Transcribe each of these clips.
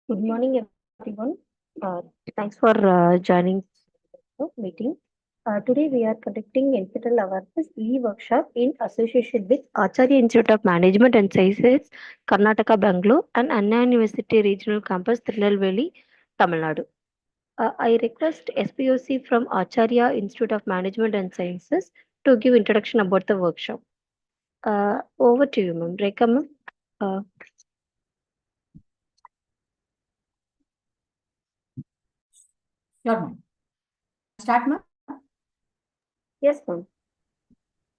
Good morning, everyone. Uh, Thanks for joining the meeting. Today, we are conducting NPTEL Awareness e-workshop in association with Acharya Institute of Management and Sciences, Karnataka, Bangalore, and Anna University Regional Campus, Tirunelveli, Tamil Nadu. I request SPOC from Acharya Institute of Management and Sciences to give introduction about the workshop. Over to you, ma'am. Rekha, ma'am. Uh, Sure, ma'am. Start, ma'am. yes, ma'am.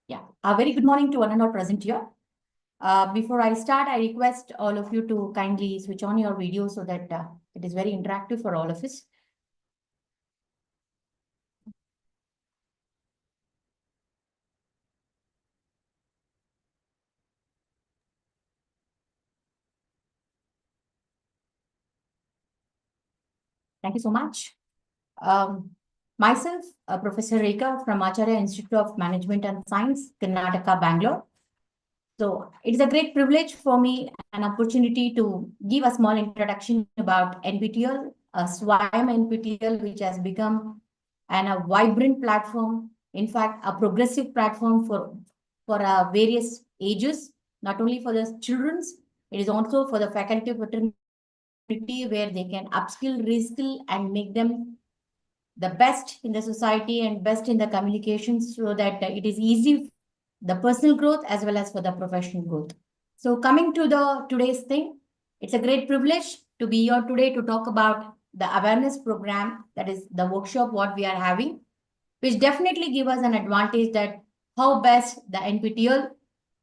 Yeah. A very good morning to one and all present here. Before I start, I request all of you to kindly switch on your video so that it is very interactive for all of us. Thank you so much. Myself, Professor Rekha from Acharya Institute of Management and Science, Karnataka, Bangalore. So it is a great privilege for me, an opportunity to give a small introduction about NPTEL, SWAYAM NPTEL, which has become a vibrant platform, in fact, a progressive platform for various ages, not only for the children's, it is also for the faculty fraternity where they can upskill, reskill, and make them the best in the society and best in the communications so that it is easy the personal growth as well as for the professional growth. So coming to the today's thing, it's a great privilege to be here today to talk about the awareness program, that is the workshop what we are having, which definitely give us an advantage that how best the NPTEL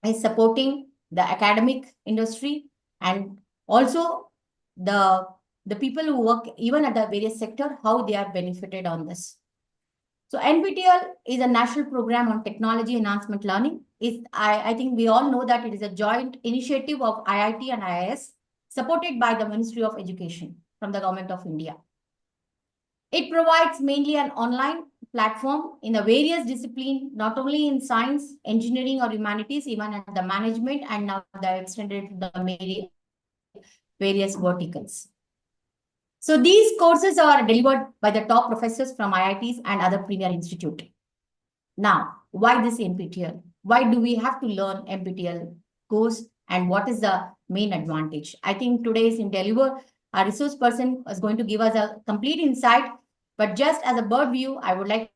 is supporting the academic industry and also the people who work even at the various sector, how they are benefited on this. So NPTEL is a national program on technology enhancement learning. I think we all know that it is a joint initiative of IIT and IIS supported by the Ministry of Education from the Government of India. It provides mainly an online platform in the various disciplines, not only in science, engineering or humanities, even at the management and now they extended to the various verticals. So these courses are delivered by the top professors from IITs and other premier institutes. Now, why this NPTEL? Why do we have to learn NPTEL course and what is the main advantage? I think today's in Deliver, our resource person is going to give us a complete insight. But just as a bird view, I would like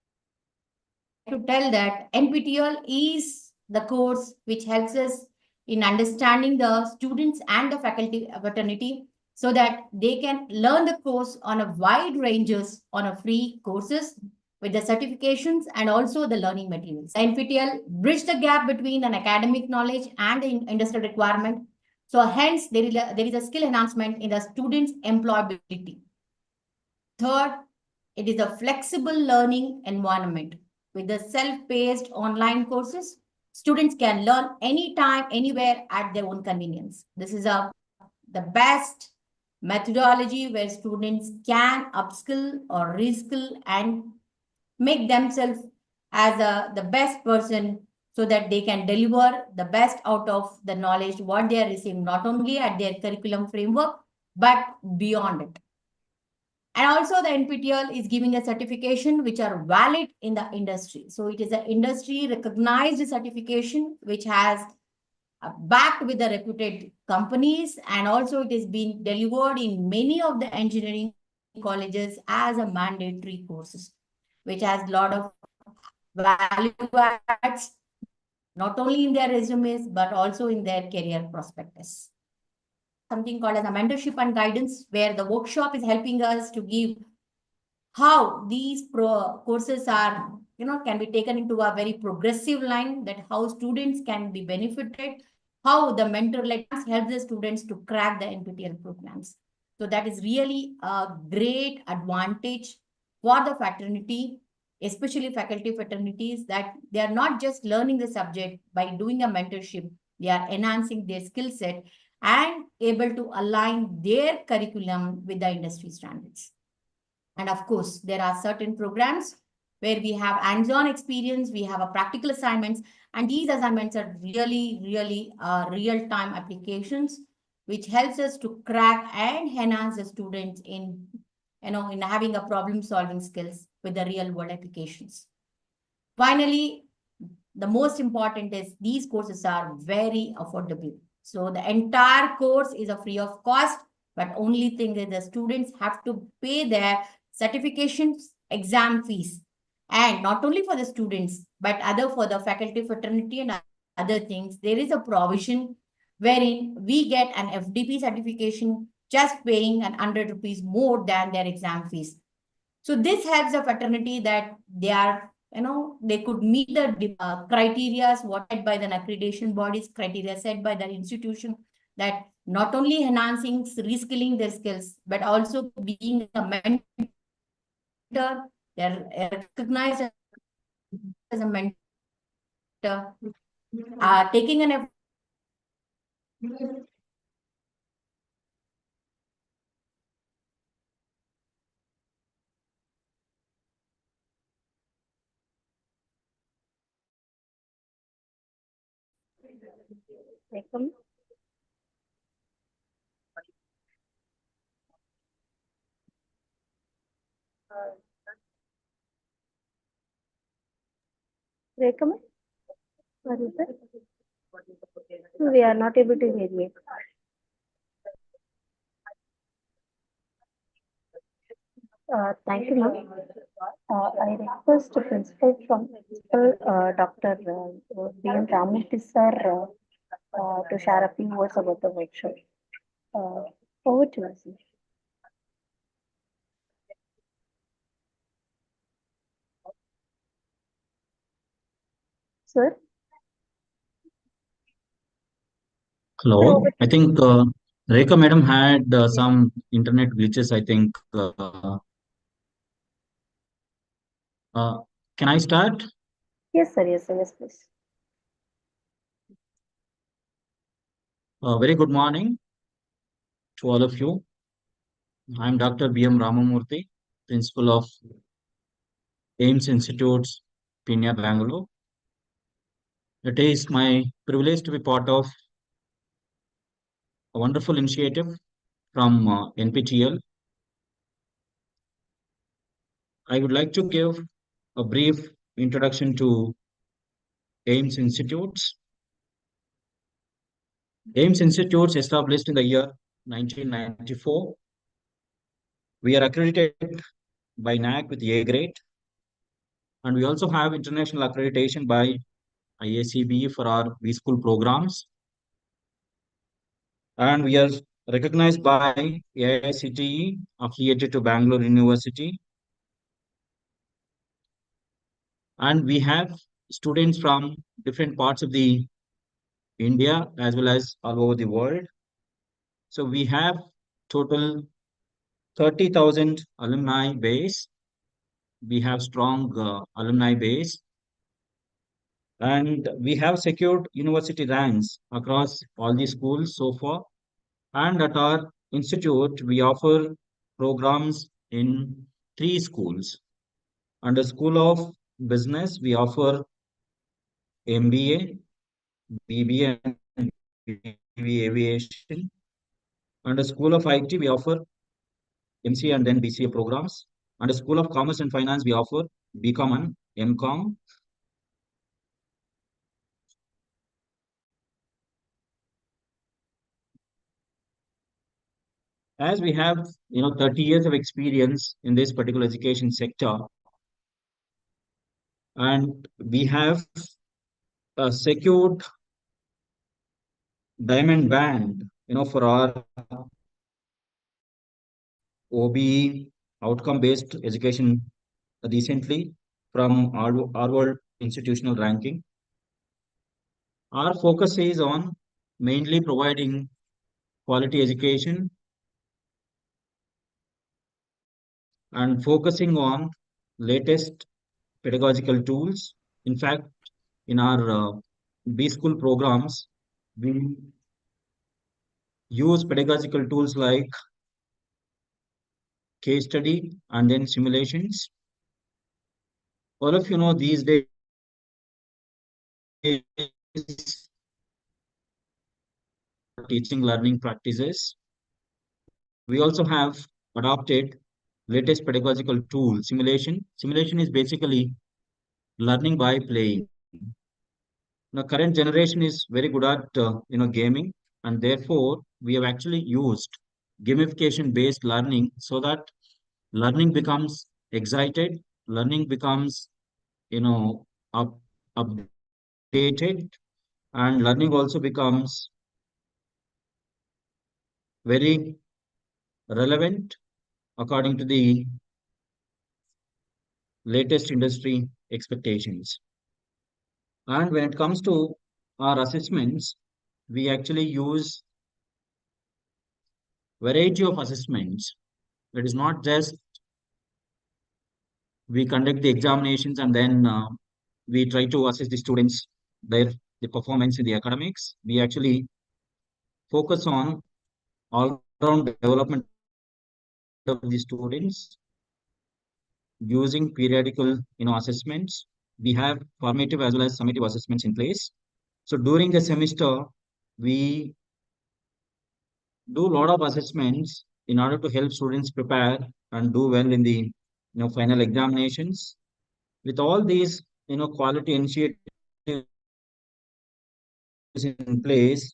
to tell that NPTEL is the course which helps us in understanding the students and the faculty fraternity so that they can learn the course on a wide ranges on a free courses with the certifications and also the learning materials. NPTEL bridge the gap between an academic knowledge and the industrial requirement. So hence, there is a skill enhancement in the students' employability. Third, it is a flexible learning environment. With the self-paced online courses, students can learn anytime, anywhere at their own convenience. This is the best methodology where students can upskill or reskill and make themselves as the best person so that they can deliver the best out of the knowledge what they are receiving, not only at their curriculum framework, but beyond it. And also the NPTEL is giving a certification which are valid in the industry. So it is an industry recognized certification which has backed with the reputed companies, and also it is being delivered in many of the engineering colleges as a mandatory courses, which has a lot of value adds, not only in their resumes, but also in their career prospectus. Something called as a mentorship and guidance, where the workshop is helping us to give how these courses are, can be taken into a very progressive line, that how students can be benefited, how the mentor-led helps the students to crack the NPTEL programs. So that is really a great advantage for the fraternity, especially faculty fraternities, that they are not just learning the subject by doing a mentorship, they are enhancing their skill set and able to align their curriculum with the industry standards. And of course, there are certain programs where we have hands-on experience, we have a practical assignments, and these assignments are really real-time applications which helps us to crack and enhance the students in, in having a problem solving skills with the real world applications. Finally, the most important is these courses are very affordable. So the entire course is a free of cost, but only thing is the students have to pay their certifications exam fees. And not only for the students, but other for the faculty fraternity and other things. There is a provision wherein we get an FDP certification just paying an 100 rupees more than their exam fees. So this helps the fraternity that they are, they could meet the criteria what set by the accreditation bodies, criteria set by the institution, that not only enhancing, reskilling their skills, but also being a mentor. They're recognized as a mentor, taking an Welcome. Welcome. What is it? We are not able to hear you. Thank you, ma'am. I request the principal from principal, Dr. B.M. Ramurthy sir, to share a few words about the workshop. Over to you, sir. Sir, Hello. I think Rekha madam had some internet glitches. I think. Uh, can I start? yes, sir, yes, sir, yes, please. Very good morning to all of you. I'm Dr. B.M. Ramamurthy, Principal of AIMS Institutes, Pinya, Bangalore. It is my privilege to be part of a wonderful initiative from NPTEL. I would like to give a brief introduction to AIMS Institutes. AIMS Institutes established in the year 1994. We are accredited by NAC with A grade, and we also have international accreditation by IACB for our B School programs. And we are recognized by AICTE, affiliated to Bangalore University. And we have students from different parts of the India as well as all over the world. So we have total 30,000 alumni base. We have strong alumni base, and we have secured university ranks across all the schools so far. And at our institute, we offer programs in 3 schools. Under School of Business, we offer MBA, BBA, and BBA Aviation. Under School of IT, we offer MCA and then BCA programs. Under School of Commerce and Finance, we offer BCom and MCom. As we have 30 years of experience in this particular education sector, and we have secured diamond band for our OBE, outcome based education, recently from our world institutional ranking. Our focus is on mainly providing quality education and focusing on latest pedagogical tools. In fact, in our B School programs, we use pedagogical tools like case study and then simulations. All of you know these days teaching learning practices. We also have adopted latest pedagogical tool, simulation. Simulation is basically learning by playing. Now, current generation is very good at gaming, and therefore we have actually used gamification based learning so that learning becomes excited, learning becomes you know up, updated, and learning also becomes very relevant according to the latest industry expectations. And when it comes to our assessments, we actually use variety of assessments. It is not just we conduct the examinations and then we try to assess the students their the performance in the academics. We actually focus on all round development of the students using periodical assessments. We have formative as well as summative assessments in place. So during the semester we do a lot of assessments in order to help students prepare and do well in the final examinations. With all these quality initiatives in place,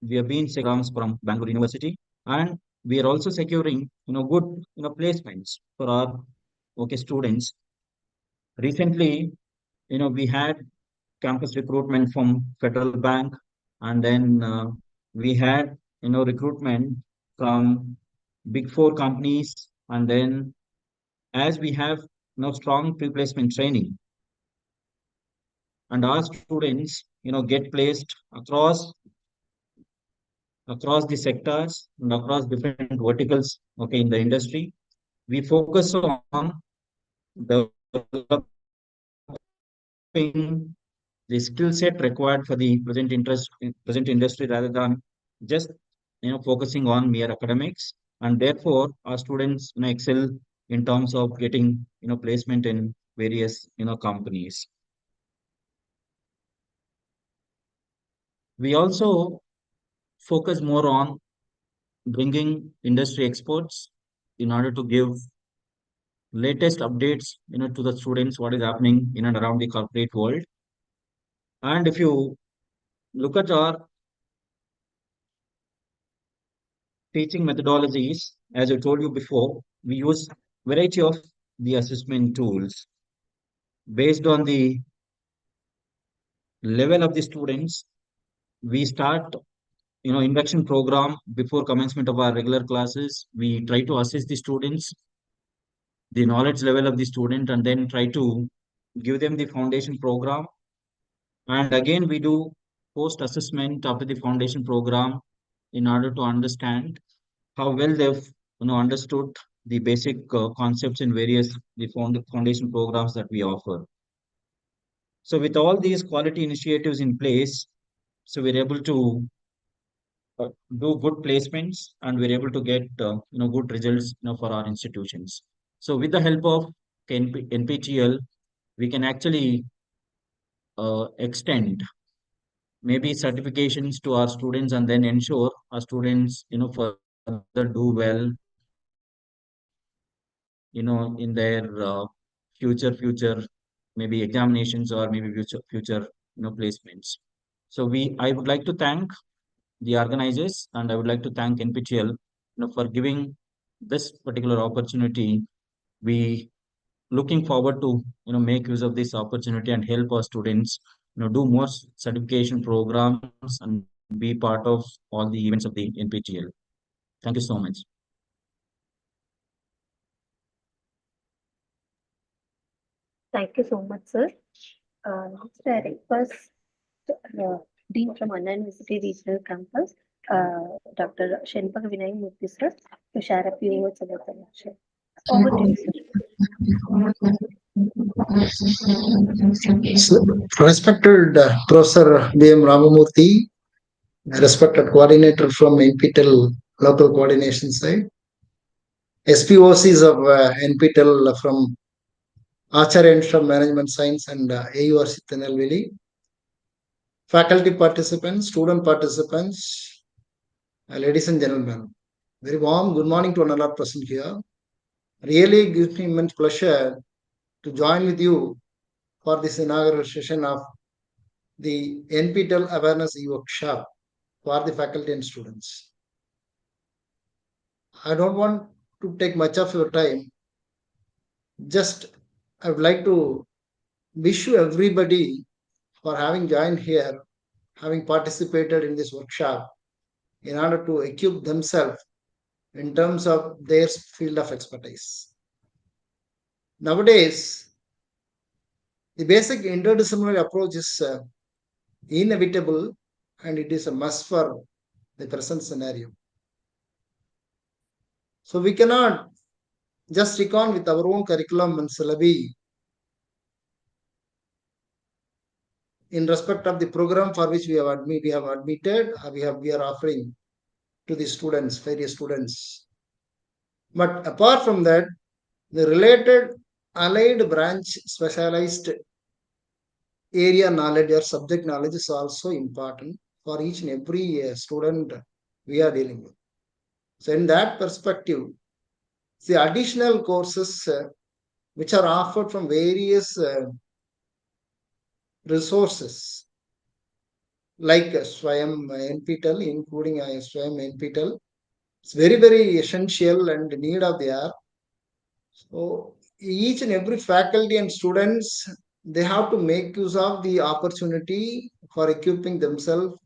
we have been securing programs from Bangalore University, and we are also securing good placements for our students. Recently, we had campus recruitment from Federal Bank, and then we had recruitment from big four companies, and then as we have strong pre-placement training, and our students get placed across the sectors and across different verticals in the industry. We focus on developing the skill set required for the present industry rather than just focusing on mere academics, and therefore our students excel in terms of getting placement in various companies. We also focus more on bringing industry experts in order to give latest updates to the students what is happening in and around the corporate world. And if you look at our teaching methodologies, as I told you before, we use variety of the assessment tools based on the level of the students. We start induction program before commencement of our regular classes. We try to assess the students, the knowledge level of the student, and then try to give them the foundation program. And again, we do post assessment after the foundation program in order to understand how well they've understood the basic concepts in various the foundation programs that we offer. So with all these quality initiatives in place, so we're able to do good placements, and we're able to get good results for our institutions. So with the help of NPTEL, we can actually extend maybe certifications to our students and then ensure our students further do well in their future maybe examinations or maybe future placements. So I would like to thank the organizers, and I would like to thank NPTEL for giving this particular opportunity. We looking forward to make use of this opportunity and help our students do more certification programs and be part of all the events of the NPTEL. Thank you so much. Thank you so much, sir. Next, I request Dean from Anna University Regional Campus, Dr. Shenpak Vinay Murthy, sir, to share a few words about the lecture. Over to you, sir. Respected Professor B.M. Ramamurthy, respected coordinator from NPTEL local coordination side, SPOCs of NPTEL from Acharya Institute of Management Science and AURC Tinelveli, faculty participants, student participants, ladies and gentlemen, very warm good morning to another present here. Really gives me immense pleasure to join with you for this inaugural session of the NPTEL Awareness Workshop for the faculty and students. I don't want to take much of your time. Just I would like to wish you everybody for having joined here, having participated in this workshop in order to equip themselves in terms of their field of expertise. Nowadays, the basic interdisciplinary approach is inevitable and it is a must for the present scenario. So we cannot just stick on with our own curriculum and syllabi in respect of the program for which we are admitted, we are offering to the students, various students. But apart from that, the related allied branch specialized area knowledge or subject knowledge is also important for each and every student we are dealing with. So in that perspective, the additional courses which are offered from various resources like SWAYAM NPTEL, including SWAYAM NPTEL, it's very, very essential and need of the hour. So each and every faculty and students, they have to make use of the opportunity for equipping themselves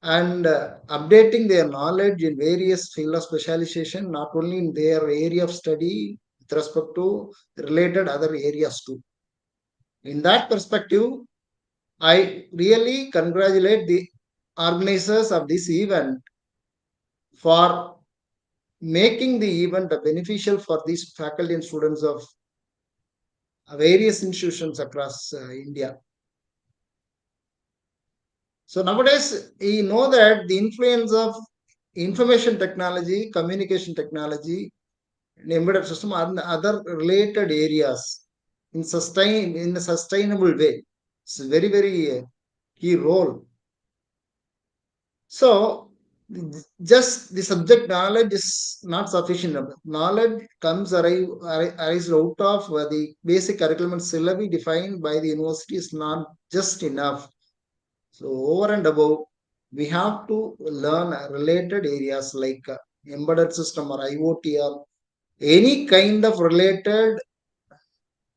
and updating their knowledge in various field of specialization, not only in their area of study with respect to related other areas too. In that perspective, I really congratulate the organizers of this event for making the event beneficial for these faculty and students of various institutions across India. So nowadays, we know that the influence of information technology, communication technology, embedded system and other related areas in a sustainable way. It's a very, very key role. So just the subject knowledge is not sufficient. Knowledge arise out of the basic curriculum and syllabi defined by the university is not just enough. So over and above, we have to learn related areas like embedded system or IoT or any kind of related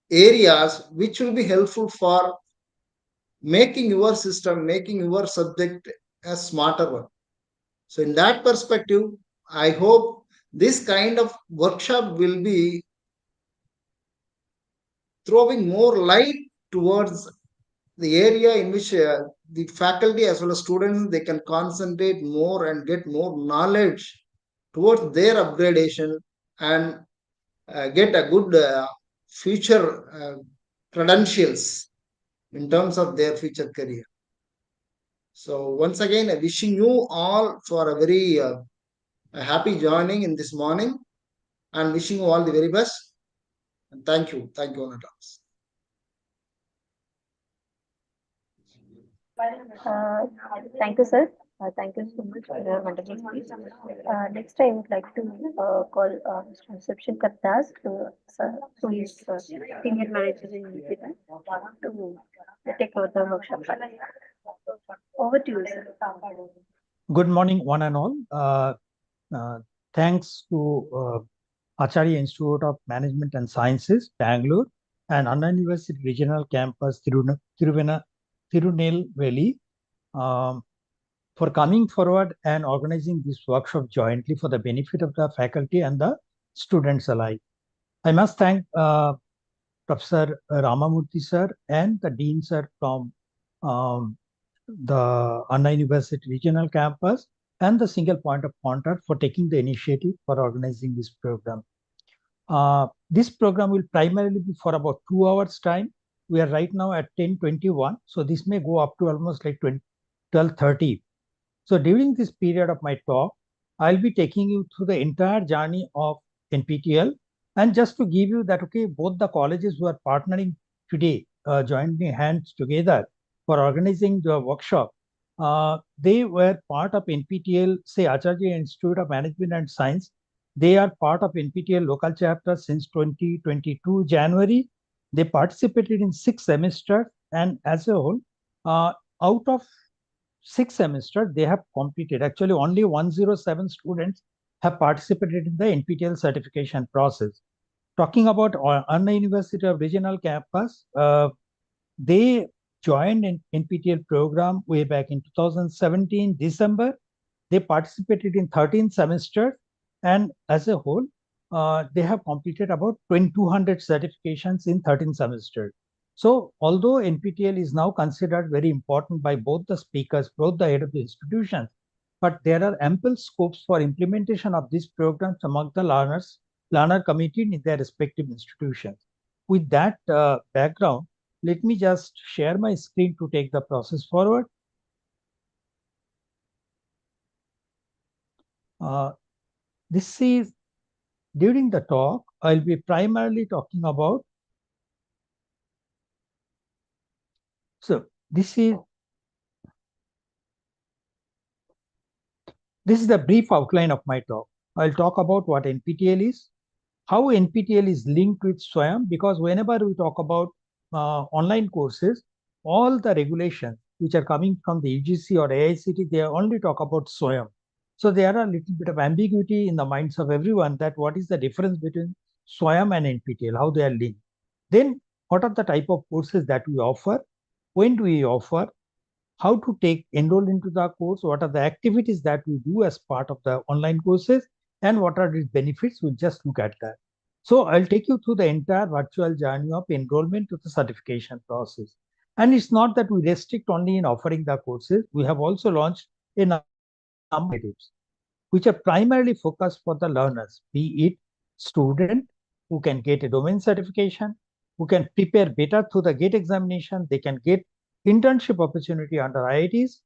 areas which will be helpful for making your system, making your subject a smarter one. So in that perspective, I hope this kind of workshop will be throwing more light towards the area in which the faculty as well as students, they can concentrate more and get more knowledge towards their upgradation and get a good future credentials in terms of their future career. So once again, wishing you all for a very happy joining in this morning and wishing you all the very best. And thank you. Thank you, Anatas. Thank you, sir. Thank you so much for your wonderful speech. Next, I would like to call Mr. Reception Kartas, who is Senior Manager in NPTEL, to take over the workshop. Over to you, sir. Good morning, one and all. Thanks to Acharya Institute of Management and Sciences, Bangalore, and Anna University Regional Campus, Tirunelveli, for coming forward and organizing this workshop jointly for the benefit of the faculty and the students alike. I must thank Professor Ramamurthy sir and the Dean sir from the Anna University Regional Campus and the single point of contact for taking the initiative for organizing this program. This program will primarily be for about 2 hours time. We are right now at 10:21, so this may go up to almost like 12:30. So during this period of my talk, I'll be taking you through the entire journey of NPTEL, and just to give you that, okay, both the colleges who are partnering today, joining hands together for organizing the workshop, They were part of NPTEL, say Acharya Institute of Management and Science. They are part of NPTEL local chapter since 2022 January. They participated in 6 semesters, and as a whole, out of 6 semesters, they have completed. Actually, only 107 students have participated in the NPTEL certification process. Talking about Anna University of Regional Campus, they joined in NPTEL program way back in 2017 December. They participated in 13 semesters, and as a whole, they have completed about 200 certifications in 13 semesters. So although NPTEL is now considered very important by both the speakers, both the head of the institutions, but there are ample scopes for implementation of these programs among the learner community in their respective institutions. With that background, let me just share my screen to take the process forward. This is, during the talk, I'll be primarily talking about, so this is the brief outline of my talk. I'll talk about what NPTEL is, how NPTEL is linked with SWAYAM, because whenever we talk about online courses, all the regulations which are coming from the UGC or AICTE, they only talk about SWAYAM. So there are a little bit of ambiguity in the minds of everyone that what is the difference between SWAYAM and NPTEL, how they are linked. Then what are the type of courses that we offer, when do we offer, how to enroll into the course, what are the activities that we do as part of the online courses, and what are its benefits. We'll just look at that. So I'll take you through the entire virtual journey of enrollment to the certification process. And it's not that we restrict only in offering the courses. We have also launched a number of initiatives which are primarily focused for the learners, be it student who can get a domain certification, who can prepare better through the GATE examination, they can get internship opportunity under IITs,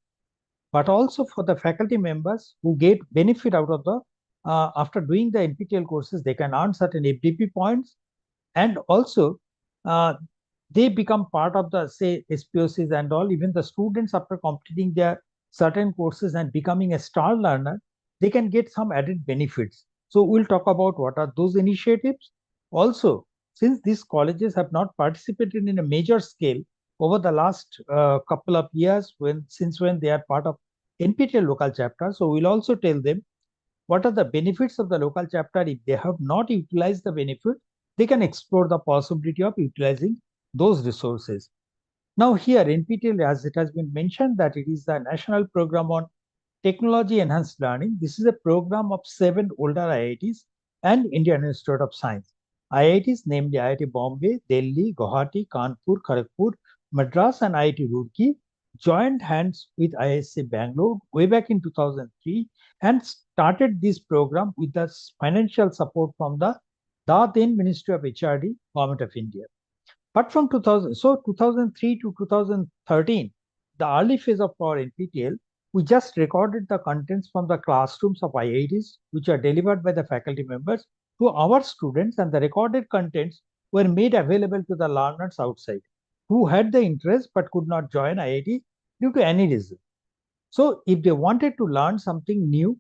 but also for the faculty members who get benefit out of the, after doing the NPTEL courses, they can earn certain FDP points, and also they become part of the, say, SPOCs and all. Even the students, after completing their certain courses and becoming a star learner, they can get some added benefits. So we'll talk about what are those initiatives. Also, since these colleges have not participated in a major scale over the last couple of years, since when they are part of NPTEL local chapter, so we'll also tell them what are the benefits of the local chapter. If they have not utilized the benefit, they can explore the possibility of utilizing those resources. Now here, NPTEL, as it has been mentioned, that it is the National Program on Technology Enhanced Learning. This is a program of 7 older IITs and Indian Institute of Science. IITs, namely IIT Bombay, Delhi, Guwahati, Kanpur, Kharagpur, Madras, and IIT Roorkee, joined hands with IISc Bangalore way back in 2003 and started this program with the financial support from the then Ministry of HRD, Government of India. But from 2003 to 2013, the early phase of our NPTEL, we just recorded the contents from the classrooms of IITs, which are delivered by the faculty members to our students, and the recorded contents were made available to the learners outside who had the interest but could not join IIT due to any reason. So if they wanted to learn something new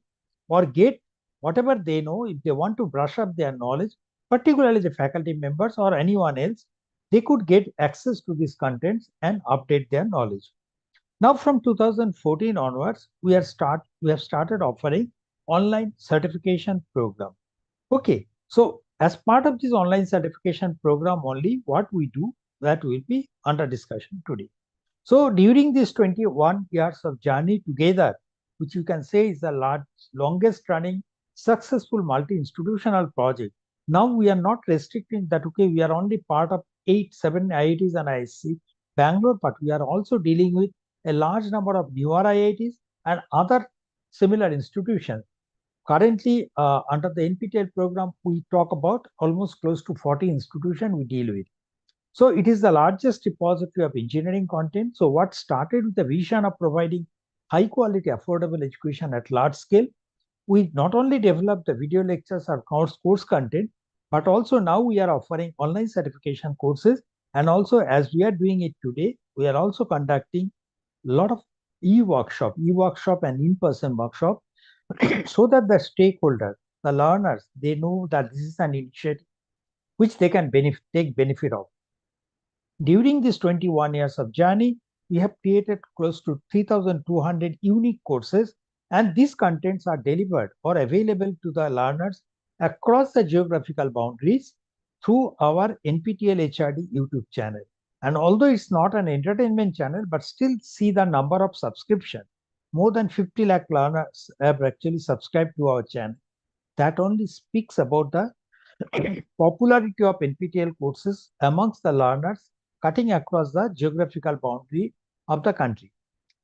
or get whatever they know, if they want to brush up their knowledge, particularly the faculty members or anyone else, they could get access to these contents and update their knowledge. Now from 2014 onwards, we have started offering online certification program. Okay, so as part of this online certification program only, what we do, that will be under discussion today. So during this 21 years of journey together, which you can say is the longest running successful multi-institutional project, now we are not restricting that, okay, we are only part of 7 IITs and IISc Bangalore, but we are also dealing with a large number of newer IITs and other similar institutions. Currently, under the NPTEL program, we talk about almost close to 40 institutions we deal with. So it is the largest repository of engineering content. So what started with the vision of providing high quality, affordable education at large scale, we not only developed the video lectures or course content, but also now we are offering online certification courses. And also, as we are doing it today, we are also conducting a lot of e-workshop and in-person workshop so that the stakeholders, the learners, they know that this is an initiative which they can take benefit of. During this 21 years of journey, we have created close to 3,200 unique courses, and these contents are delivered or available to the learners across the geographical boundaries through our NPTEL HRD YouTube channel. And although it's not an entertainment channel, but still see the number of subscription. More than 50 lakh learners have actually subscribed to our channel. That only speaks about the popularity of NPTEL courses amongst the learners cutting across the geographical boundary of the country.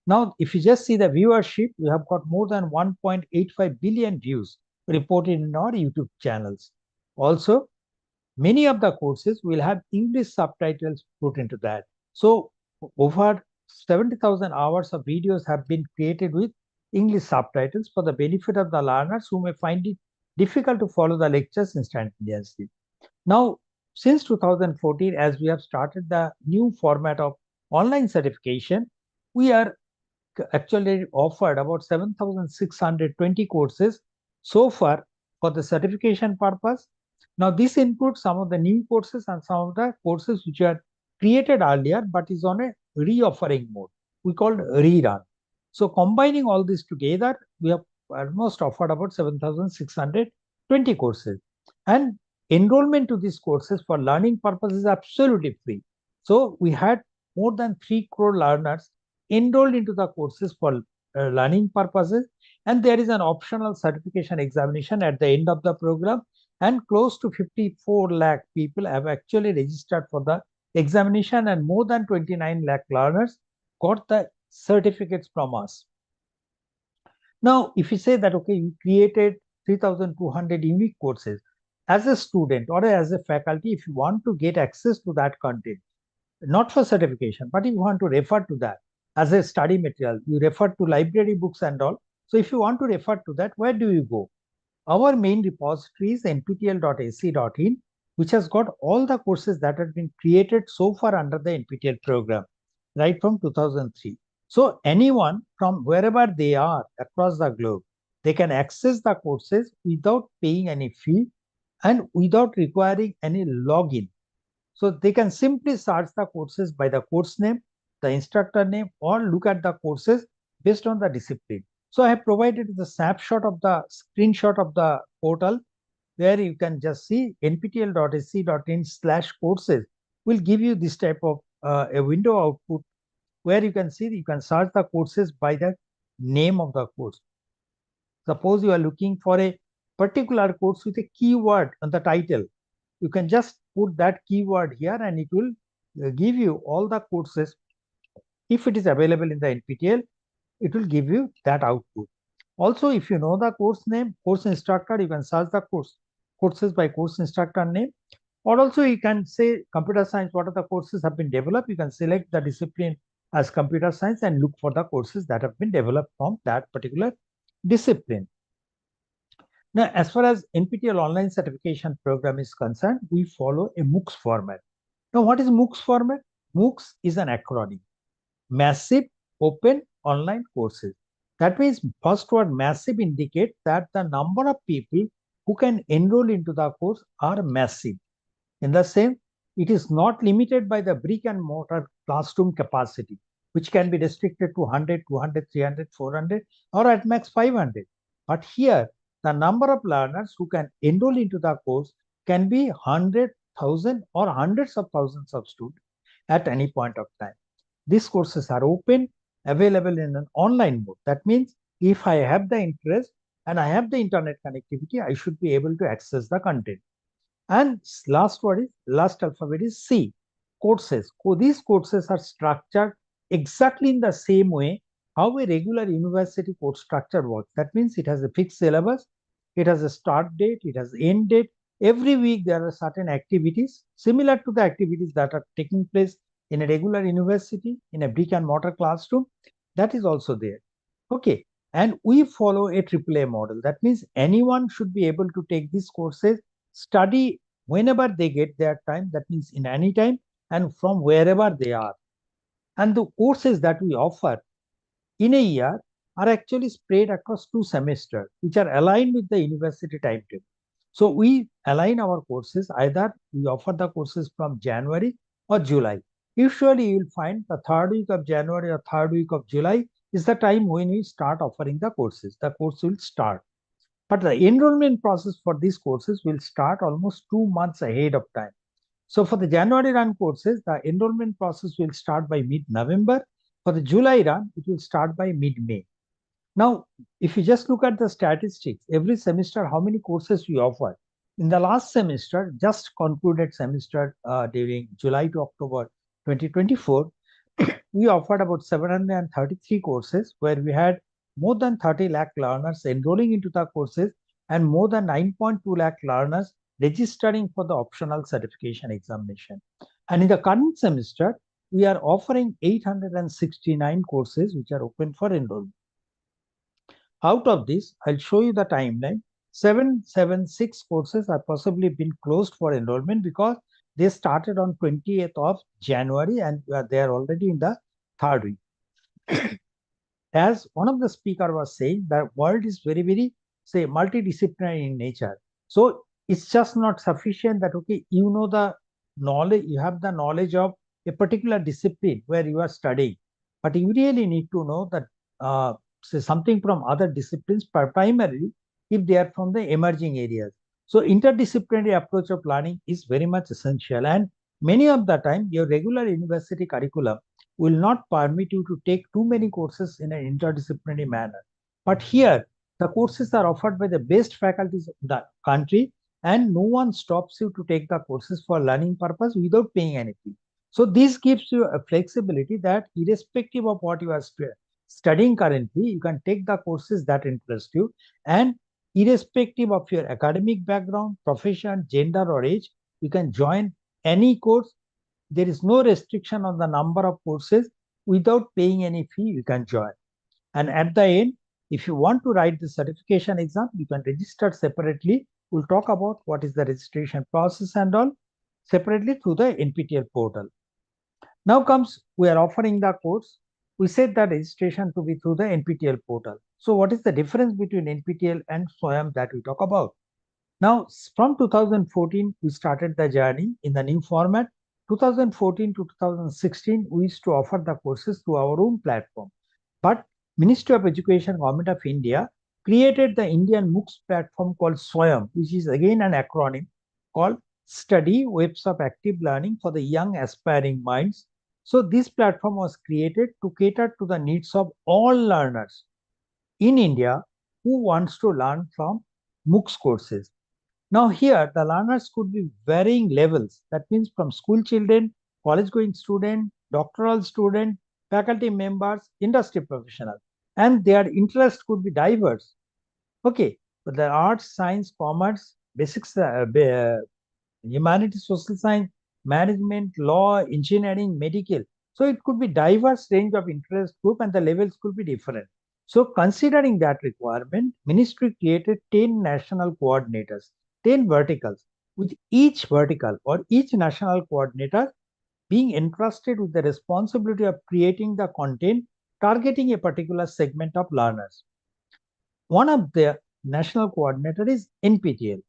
Now, if you just see the viewership, we have got more than 1.85 billion views reported in our YouTube channels. Also, many of the courses will have English subtitles put into that. So, over 70,000 hours of videos have been created with English subtitles for the benefit of the learners who may find it difficult to follow the lectures instantaneously. Now, since 2014, as we have started the new format of online certification, we are actually offered about 7,620 courses so far for the certification purpose. Now, this includes some of the new courses and some of the courses which are created earlier but is on a re-offering mode. We call it rerun. So, combining all this together, we have almost offered about 7,620 courses. And enrollment to these courses for learning purposes is absolutely free. So, we had more than 3 crore learners enrolled into the courses for learning purposes, and there is an optional certification examination at the end of the program, and close to 54 lakh people have actually registered for the examination, and more than 29 lakh learners got the certificates from us. Now, if you say that, okay, you created 3,200 unique courses, as a student or as a faculty, if you want to get access to that content, not for certification, but if you want to refer to that as a study material, you refer to library books and all. So if you want to refer to that, where do you go? Our main repository is nptel.ac.in, which has got all the courses that have been created so far under the NPTEL program, right from 2003. So anyone from wherever they are across the globe, they can access the courses without paying any fee and without requiring any login. So they can simply search the courses by the course name, the instructor name, or look at the courses based on the discipline. So I have provided the snapshot of the screenshot of the portal where you can just see nptel.ac.in/courses will give you this type of a window output where you can see you can search the courses by the name of the course. Suppose you are looking for a particular course with a keyword on the title. You can just put that keyword here and it will give you all the courses. If it is available in the NPTEL, it will give you that output. Also, if you know the course name, course instructor, you can search the courses by course instructor name. Or also you can say computer science, what are the courses have been developed. You can select the discipline as computer science and look for the courses that have been developed from that particular discipline. Now, as far as NPTEL online certification program is concerned, we follow a MOOCs format. Now, what is MOOCs format? MOOCs is an acronym, Massive Open Online Courses. That means first word massive indicates that the number of people who can enroll into the course are massive. In the same, it is not limited by the brick and mortar classroom capacity, which can be restricted to 100, 200, 300, 400, or at max 500. But here, the number of learners who can enroll into the course can be 100,000 or hundreds of thousands of students at any point of time. These courses are open, available in an online mode. That means if I have the interest and I have the internet connectivity, I should be able to access the content. And last alphabet is C, courses. These courses are structured exactly in the same way how a regular university course structure works. That means it has a fixed syllabus, it has a start date, it has end date. Every week there are certain activities similar to the activities that are taking place in a regular university, in a brick and mortar classroom. That is also there. Okay. And we follow a AAA model. That means anyone should be able to take these courses, study whenever they get their time, that means in any time and from wherever they are. And the courses that we offer in a year are actually spread across 2 semesters, which are aligned with the university timetable. So we align our courses, either we offer the courses from January or July. Usually you will find the 3rd week of January or 3rd week of July is the time when we start offering the courses. The course will start. But the enrollment process for these courses will start almost 2 months ahead of time. So for the January run courses, the enrollment process will start by mid-November. For the July run, it will start by mid-May. Now, if you just look at the statistics, every semester, how many courses we offer. In the last semester, just concluded semester during July to October 2024, we offered about 733 courses, where we had more than 30 lakh learners enrolling into the courses and more than 9.2 lakh learners registering for the optional certification examination. And in the current semester, we are offering 869 courses which are open for enrollment. Out of this, I'll show you the timeline. 776 courses have possibly been closed for enrollment because they started on 28th of January and they are already in the 3rd week. As one of the speaker was saying, the world is very, say, multidisciplinary in nature. So it's just not sufficient that, okay, you know the knowledge, you have the knowledge of a particular discipline where you are studying, but you really need to know that say something from other disciplines, primarily if they are from the emerging areas. So interdisciplinary approach of learning is very much essential, and many of the time your regular university curriculum will not permit you to take too many courses in an interdisciplinary manner. But here, the courses are offered by the best faculties of the country, and no one stops you to take the courses for learning purpose without paying anything. So this gives you a flexibility that irrespective of what you are studying currently, you can take the courses that interest you, and irrespective of your academic background, profession, gender, or age, you can join any course. There is no restriction on the number of courses. Without paying any fee, you can join. And at the end, if you want to write the certification exam, you can register separately. We'll talk about what is the registration process and all separately through the NPTEL portal. Now comes, we are offering the course. We said that registration to be through the NPTEL portal. So what is the difference between NPTEL and SWAYAM that we talk about? Now, from 2014, we started the journey in the new format. 2014 to 2016, we used to offer the courses through our own platform. But Ministry of Education, Government of India, created the Indian MOOCs platform called SWAYAM, which is again an acronym called Study Webs of Active Learning for the Young Aspiring Minds. So this platform was created to cater to the needs of all learners in India who wants to learn from MOOCs courses. Now here, the learners could be varying levels. That means from school children, college-going student, doctoral student, faculty members, industry professionals. And their interest could be diverse. Okay, but the arts, science, commerce, basics, humanities, social science, management, law, engineering, medical. So it could be diverse range of interest group and the levels could be different. So considering that requirement, Ministry created 10 national coordinators, 10 verticals, with each vertical or each national coordinator being entrusted with the responsibility of creating the content targeting a particular segment of learners. One of the national coordinator is NPTEL.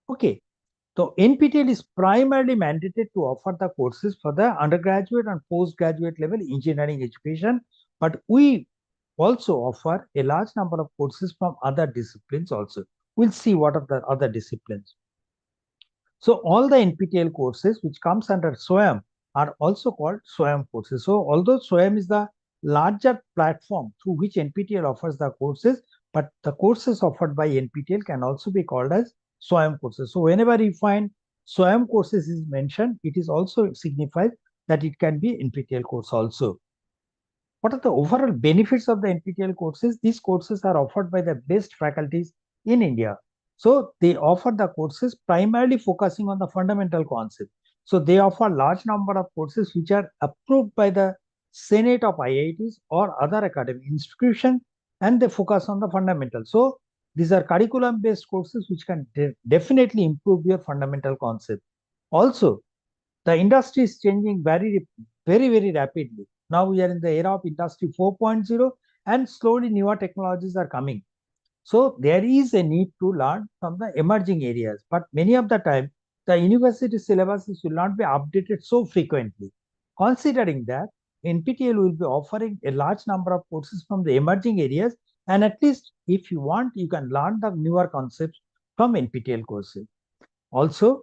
Okay, so NPTEL is primarily mandated to offer the courses for the undergraduate and postgraduate level engineering education, but we also offer a large number of courses from other disciplines also. We'll see what are the other disciplines. So all the NPTEL courses which comes under SWAYAM are also called SWAYAM courses. So although SWAYAM is the larger platform through which NPTEL offers the courses, but the courses offered by NPTEL can also be called as SWAYAM courses. So whenever you find SWAYAM courses is mentioned, it is also signifies that it can be NPTEL course also. What are the overall benefits of the NPTEL courses? These courses are offered by the best faculties in India. So they offer the courses primarily focusing on the fundamental concept. So they offer large number of courses which are approved by the Senate of IITs or other academic institutions, and they focus on the fundamentals. So these are curriculum-based courses which can definitely improve your fundamental concept. Also, the industry is changing very rapidly. Now we are in the era of Industry 4.0, and slowly newer technologies are coming. So there is a need to learn from the emerging areas, but many of the time the university syllabuses will not be updated so frequently. Considering that, NPTEL will be offering a large number of courses from the emerging areas, and at least if you want, you can learn the newer concepts from NPTEL courses. Also,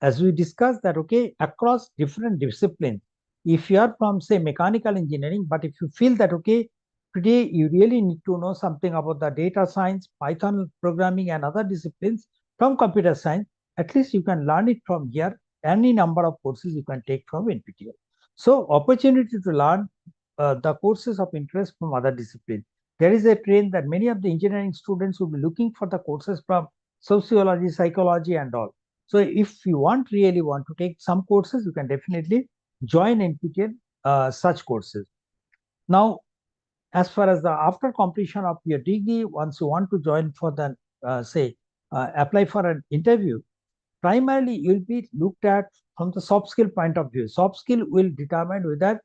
as we discussed that, okay, across different disciplines, if you are from, say, mechanical engineering, but if you feel that, okay, today you really need to know something about the data science, Python programming, and other disciplines from computer science, at least you can learn it from here. Any number of courses you can take from NPTEL. So opportunity to learn the courses of interest from other disciplines. There is a trend that many of the engineering students will be looking for the courses from sociology, psychology, and all. So if you really want to take some courses, you can definitely join NPTEL such courses. Now, as far as the after completion of your degree, once you want to join for the apply for an interview, primarily you'll be looked at from the soft skill point of view. Soft skill will determine whether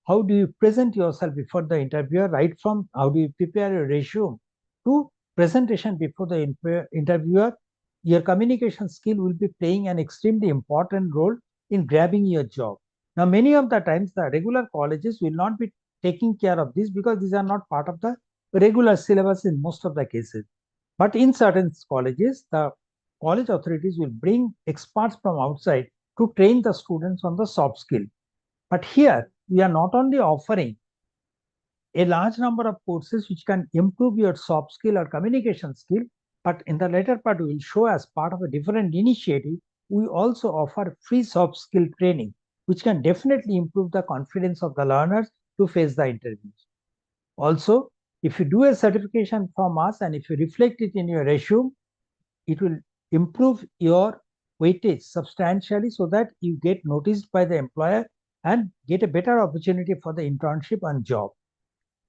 how do you present yourself before the interviewer, right from how do you prepare your resume to presentation before the interviewer. Your communication skill will be playing an extremely important role in grabbing your job. Now, many of the times the regular colleges will not be taking care of this because these are not part of the regular syllabus in most of the cases. But in certain colleges, the college authorities will bring experts from outside to train the students on the soft skill. But here, we are not only offering a large number of courses which can improve your soft skill or communication skill, but in the later part, we will show as part of a different initiative, we also offer free soft skill training, which can definitely improve the confidence of the learners to face the interviews. Also, if you do a certification from us and if you reflect it in your resume, it will improve your weightage substantially so that you get noticed by the employer and get a better opportunity for the internship and job.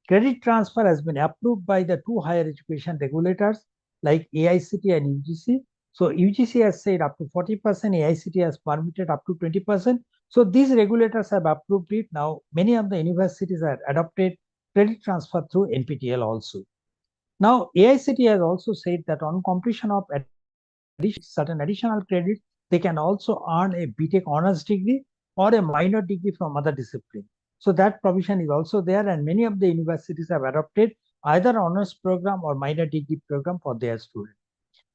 Credit transfer has been approved by the two higher education regulators like AICT and UGC. So UGC has said up to 40%, AICT has permitted up to 20%. So these regulators have approved it. Now, many of the universities have adopted credit transfer through NPTEL also. Now, AICT has also said that on completion of certain additional credits, they can also earn a BTech honors degree or a minor degree from other disciplines. So that provision is also there, and many of the universities have adopted either honors program or minor degree program for their students.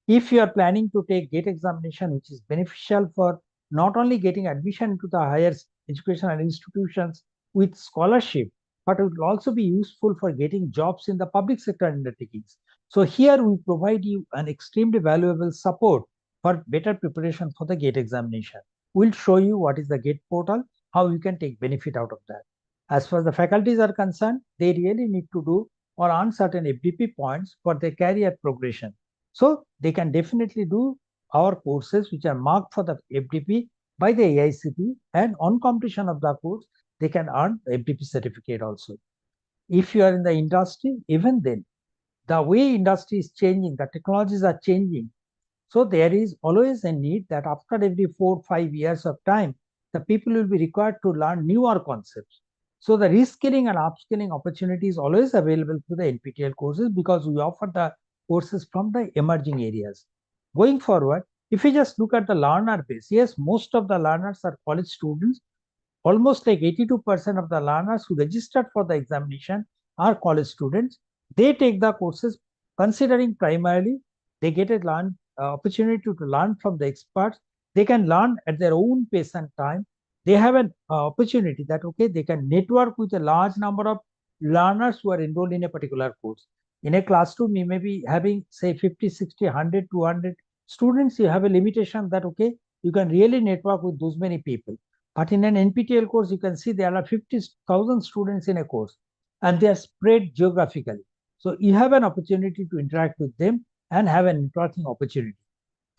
If you are planning to take GATE examination, which is beneficial for not only getting admission into the higher educational institutions with scholarship, but it will also be useful for getting jobs in the public sector undertakings. So here we provide you an extremely valuable support for better preparation for the GATE examination. We'll show you what is the GATE portal, how you can take benefit out of that. As far as the faculties are concerned, they really need to do or earn certain FDP points for their career progression. So they can definitely do our courses which are marked for the FDP by the AICT, and on completion of the course, they can earn the FDP certificate also. If you are in the industry, even then, the way industry is changing, the technologies are changing. So there is always a need that after every 4 or 5 years of time, the people will be required to learn newer concepts. So the reskilling and upskilling opportunity is always available through the NPTEL courses because we offer the courses from the emerging areas. Going forward, if you just look at the learner base, yes, most of the learners are college students. Almost like 82% of the learners who registered for the examination are college students. They take the courses considering primarily they get an opportunity to learn from the experts. They can learn at their own pace and time. They have an opportunity that, okay, they can network with a large number of learners who are enrolled in a particular course. In a classroom, you may be having, say, 50, 60, 100, 200 students. You have a limitation that, okay, you can really network with those many people. But in an NPTEL course, you can see there are 50,000 students in a course and they are spread geographically. So you have an opportunity to interact with them and have an interacting opportunity.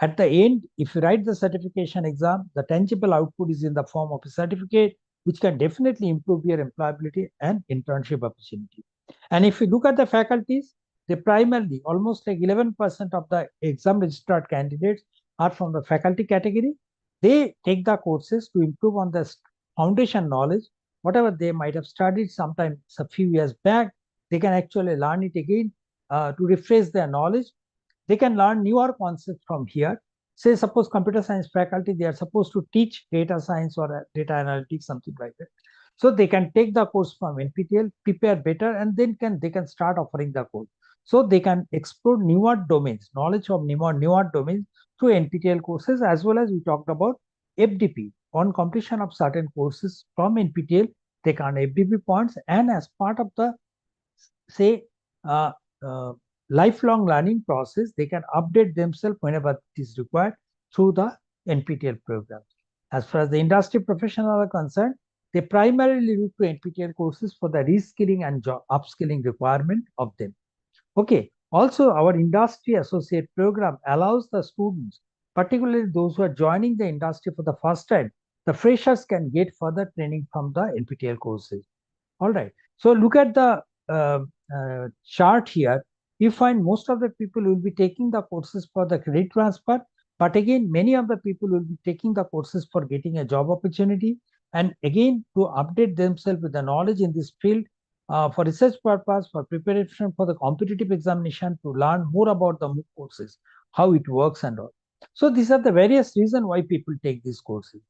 At the end, if you write the certification exam, the tangible output is in the form of a certificate, which can definitely improve your employability and internship opportunity. And if you look at the faculties, they primarily, almost like 11% of the exam registered candidates are from the faculty category. They take the courses to improve on the foundation knowledge, whatever they might have studied sometimes a few years back. they can actually learn it again to refresh their knowledge. They can learn newer concepts from here. Say, suppose computer science faculty, they are supposed to teach data science or data analytics, something like that. So they can take the course from NPTEL, prepare better, and then they can start offering the course. So they can explore newer domains, knowledge of newer domains through NPTEL courses, as well as we talked about FDP. On completion of certain courses from NPTEL, they can earn FDP points, and as part of the, say, lifelong learning process, they can update themselves whenever it is required through the NPTEL program. As far as the industry professionals are concerned, they primarily look to NPTEL courses for the reskilling and job upskilling requirement of them. Okay. Also, our industry associate program allows the students, particularly those who are joining the industry for the first time, the freshers can get further training from the NPTEL courses. All right. So look at the chart here. You find most of the people will be taking the courses for the credit transfer, but again, many of the people will be taking the courses for getting a job opportunity, and again, to update themselves with the knowledge in this field for research purpose, for preparation for the competitive examination, to learn more about the MOOC courses, how it works and all. So these are the various reasons why people take these courses.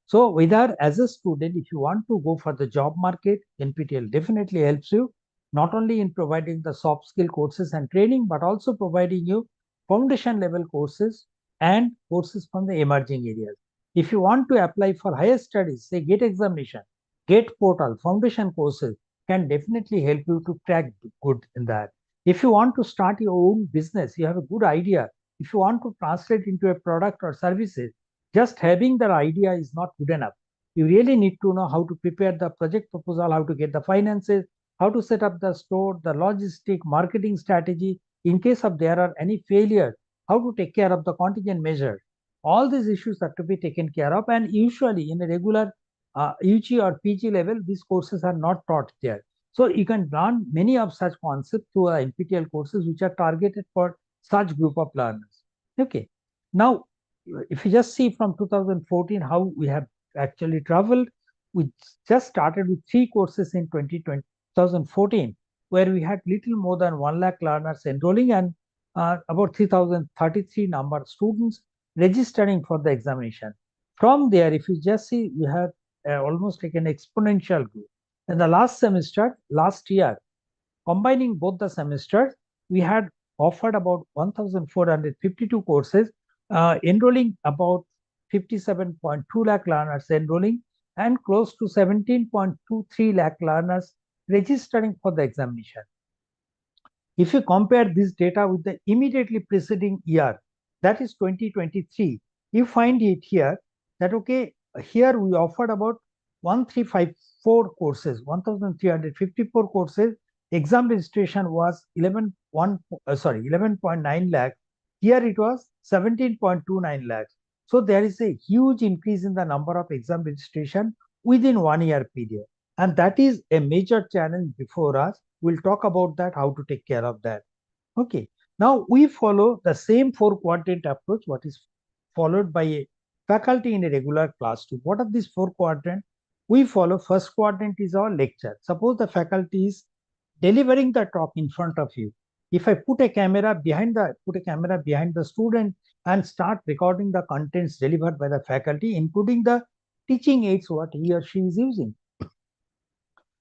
So whether as a student, if you want to go for the job market, NPTEL definitely helps you, not only in providing the soft skill courses and training, but also providing you foundation level courses and courses from the emerging areas. If you want to apply for higher studies, say GATE examination, GATE portal, foundation courses can definitely help you to crack good in that. If you want to start your own business, you have a good idea. If you want to translate into a product or services, just having that idea is not good enough. You really need to know how to prepare the project proposal, how to get the finances, how to set up the store, the logistic, marketing strategy. In case of there are any failure, how to take care of the contingent measure. All these issues have to be taken care of, and usually in a regular UG or PG level, these courses are not taught there. So you can learn many of such concepts through NPTEL courses which are targeted for such group of learners. Okay. Now, if you just see from 2014 how we have actually traveled, we just started with 3 courses in 2014, where we had little more than 1 lakh learners enrolling and about 3,033 number of students registering for the examination. From there, if you just see, we have almost like an exponential growth. In the last semester, last year, combining both the semesters, we had offered about 1,452 courses, enrolling about 57.2 lakh learners enrolling, and close to 17.23 lakh learners registering for the examination. If you compare this data with the immediately preceding year, that is 2023, you find it here that, okay, here we offered about 1,354 courses, 1,354 courses. Exam registration was 11.9 lakh. Here it was 17.29 lakhs. So there is a huge increase in the number of exam registration within 1 year period. And that is a major challenge before us. We'll talk about that, how to take care of that. Okay. Now we follow the same 4 quadrant approach, what is followed by a faculty in a regular classroom. What are these 4 quadrants? We follow first quadrant is our lecture. Suppose the faculty is delivering the talk in front of you. If I put a camera behind the student and start recording the contents delivered by the faculty, including the teaching aids what he or she is using.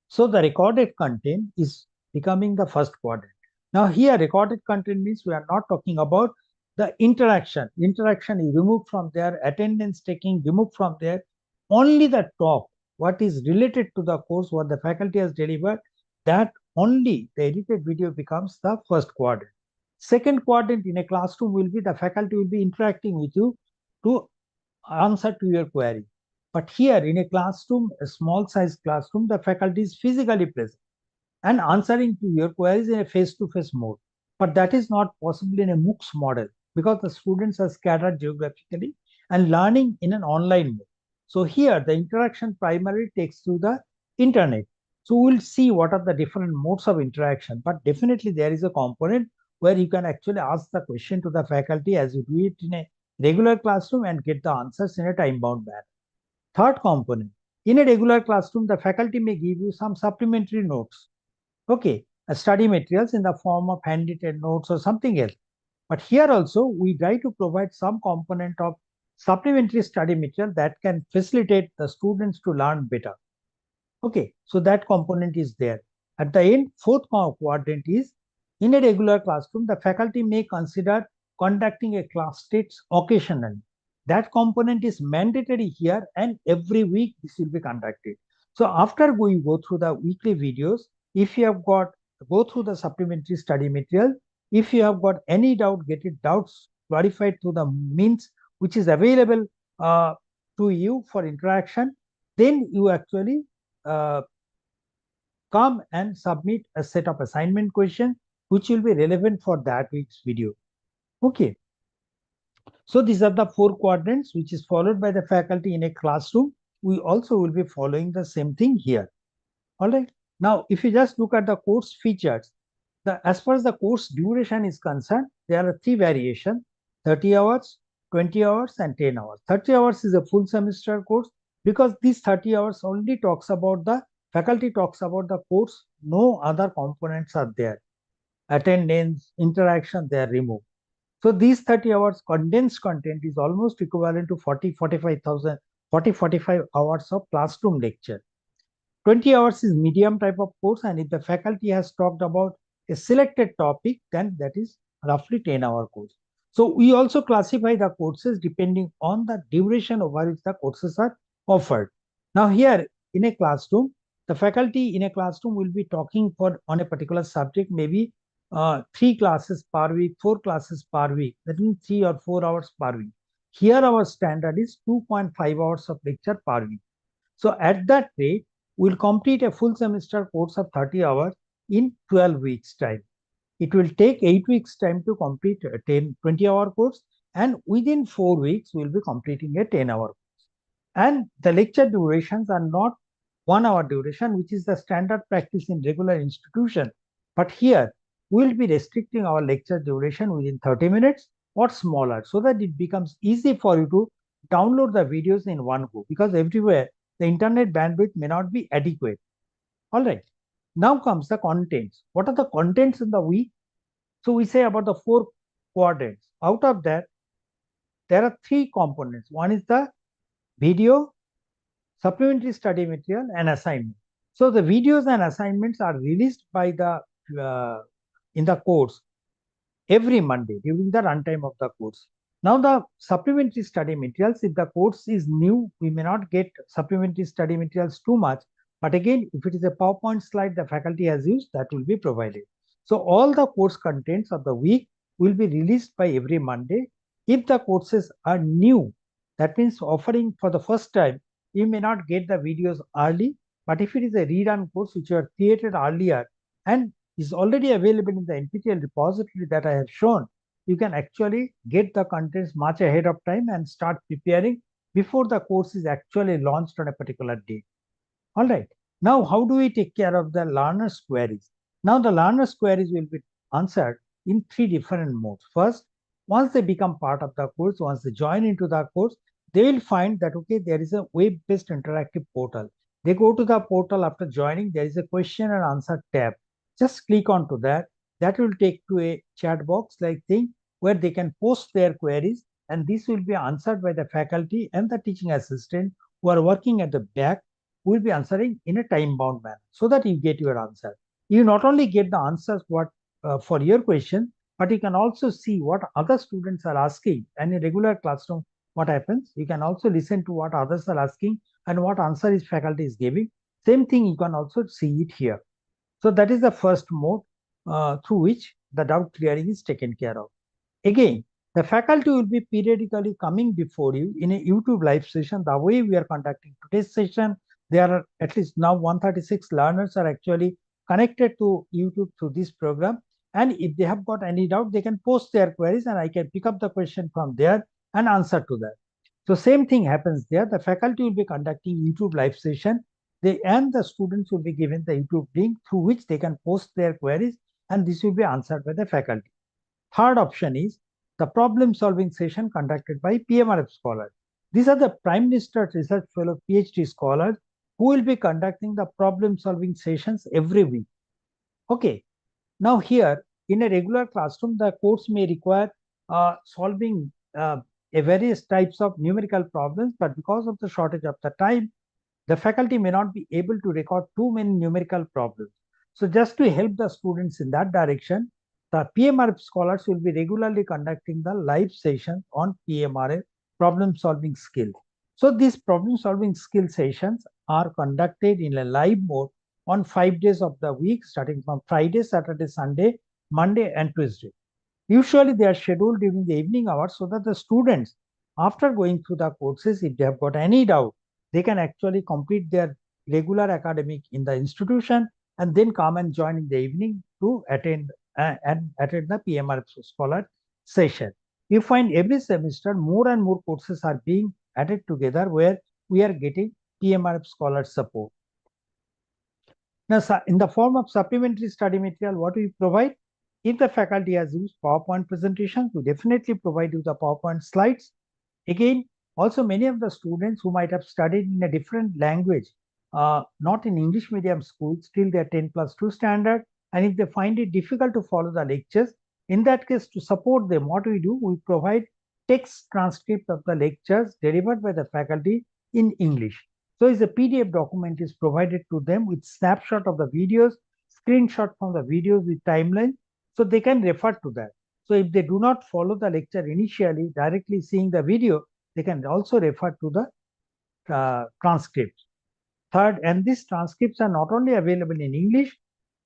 So the recorded content is becoming the first quadrant. Now here recorded content means we are not talking about the interaction. Interaction is removed from there, attendance taking removed from there. Only the talk, what is related to the course, what the faculty has delivered, that only the edited video becomes the first quadrant. Second quadrant in a classroom will be the faculty will be interacting with you to answer to your query. But here in a classroom, a small size classroom, the faculty is physically present and answering to your queries in a face-to-face mode. But that is not possible in a MOOCs model because the students are scattered geographically and learning in an online mode. So here the interaction primarily takes through the internet. So we'll see what are the different modes of interaction, but definitely there is a component where you can actually ask the question to the faculty as you do it in a regular classroom and get the answers in a time-bound manner. Third component, in a regular classroom, the faculty may give you some supplementary notes. Okay, study materials in the form of handwritten notes or something else. But here also, we try to provide some component of supplementary study material that can facilitate the students to learn better. Okay, so that component is there. At the end, fourth quadrant is, in a regular classroom, the faculty may consider conducting a class test occasionally. That component is mandatory here, and every week this will be conducted. So after we go through the weekly videos, if you have got, go through the supplementary study material. If you have got any doubt, get it doubts clarified through the means which is available to you for interaction. Then you actually come and submit a set of assignment questions which will be relevant for that week's video. Okay. So these are the four quadrants which is followed by the faculty in a classroom. We also will be following the same thing here. All right. Now, if you just look at the course features, as far as the course duration is concerned, there are three variations: 30 hours, 20 hours, and 10 hours. 30 hours is a full semester course, because these 30 hours only talks about the faculty talks about the course. No other components are there. Attendance, interaction, they are removed. So these 30 hours condensed content is almost equivalent to 45 hours of classroom lecture. 20 hours is medium type of course, and if the faculty has talked about a selected topic, then that is roughly 10-hour course. So we also classify the courses depending on the duration over which the courses are offered. Now here in a classroom, the faculty in a classroom will be talking on a particular subject, maybe 3 classes per week, 4 classes per week. That means 3 or 4 hours per week. Here our standard is 2.5 hours of lecture per week. So at that rate, we'll complete a full semester course of 30 hours in 12 weeks time. It will take 8 weeks time to complete a 20-hour course, and within 4 weeks, we'll be completing a 10-hour course. And the lecture durations are not 1 hour duration, which is the standard practice in regular institution. But here, we'll be restricting our lecture duration within 30 minutes or smaller, so that it becomes easy for you to download the videos in one go, because everywhere the internet bandwidth may not be adequate. All right. Now comes the contents. What are the contents in the week? So we say about the 4 quadrants. Out of that, there are 3 components. One is the video, supplementary study material, and assignment. So the videos and assignments are released by the in the course every Monday during the runtime of the course. Now the supplementary study materials, if the course is new, we may not get supplementary study materials too much. But again, if it is a PowerPoint slide the faculty has used, that will be provided. So all the course contents of the week will be released by every Monday. If the courses are new, that means offering for the first time, you may not get the videos early. But if it is a rerun course which you have created earlier and is already available in the NPTEL repository that I have shown, you can actually get the contents much ahead of time and start preparing before the course is actually launched on a particular date. All right. Now, how do we take care of the learners' queries? Now, the learners' queries will be answered in 3 different modes. First, once they become part of the course, once they join into the course, they will find that, okay, there is a web-based interactive portal. They go to the portal after joining, there is a question and answer tab. Just click onto that. That will take to a chat box like thing where they can post their queries, and this will be answered by the faculty and the teaching assistant who are working at the back, will be answering in a time-bound manner so that you get your answer. You not only get the answers for your question, but you can also see what other students are asking. And in a regular classroom, what happens? You can also listen to what others are asking and what answer is faculty is giving. Same thing, you can also see it here. So that is the first mode through which the doubt clearing is taken care of. Again, the faculty will be periodically coming before you in a YouTube live session. The way we are conducting today's session, there are at least now 136 learners are actually connected to YouTube through this program. And if they have got any doubt, they can post their queries and I can pick up the question from there and answer to that. So same thing happens there. The faculty will be conducting YouTube live session. And the students will be given the YouTube link through which they can post their queries, and this will be answered by the faculty. Third option is the problem solving session conducted by PMRF scholars. These are the Prime Minister's Research Fellow PhD scholars who will be conducting the problem solving sessions every week. Okay, Now here, in a regular classroom, the course may require solving a various types of numerical problems, but because of the shortage of the time, the faculty may not be able to record too many numerical problems. So just to help the students in that direction, the PMRF scholars will be regularly conducting the live sessions on PMRF problem solving skill. So these problem solving skill sessions are conducted in a live mode on 5 days of the week, starting from Friday, Saturday, Sunday, Monday, and Tuesday. Usually they are scheduled during the evening hours so that the students, after going through the courses, if they have got any doubt, they can actually complete their regular academic in the institution and then come and join in the evening to attend the PMRF Scholar session. You find every semester more and more courses are being added together where we are getting PMRF Scholar support. Now, in the form of supplementary study material, what we provide? If the faculty has used PowerPoint presentations, we definitely provide you the PowerPoint slides. Again, also many of the students who might have studied in a different language, not in English medium schools, till they are 10+2 standard, and if they find it difficult to follow the lectures, in that case, to support them, what we do, we provide text transcript of the lectures delivered by the faculty in English. So as a PDF document is provided to them with snapshot of the videos, screenshot from the videos with timeline, so they can refer to that. So if they do not follow the lecture initially, directly seeing the video, they can also refer to the transcripts. Third, and these transcripts are not only available in English,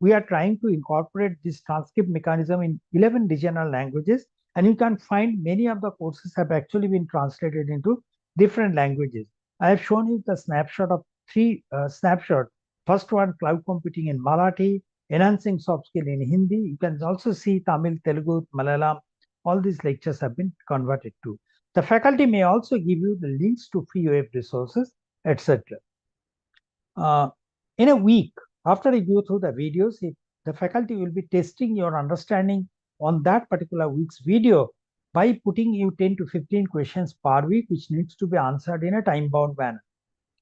we are trying to incorporate this transcript mechanism in 11 regional languages, and you can find many of the courses have actually been translated into different languages. I have shown you the snapshot of 3 snapshots. First one, cloud computing in Marathi, enhancing soft skill in Hindi. You can also see Tamil, Telugu, Malayalam. All these lectures have been converted to. The faculty may also give you the links to free web resources, etc. In a week, after you go through the videos, the faculty will be testing your understanding on that particular week's video by putting you 10 to 15 questions per week, which needs to be answered in a time-bound manner.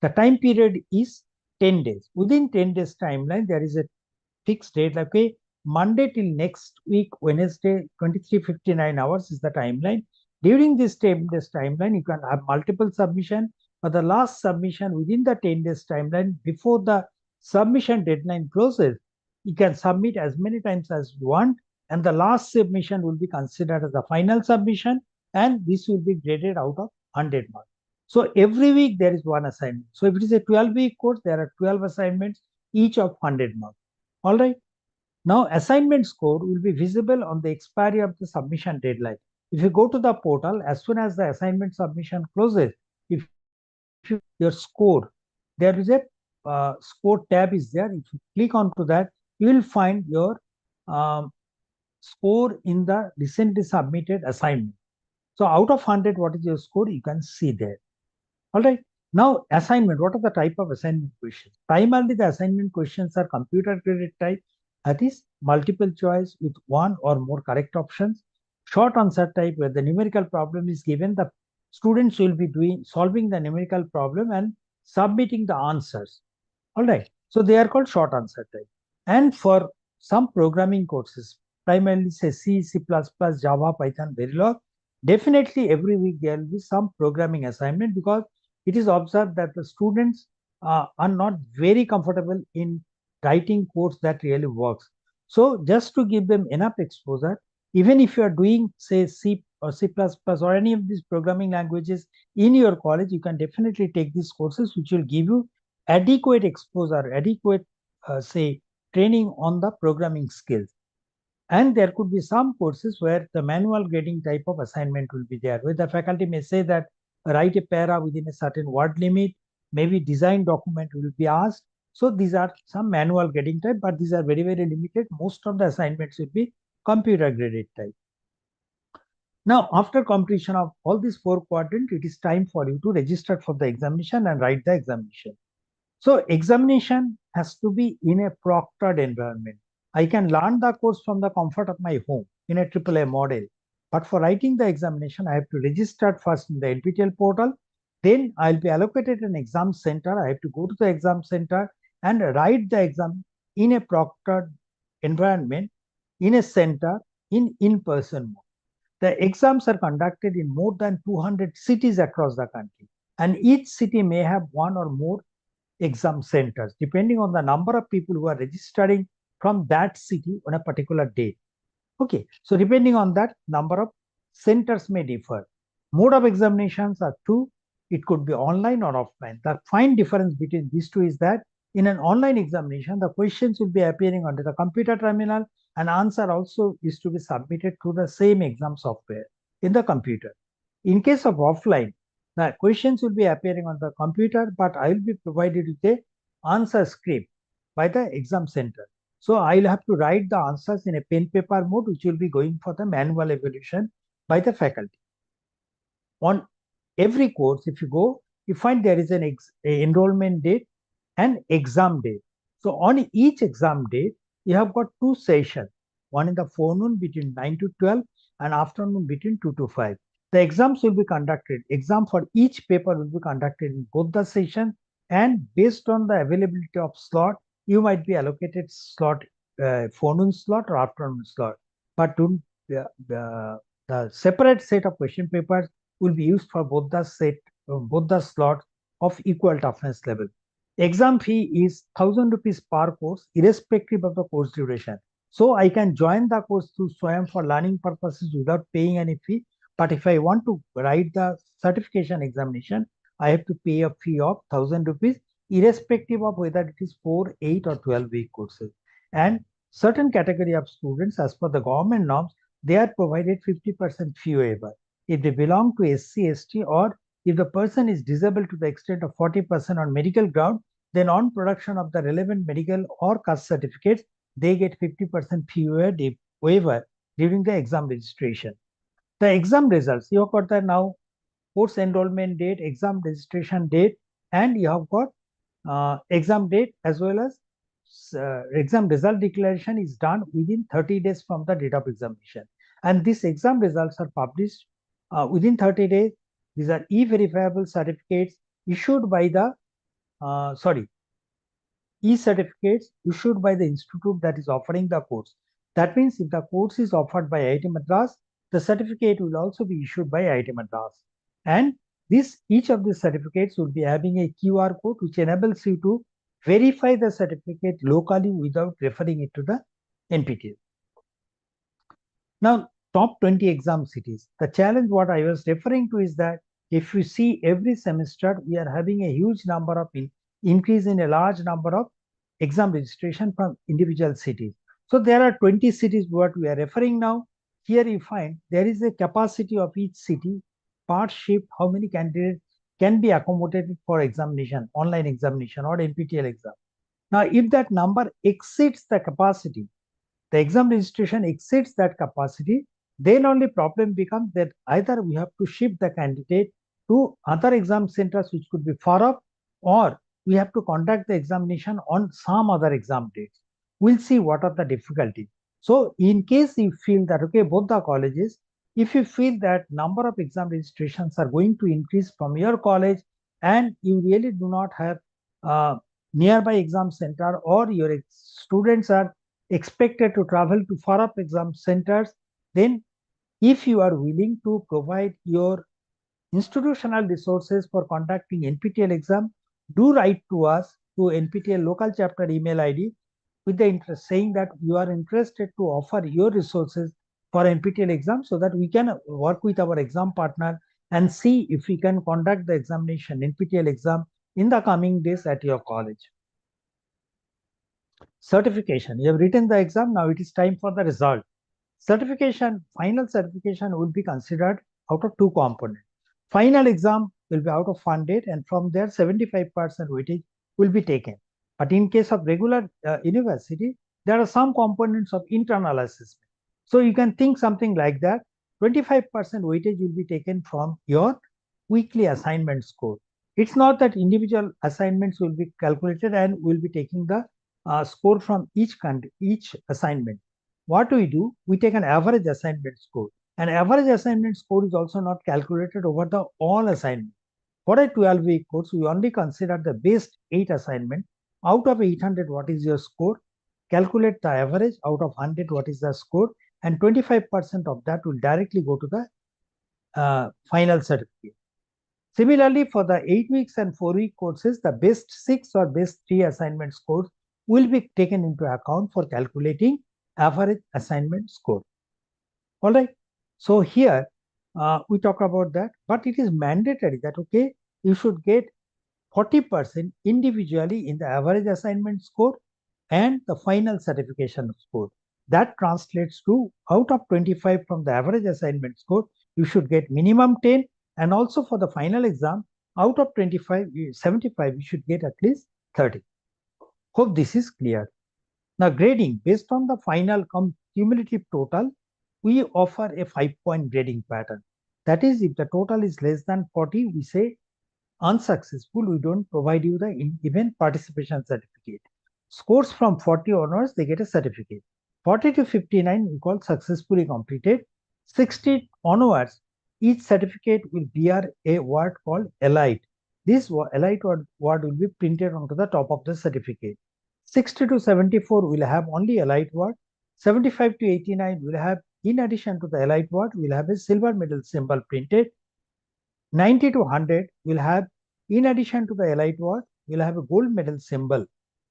The time period is 10 days. Within 10 days timeline, there is a fixed date, like okay, Monday till next week, Wednesday, 23:59 hours is the timeline. During this 10 days timeline, you can have multiple submission, but the last submission within the 10 days timeline, before the submission deadline closes, you can submit as many times as you want, and the last submission will be considered as the final submission, and this will be graded out of 100 marks. So every week there is one assignment. So if it is a 12-week course, there are 12 assignments, each of 100 marks. All right. Now assignment score will be visible on the expiry of the submission deadline. If you go to the portal, as soon as the assignment submission closes, if your score, there is a score tab is there. If you click onto that, you will find your score in the recently submitted assignment. So out of 100, what is your score? You can see there. All right. Now assignment, what are the type of assignment questions? Primarily the assignment questions are computer graded type, that is multiple choice with one or more correct options. Short answer type, where the numerical problem is given, the students will be solving the numerical problem and submitting the answers. All right. So they are called short answer type. And for some programming courses, primarily say C, C++, Java, Python, Verilog, definitely every week there will be some programming assignment, because it is observed that the students are not very comfortable in writing codes that really works. So just to give them enough exposure, even if you are doing say C or C++ or any of these programming languages in your college, you can definitely take these courses, which will give you adequate exposure, adequate say training on the programming skills. And there could be some courses where the manual grading type of assignment will be there, where the faculty may say that write a para within a certain word limit, maybe design document will be asked. So these are some manual grading type, but these are very, very limited. Most of the assignments will be computer graded type. Now, after completion of all these 4 quadrants, it is time for you to register for the examination and write the examination. So examination has to be in a proctored environment. I can learn the course from the comfort of my home in a AAA model. But for writing the examination, I have to register first in the NPTEL portal. Then I'll be allocated an exam center. I have to go to the exam center and write the exam in a proctored environment in a center in-person mode. The exams are conducted in more than 200 cities across the country, and each city may have one or more exam centers depending on the number of people who are registering from that city on a particular date. Okay, so depending on that, number of centers may differ. Mode of examinations are two. It could be online or offline. The fine difference between these two is that in an online examination, the questions will be appearing onto the computer terminal, and answer also is to be submitted through the same exam software in the computer. In case of offline, the questions will be appearing on the computer, but I will be provided with a answer script by the exam center. So I'll have to write the answers in a pen paper mode, which will be going for the manual evaluation by the faculty. On every course, if you go, you find there is an enrollment date and exam date. So on each exam date, you have got two sessions, one in the forenoon between 9 to 12 and afternoon between 2 to 5. The exams will be conducted. Exam for each paper will be conducted in both the sessions, and based on the availability of slot, you might be allocated slot, forenoon slot or afternoon slot. But the separate set of question papers will be used for both the slots of equal toughness level. Exam fee is 1,000 rupees per course, irrespective of the course duration. So I can join the course through SWAYAM for learning purposes without paying any fee. But if I want to write the certification examination, I have to pay a fee of 1,000 rupees, irrespective of whether it is 4, 8 or 12-week courses. And certain category of students, as per the government norms, they are provided 50% fee waiver. If they belong to SC, ST, or if the person is disabled to the extent of 40% on medical ground, then on production of the relevant medical or caste certificates, they get 50% fee waiver during the exam registration. The exam results, you have got the now course enrollment date, exam registration date, and you have got exam date as well as exam result declaration is done within 30 days from the date of examination. And these exam results are published within 30 days. These are e-verifiable certificates issued by the, e-certificates issued by the institute that is offering the course. That means if the course is offered by IIT Madras, the certificate will also be issued by IIT Madras. And each of these certificates will be having a QR code which enables you to verify the certificate locally without referring it to the NPTEL. Now, top 20 exam cities. The challenge what I was referring to is that if you see every semester, we are having a huge number of increase in a large number of exam registration from individual cities. So there are 20 cities what we are referring now. Here you find there is a capacity of each city, part shift, how many candidates can be accommodated for examination, online examination or NPTEL exam. Now, if that number exceeds the capacity, the exam registration exceeds that capacity, then only problem becomes that either we have to shift the candidate to other exam centers which could be far off, or we have to conduct the examination on some other exam dates. We'll see what are the difficulties. So in case you feel that, okay, both the colleges, if you feel that number of exam registrations are going to increase from your college and you really do not have nearby exam center, or your students are expected to travel to far off exam centers, then if you are willing to provide your institutional resources for conducting NPTEL exam, do write to us to NPTEL local chapter email ID with the interest saying that you are interested to offer your resources for NPTEL exam, so that we can work with our exam partner and see if we can conduct the examination, NPTEL exam, in the coming days at your college. Certification. You have written the exam, now it is time for the result. Certification, final certification will be considered out of two components. Final exam will be out of funded, and from there 75% weightage will be taken. But in case of regular university, there are some components of internal assessment. So you can think something like that. 25% weightage will be taken from your weekly assignment score. It's not that individual assignments will be calculated and we'll be taking the score from each assignment. What we do, we take an average assignment score. An average assignment score is also not calculated over the all assignments. For a 12-week course, we only consider the best 8 assignments. Out of 800, what is your score? calculate the average out of 100, what is the score, and 25% of that will directly go to the final certificate. Similarly, for the 8 weeks and 4 week courses, the best 6 or best 3 assignment scores will be taken into account for calculating average assignment score. All right. So here we talk about that, but it is mandatory that, okay, you should get 40% individually in the average assignment score and the final certification score. That translates to out of 25 from the average assignment score, you should get minimum 10. And also for the final exam, out of 25, 75, you should get at least 30. Hope this is clear. Now grading based on the final cumulative total, we offer a 5-point grading pattern. That is, if the total is less than 40, we say unsuccessful, we don't provide you the event participation certificate. Scores from 40 onwards, they get a certificate. 40 to 59, we call successfully completed. 60 onwards, each certificate will bear a word called elite. This elite word will be printed onto the top of the certificate. 60 to 74 will have only elite word. 75 to 89 will have, in addition to the elite word, will have a silver medal symbol printed. 90 to 100 will have, in addition to the elite word, will have a gold medal symbol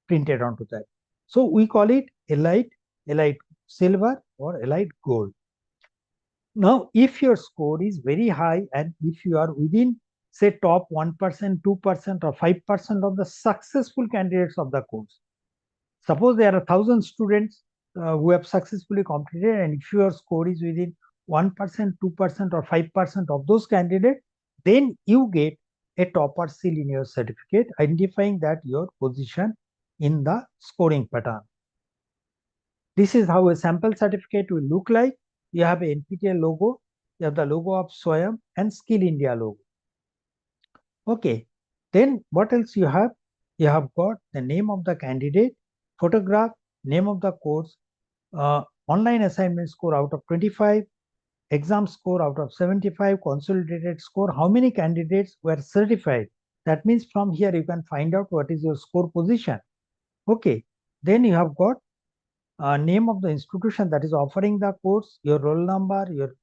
printed onto that. So we call it elite, elite silver, or elite gold. Now, if your score is very high and if you are within, say, top 1%, 2%, or 5% of the successful candidates of the course, suppose there are 1,000 students who have successfully completed, and if your score is within 1%, 2%, or 5% of those candidates, then you get a topper seal in your certificate, identifying that your position in the scoring pattern. This is how a sample certificate will look like. You have a NPTEL logo, you have the logo of SWAYAM and Skill India logo. Okay, then what else you have? You have got the name of the candidate, photograph, name of the course, online assignment score out of 25, exam score out of 75, consolidated score, how many candidates were certified. That means from here you can find out what is your score position. Okay, then you have got name of the institution that is offering the course, your roll number, your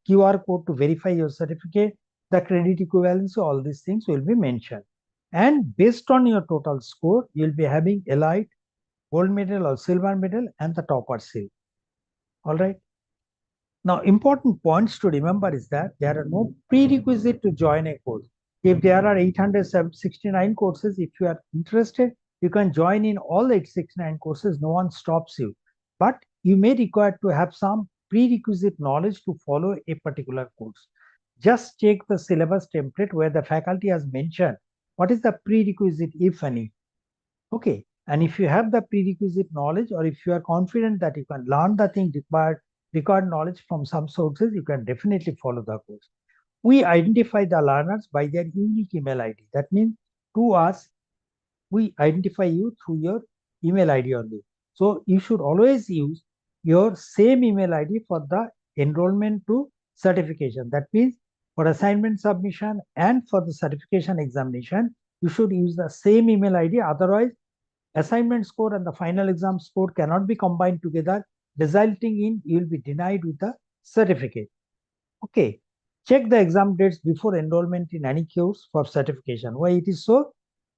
QR code to verify your certificate, the credit equivalency, all these things will be mentioned. And based on your total score, you'll be having elite, gold medal or silver medal, and the topper seal. All right. Now, important points to remember is that there are no prerequisite to join a course. If there are 869 courses, if you are interested, you can join in all 869 courses. No one stops you. But you may require to have some prerequisite knowledge to follow a particular course. Just check the syllabus template where the faculty has mentioned what is the prerequisite, if any. Okay. And if you have the prerequisite knowledge, or if you are confident that you can learn the thing required knowledge from some sources, you can definitely follow the course. We identify the learners by their unique email ID. That means to us, we identify you through your email ID only. So you should always use your same email ID for the enrollment to certification. That means for assignment submission and for the certification examination, you should use the same email ID. Otherwise, assignment score and the final exam score cannot be combined together, resulting in you will be denied with the certificate. Okay, check the exam dates before enrollment in any course for certification. Why it is so?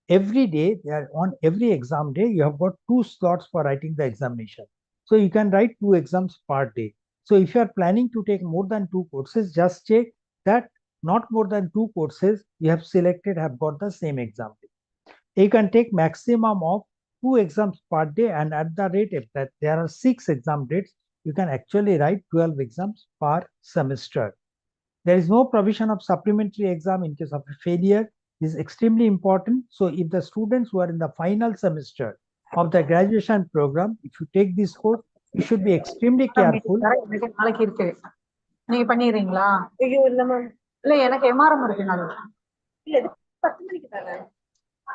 Every day, on every exam day, you have got 2 slots for writing the examination. So you can write 2 exams per day. So if you are planning to take more than 2 courses, just check that not more than 2 courses you have selected have got the same exam day. You can take maximum of 2 exams per day, and at the rate if that there are 6 exam dates, you can actually write 12 exams per semester. There is no provision of supplementary exam in case of a failure. This is extremely important. So if the students who are in the final semester of the graduation program, if you take this course, you should be extremely careful. நீங்க பண்ணிடுறீங்களா? ஐயோ இல்ல ma'am. இல்ல எனக்கு MRM இருக்கு நாளை. இல்ல 10 மணிக்கு தானே.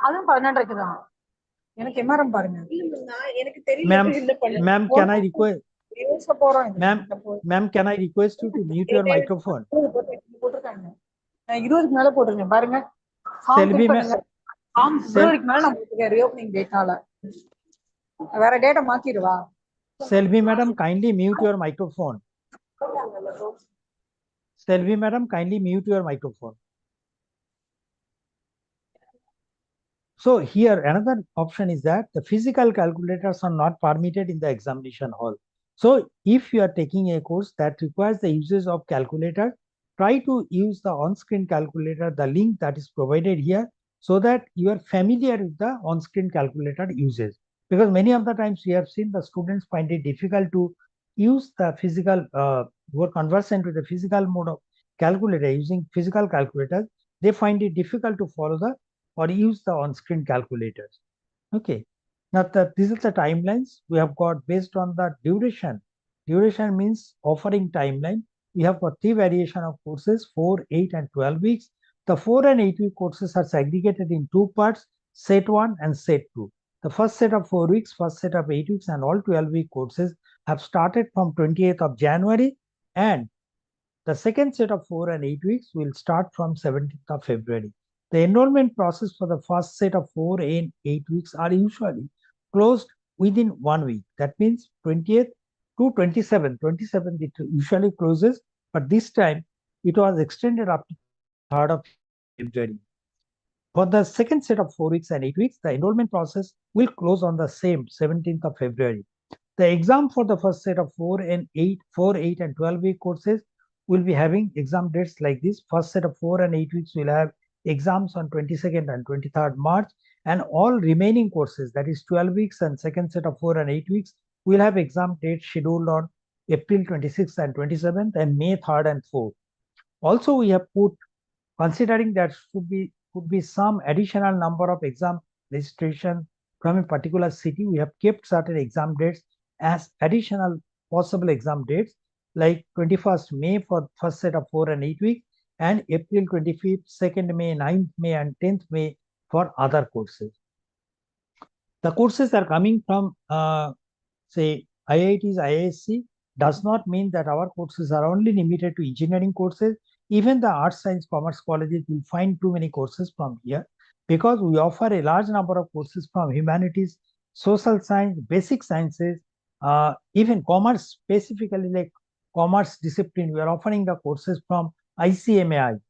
அதுவும் 12:30க்கு தான். எனக்கு எம்ஆர்எம் பாருங்க. இல்ல நான் எனக்கு தெரியல. Ma'am, can I request? Ma'am, can I request you to mute your microphone? போட்டுருக்காங்க. 20க்கு மேல போட்டுருங்க பாருங்க. Selvi ma'am. February மேல நான் போட்டுருக்கேன் reopening date நால. வேற data மாத்திடுவா. Selvi madam, kindly mute your microphone. Selvi madam, kindly mute your microphone. So here another option is that the physical calculators are not permitted in the examination hall. So if you are taking a course that requires the usage of calculator, try to use the on-screen calculator, the link that is provided here, so that you are familiar with the on-screen calculator uses. Because many of the times we have seen the students find it difficult to use the physical, who are conversant with the physical mode of calculator using physical calculators, they find it difficult to follow the or use the on-screen calculators. Okay. Now these are the timelines we have got based on the duration. Duration means offering timeline. We have got three variation of courses, 4, 8, and 12 weeks. The 4 and 8 week courses are segregated in two parts, set 1 and set 2. The first set of 4 weeks, first set of 8 weeks, and all 12 week courses have started from 28th of January, and the second set of 4 and 8 weeks will start from 17th of February. The enrollment process for the first set of 4 and 8 weeks are usually closed within 1 week. That means 20th to 27th. 27th it usually closes, but this time it was extended up to 3rd of February. For the second set of 4 weeks and 8 weeks, the enrollment process will close on the same 17th of February. The exam for the first set of 4, 8, and 12 week courses will be having exam dates like this. First set of 4 and 8 weeks will have exams on 22nd and 23rd March, and all remaining courses, that is 12 weeks and second set of 4 and 8 weeks, will have exam dates scheduled on April 26th and 27th and May 3rd and 4th. Also, we have put, considering that could be some additional number of exam registration from a particular city, we have kept certain exam dates as additional possible exam dates, like 21st May for first set of 4 and 8 weeks, and April 25th, 2nd May, 9th May, and 10th May for other courses. The courses are coming from, say, IITs, IISc, does not mean that our courses are only limited to engineering courses. Even the arts, science, commerce colleges will find too many courses from here, because we offer a large number of courses from humanities, social science, basic sciences, even commerce, specifically like commerce discipline. We are offering the courses from ICMAI.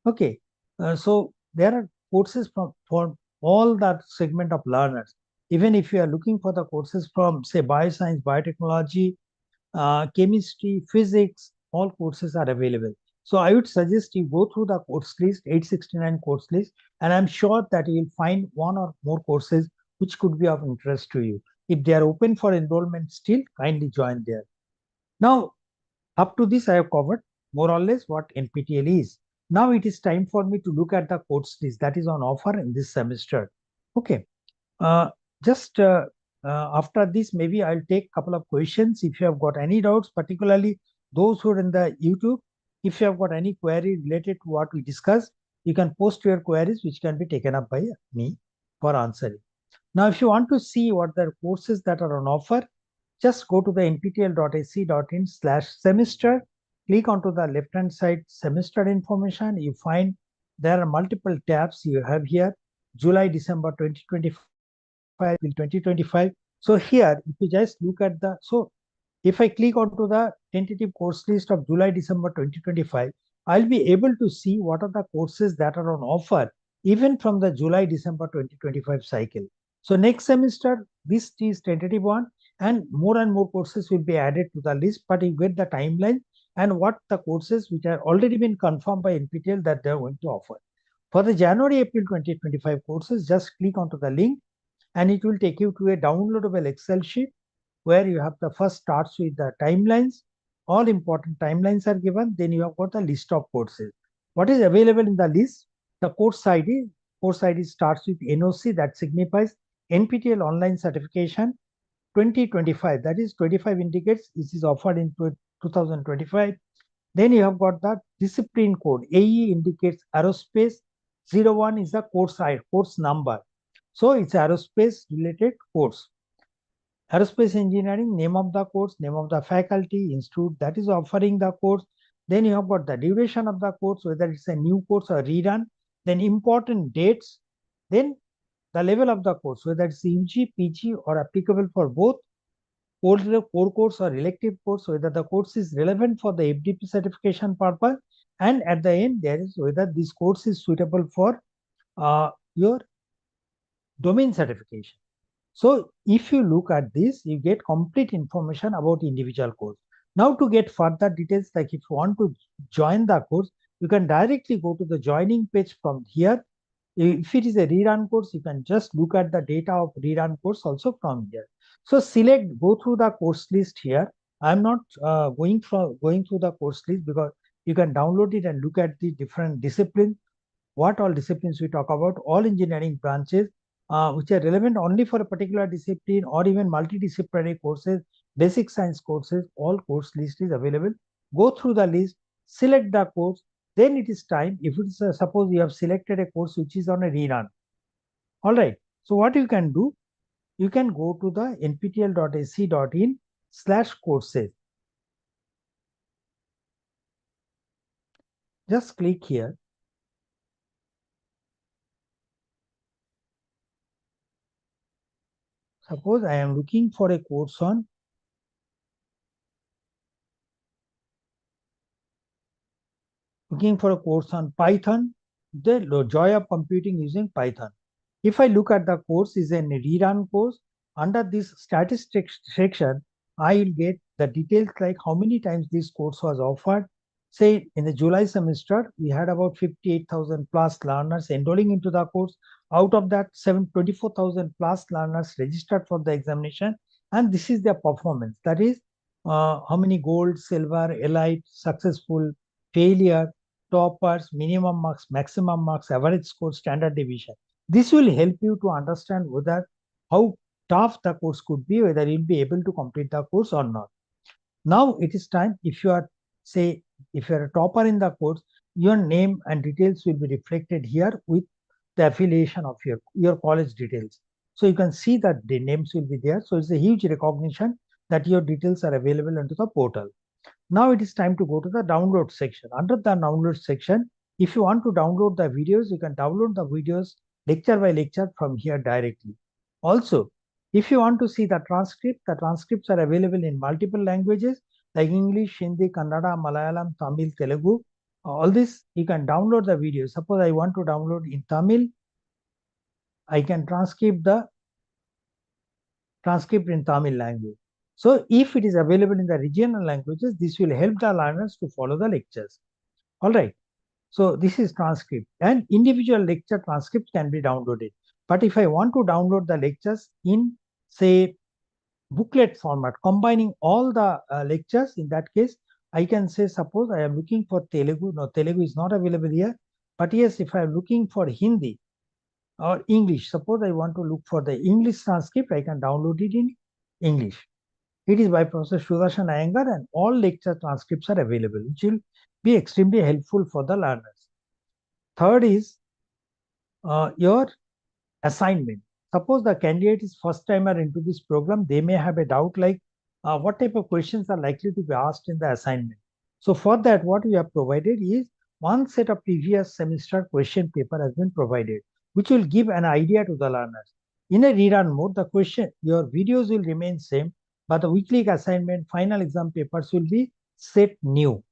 Okay, so there are courses for all that segment of learners. Even if you are looking for the courses from, say, bioscience, biotechnology, chemistry, physics, all courses are available. So I would suggest you go through the course list, 869 course list, and I'm sure that you will find one or more courses which could be of interest to you. If they are open for enrollment still, kindly join there. Now, up to this, I have covered more or less what NPTEL is. Now it is time for me to look at the course list that is on offer in this semester. Okay. After this, maybe I'll take a couple of questions. If you have got any doubts, particularly those who are in the YouTube, if you have got any query related to what we discussed, you can post your queries, which can be taken up by me for answering. Now, if you want to see what the courses that are on offer, just go to the nptel.ac.in/semester, click onto the left-hand side semester information. You find there are multiple tabs you have here, July, December 2025 till 2025. So here, if you just look at the, so if I click onto the tentative course list of July, December 2025, I'll be able to see what are the courses that are on offer, even from the July, December 2025 cycle. So next semester, this is tentative one, and more courses will be added to the list, but you get the timeline and what the courses which are already been confirmed by NPTEL that they are going to offer. For the January, April 2025 courses, just click onto the link and it will take you to a downloadable Excel sheet where you have the first starts with the timelines. All important timelines are given. Then you have got the list of courses. What is available in the list? The course ID. Course ID starts with NOC, that signifies NPTEL Online Certification 2025. That is 25 indicates this is offered in 2025. Then you have got the discipline code. AE indicates aerospace. 01 is the course number. So it's aerospace related course. Aerospace engineering, name of the course, name of the faculty, institute that is offering the course. Then you have got the duration of the course, whether it's a new course or rerun. Then important dates. Then the level of the course, whether it's UG, PG, or applicable for both core course or elective course, whether the course is relevant for the FDP certification purpose, and at the end there is whether this course is suitable for your domain certification. So if you look at this, you get complete information about individual course. Now to get further details, like if you want to join the course, you can directly go to the joining page from here. If it is a rerun course, you can just look at the data of rerun course also from here. So go through the course list here. I'm not going through the course list because you can download it and look at the different disciplines, what all disciplines we talk about, all engineering branches, which are relevant only for a particular discipline or even multidisciplinary courses, basic science courses, all course list is available. Go through the list, select the course, then it is time. If it's suppose you have selected a course which is on a rerun. All right. So what you can do, you can go to the nptel.ac.in/courses. Just click here. Suppose I am looking for a course on Python, the joy of computing using Python. If I look at the course is a rerun course, under this statistics section, I will get the details like how many times this course was offered. Say in the July semester, we had about 58,000 plus learners enrolling into the course. Out of that, 24,000 plus learners registered for the examination. And this is their performance. That is how many gold, silver, elite, successful, failure, toppers, minimum marks, maximum marks, average score, standard deviation. This will help you to understand whether how tough the course could be, whether you'll be able to complete the course or not. Now it is time, if you are, say, if you are a topper in the course, your name and details will be reflected here with the affiliation of your college details. So you can see that the names will be there. So it's a huge recognition that your details are available into the portal. Now it is time to go to the download section. Under the download section, if you want to download the videos, you can download the videos lecture by lecture from here directly. Also, if you want to see the transcripts are available in multiple languages like English, Hindi, Kannada, Malayalam, Tamil, Telugu. All this, you can download the video. Suppose I want to download in Tamil, I can transcript in Tamil language. So if it is available in the regional languages, this will help the learners to follow the lectures. All right. So this is transcript, and individual lecture transcripts can be downloaded. But if I want to download the lectures in, say, booklet format, combining all the lectures, in that case, I can say, suppose I am looking for Telugu. No, Telugu is not available here. But yes, if I am looking for Hindi or English, suppose I want to look for the English transcript, I can download it in English. It is by Professor Sudarshan Iyengar, and all lecture transcripts are available, which will be extremely helpful for the learners. Third is your assignment. Suppose the candidate is first timer into this program, they may have a doubt like what type of questions are likely to be asked in the assignment. So for that, what we have provided is one set of previous semester question paper has been provided, which will give an idea to the learners. In a rerun mode, your videos will remain same, but the weekly assignment, final exam papers will be set new.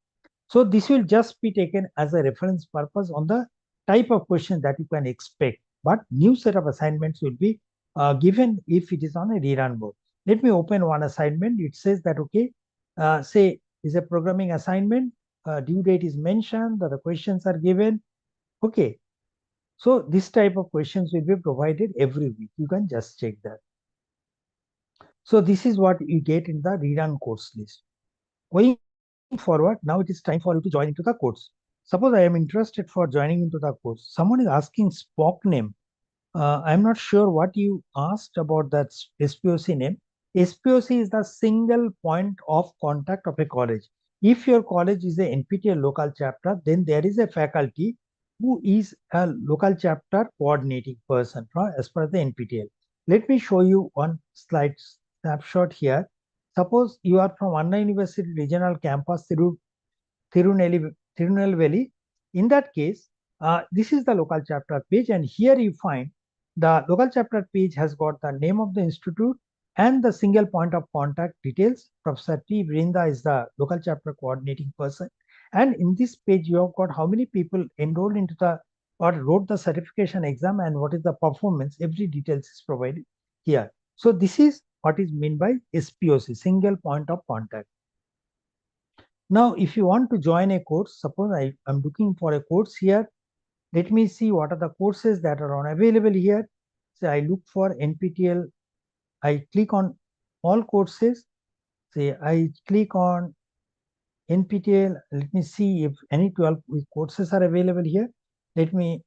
So this will just be taken as a reference purpose on the type of question that you can expect. But new set of assignments will be given if it is on a rerun mode. Let me open one assignment. It says that, okay, say is a programming assignment, due date is mentioned, that the questions are given. Okay. So this type of questions will be provided every week. You can just check that. So this is what you get in the rerun course list. Going forward, now it is time for you to join into the course. Suppose I am interested for joining into the course. Someone is asking SPOC name. I'm not sure what you asked about that SPOC name. SPOC is the single point of contact of a college. If your college is a NPTEL local chapter, then there is a faculty who is a local chapter coordinating person as per the NPTEL. Let me show you one slide snapshot here. Suppose you are from Anna University Regional Campus, Tirunelveli. In that case, this is the local chapter page, and here you find The local chapter page has got the name of the institute and the single point of contact details. Professor T. Vrinda is the local chapter coordinating person. And in this page, you have got how many people enrolled into the or wrote the certification exam and what is the performance. Every details is provided here. So this is what is meant by SPOC, single point of contact. Now, if you want to join a course, suppose I am looking for a course here. Let me see what are the courses that are available here. So I look for NPTEL. I click on all courses. Say I click on NPTEL. Let me see if any 12 courses are available here. Let me,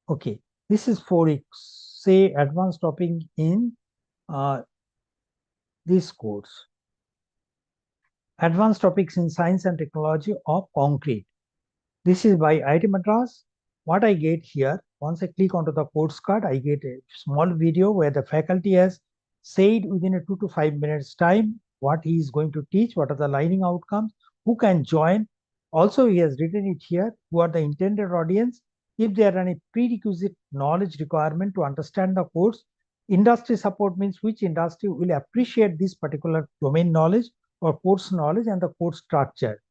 okay. This is for, say, advanced topic in this course. Advanced topics in science and technology of concrete. This is by IIT Madras. What I get here, once I click onto the course card, I get a small video where the faculty has said within a 2 to 5 minutes time what he is going to teach, what are the learning outcomes, who can join. Also, he has written it here, who are the intended audience, if there are any prerequisite knowledge requirement to understand the course. Industry support means which industry will appreciate this particular domain knowledge or course knowledge and the course structure.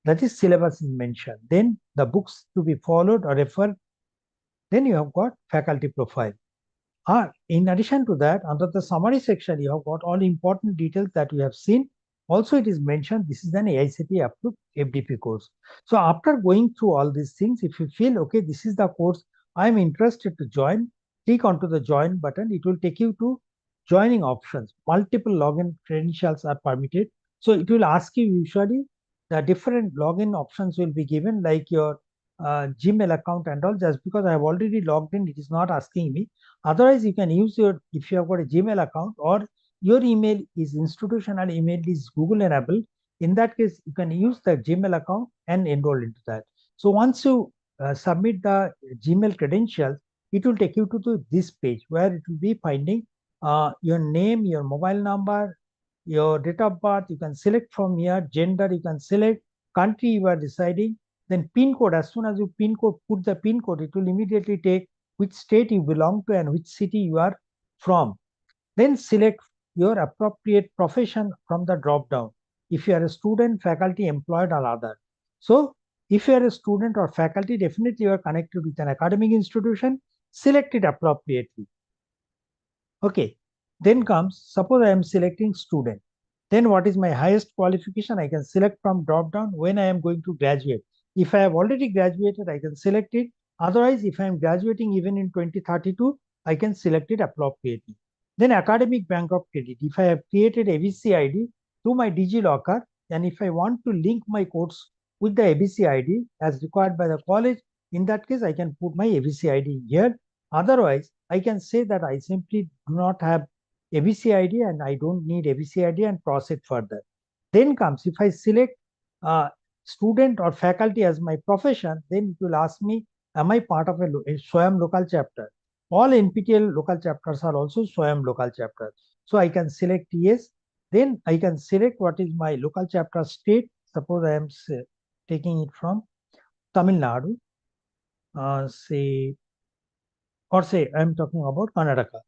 That is syllabus is mentioned. Then the books to be followed or referred. Then you have got faculty profile. In addition to that, under the summary section, you have got all important details that we have seen. Also, it is mentioned this is an AICTE approved FDP course. So after going through all these things, if you feel, okay, this is the course I'm interested to join, click onto the join button. It will take you to joining options. Multiple login credentials are permitted. So it will ask you usually the different login options will be given, like your Gmail account and all. Just because I have already logged in, it is not asking me. Otherwise, you can use your, if you have got a Gmail account or your email is institutional email is Google enabled, in that case, you can use the Gmail account and enroll into that. So once you submit the Gmail credentials, it will take you to this page where it will be finding your name, your mobile number, your date of birth. You can select from here, gender, you can select country you are residing, then pin code. As soon as you put the pin code, it will immediately take which state you belong to and which city you are from. Then select your appropriate profession from the drop down. If you are a student, faculty, employed, or other. So if you are a student or faculty, definitely you are connected with an academic institution, select it appropriately. Okay, then comes, suppose I am selecting student. Then what is my highest qualification? I can select from drop down when I am going to graduate. If I have already graduated, I can select it. Otherwise, if I am graduating even in 2032, I can select it appropriately. Then academic bank of credit. If I have created ABC ID through my DigiLocker, and if I want to link my course with the ABC ID as required by the college, in that case, I can put my ABC ID here. Otherwise, I can say that I simply do not have ABC ID and I don't need ABC ID and proceed further. Then comes, if I select student or faculty as my profession, then it will ask me, am I part of a SWAYAM local chapter? All NPTEL local chapters are also SWAYAM local chapters. So I can select yes. Then I can select what is my local chapter state. Suppose I am taking it from Tamil Nadu. Say I'm talking about Karnataka.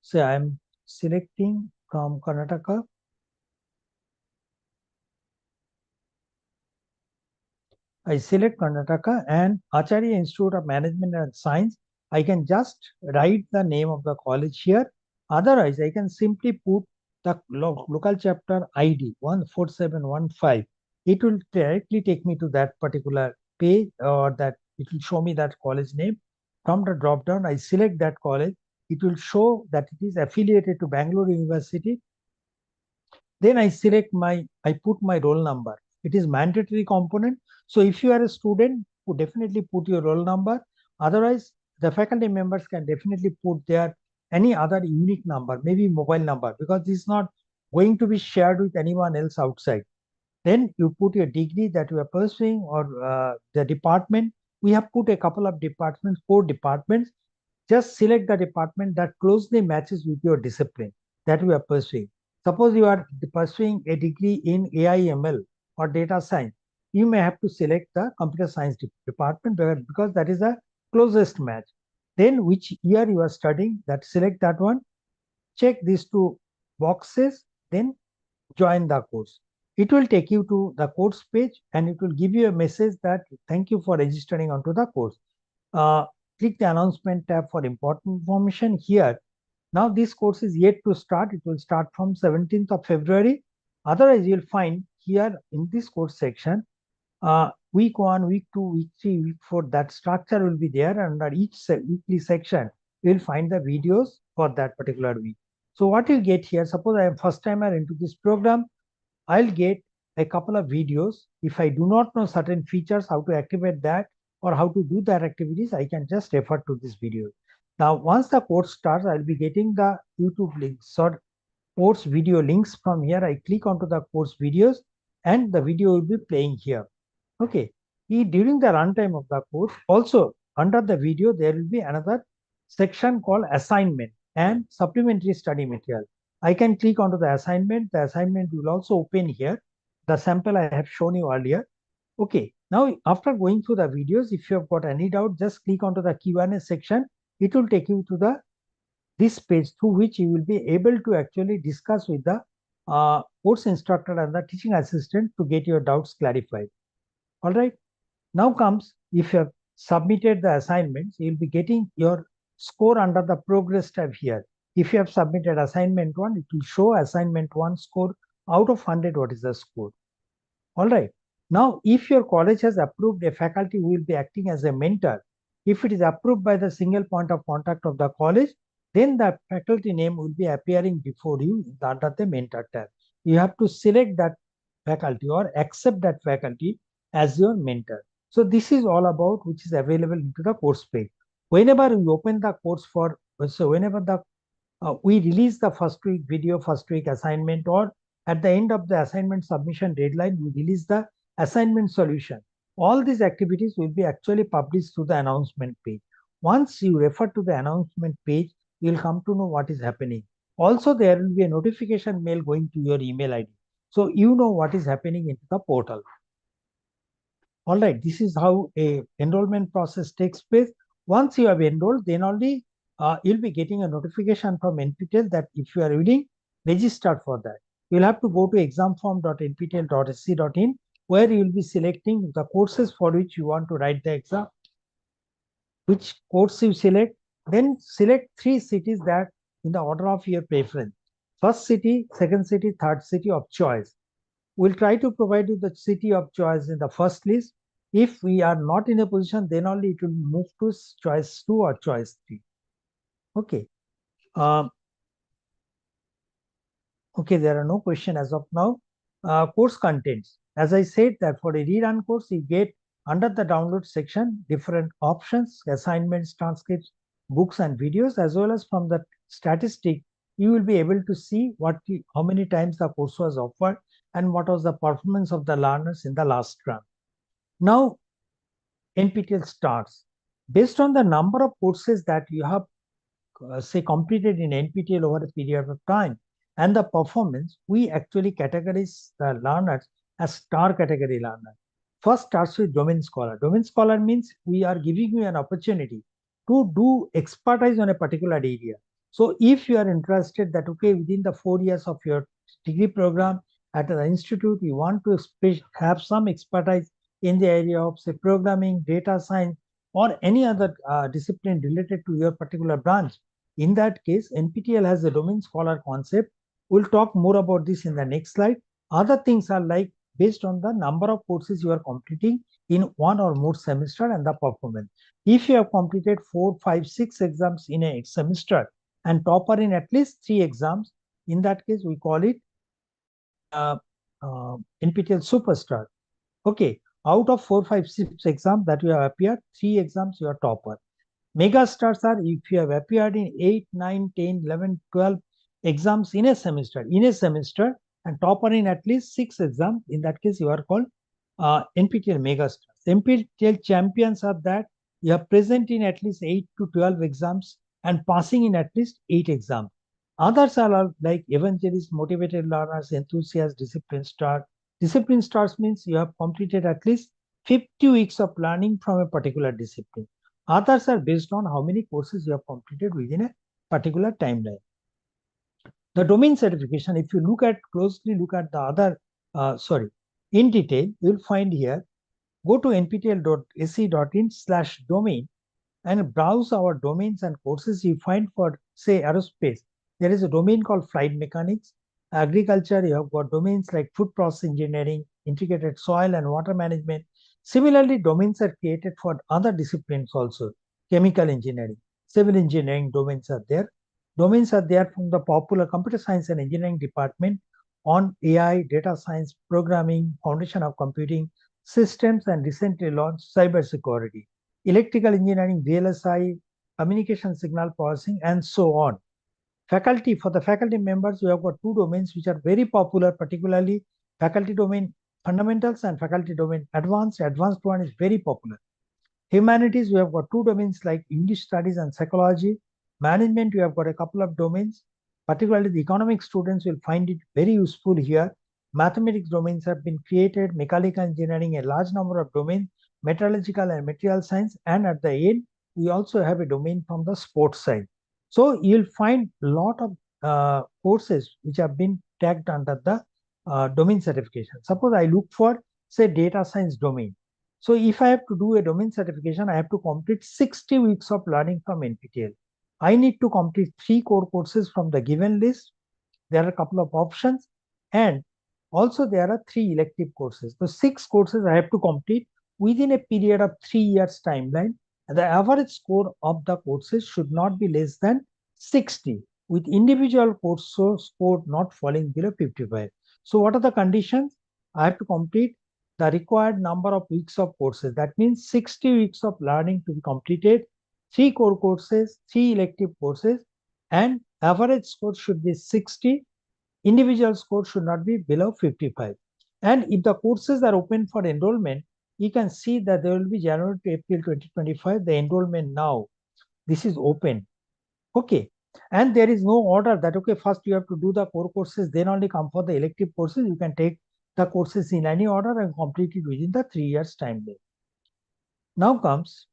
Say I'm selecting from Karnataka. I select Karnataka and Acharya Institute of Management and Science. I can just write the name of the college here. Otherwise, I can simply put the local chapter ID 14715. It will directly take me to that particular page, or that it will show me that college name. From the drop down, I select that college. It will show that it is affiliated to Bangalore University. Then I put my roll number. It is mandatory component. So if you are a student, you definitely put your roll number. Otherwise, the faculty members can definitely put their any other unique number, maybe mobile number, because this is not going to be shared with anyone else outside. Then you put your degree that you are pursuing or the department. We have put a couple of departments, 4 departments. Just select the department that closely matches with your discipline that you are pursuing. Suppose you are pursuing a degree in AI/ML or data science, you may have to select the computer science department because that is the closest match. then which year you are studying, that select that one, check these two boxes, then join the course. It will take you to the course page and it will give you a message that thank you for registering onto the course. Click the announcement tab for important information here. Now this course is yet to start. It will start from 17th of February. Otherwise, you'll find here in this course section, week 1, week 2, week 3, week 4, that structure will be there. Under each weekly section, you'll find the videos for that particular week. So what you get here, suppose I am first timer into this program, I'll get a couple of videos. If I do not know certain features, how to activate that or how to do that activities, I can just refer to this video. Now, once the course starts, I'll be getting the YouTube links or course video links from here. I click onto the course videos and the video will be playing here. Okay. During the runtime of the course, also under the video, there will be another section called assignment and supplementary study material. I can click onto the assignment. The assignment will also open here. The sample I have shown you earlier. Okay. Now, after going through the videos, if you have got any doubt, just click onto the Q&A section. It will take you to this page through which you will be able to actually discuss with the course instructor and the teaching assistant to get your doubts clarified. All right. Now comes, if you have submitted the assignments, you'll be getting your score under the progress tab here. If you have submitted assignment 1, it will show assignment 1 score out of 100. What is the score? All right. Now, if your college has approved a faculty who will be acting as a mentor, if it is approved by the single point of contact of the college, then the faculty name will be appearing before you under the mentor tab. You have to select that faculty or accept that faculty as your mentor. So this is all about which is available into the course page. Whenever we open the course for, so whenever we release the first week video, first week assignment, or at the end of the assignment submission deadline, we release the assignment solution. All these activities will be actually published through the announcement page. Once you refer to the announcement page, you'll come to know what is happening. Also, there will be a notification mail going to your email ID. So you know what is happening into the portal. All right, this is how a enrollment process takes place. Once you have enrolled, then only you'll be getting a notification from NPTEL that if you are willing, register for that. You'll have to go to examform.nptel.sc.in where you will be selecting the courses for which you want to write the exam, which course you select, then select 3 cities that in the order of your preference. First city, second city, third city of choice. We'll try to provide you the city of choice in the first list. If we are not in a position, then only it will move to choice 2 or choice 3. Okay. Okay, there are no questions as of now. Course contents. As I said that for a rerun course, you get under the download section, different options, assignments, transcripts, books and videos, as well as from the statistic, you will be able to see how many times the course was offered and what was the performance of the learners in the last run. Now, NPTEL starts. Based on the number of courses that you have, say, completed in NPTEL over a period of time and the performance, we actually categorize the learners as star category learners. First starts with domain scholar. Domain scholar means we are giving you an opportunity to do expertise on a particular area. So if you are interested that, okay, within the 4 years of your degree program at the institute, you want to have some expertise in the area of, say, programming, data science, or any other discipline related to your particular branch. In that case, NPTEL has a domain scholar concept. We'll talk more about this in the next slide. Other things are like based on the number of courses you are completing in 1 or more semester and the performance. If you have completed 4, 5, 6 exams in a semester and topper in at least 3 exams, in that case, we call it NPTEL Superstar. Okay, out of 4, 5, 6 exams that you have appeared, 3 exams you are topper. Mega stars are if you have appeared in 8, 9, 10, 11, 12 exams in a semester, and topper in at least 6 exams. In that case, you are called NPTEL Mega Stars. NPTEL champions are that you are present in at least 8 to 12 exams and passing in at least 8 exams. Others are like evangelists, motivated learners, enthusiasts, discipline stars. Discipline stars means you have completed at least 50 weeks of learning from a particular discipline. Others are based on how many courses you have completed within a particular timeline. The domain certification, if you closely look at the other, in detail, you'll find here, go to nptel.ac.in/domain and browse our domains and courses. You find for, say, aerospace, there is a domain called flight mechanics. Agriculture, you have got domains like food process engineering, integrated soil and water management. Similarly, domains are created for other disciplines also. Chemical engineering, civil engineering domains are there. Domains are there from the popular computer science and engineering department on AI, data science, programming, foundation of computing, systems, and recently launched cybersecurity, electrical engineering, VLSI, communication signal processing, and so on. Faculty, for the faculty members, we have got two domains which are very popular, particularly faculty domain fundamentals and faculty domain advanced. Advanced one is very popular. Humanities, we have got two domains like English studies and psychology. Management, we have got a couple of domains. Particularly the economic students will find it very useful here. Mathematics domains have been created, mechanical engineering, a large number of domains, metallurgical and material science, and at the end, we also have a domain from the sports side. So you'll find a lot of courses which have been tagged under the domain certification. Suppose I look for, say, data science domain. So if I have to do a domain certification, I have to complete 60 weeks of learning from NPTEL. I need to complete 3 core courses from the given list. There are a couple of options, and also there are 3 elective courses. So 6 courses I have to complete within a period of 3 years timeline. And the average score of the courses should not be less than 60, with individual course score not falling below 55. So what are the conditions? I have to complete the required number of weeks of courses. That means 60 weeks of learning to be completed, 3 core courses, 3 elective courses, and average score should be 60. Individual score should not be below 55. And if the courses are open for enrollment, you can see that there will be January to April 2025, the enrollment now. This is open. Okay. And there is no order that, okay, first you have to do the core courses, then only come for the elective courses. You can take the courses in any order and complete it within the 3 years time limit. Now comes,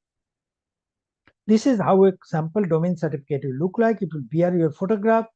this is how a sample domain certificate will look like. It will bear your photograph,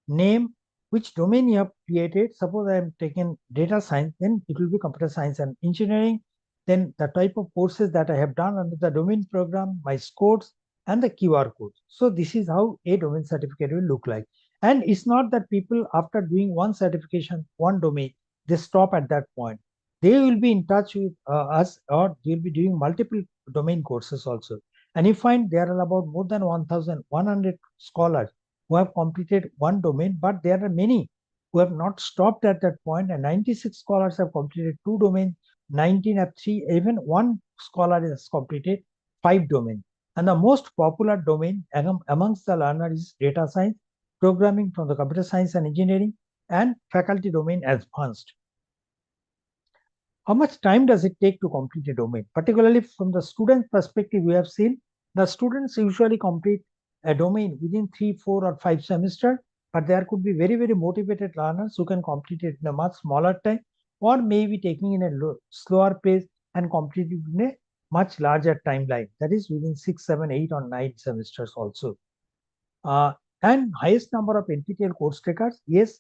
name, which domain you have created. Suppose I am taking data science, then it will be computer science and engineering. Then the type of courses that I have done under the domain program, my scores, and the QR code. So this is how a domain certificate will look like. And it's not that people, after doing one certification, one domain, they stop at that point. They will be in touch with us, or they'll be doing multiple domain courses also. And you find there are about more than 1,100 scholars who have completed one domain, but there are many who have not stopped at that point, and 96 scholars have completed 2 domains, 19 have 3, even one scholar has completed 5 domains. And the most popular domain amongst the learners is data science, programming from the computer science and engineering, and faculty domain advanced. How much time does it take to complete a domain? Particularly from the student perspective, we have seen the students usually complete a domain within 3, 4, or 5 semesters, but there could be very, very motivated learners who can complete it in a much smaller time, or maybe taking in a slower pace and complete it in a much larger timeline, that is within 6, 7, 8, or 9 semesters also. And highest number of NPTEL course takers, yes.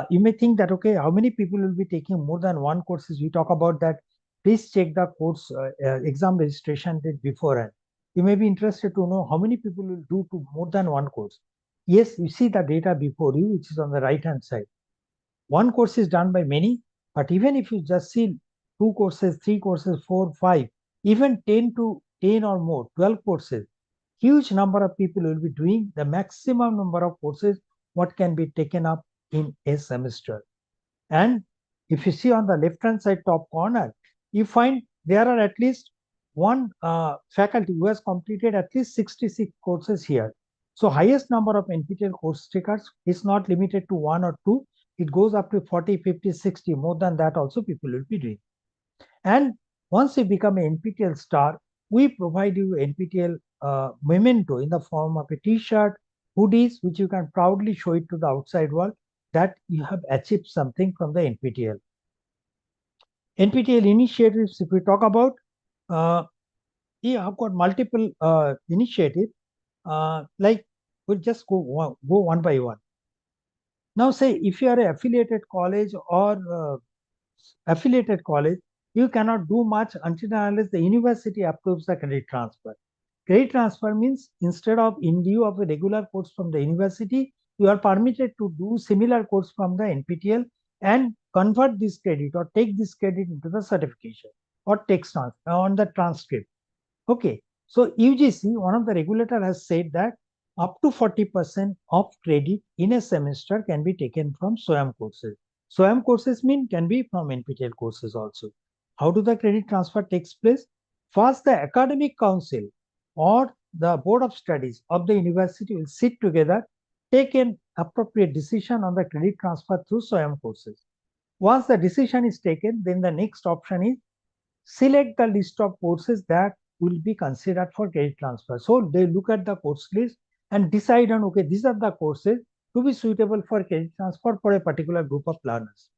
You may think that, okay, how many people will be taking more than one courses? We talk about that. Please check the course exam registration date beforehand. You may be interested to know how many people will do to more than one course. Yes, you see the data before you, which is on the right-hand side. One course is done by many, but even if you just see 2 courses, 3 courses, 4, 5, even 10 or more, 12 courses, huge number of people will be doing the maximum number of courses what can be taken up in a semester. And if you see on the left-hand side top corner, you find there are at least one faculty who has completed at least 66 courses here. So highest number of NPTEL course takers is not limited to 1 or 2. It goes up to 40, 50, 60. More than that also people will be doing. And once you become an NPTEL star, we provide you NPTEL memento in the form of a t-shirt, hoodies, which you can proudly show it to the outside world that you have achieved something from the NPTEL. NPTEL initiatives, if we talk about, I've got multiple initiatives. Like we'll just go one by one. Now, say if you are an affiliated college or affiliated college, you cannot do much until unless the university approves the credit transfer. Credit transfer means instead of in lieu of a regular course from the university, you are permitted to do similar course from the NPTEL and convert this credit or take this credit into the certification or text on the transcript. Okay, so UGC, one of the regulator has said that up to 40% of credit in a semester can be taken from SWAYAM courses. SWAYAM courses mean can be from NPTEL courses also. How do the credit transfer takes place? First, the academic council or the board of studies of the university will sit together, take an appropriate decision on the credit transfer through SWAYAM courses. Once the decision is taken, then the next option is select the list of courses that will be considered for credit transfer. So they look at the course list and decide on, okay, these are the courses to be suitable for credit transfer for a particular group of learners.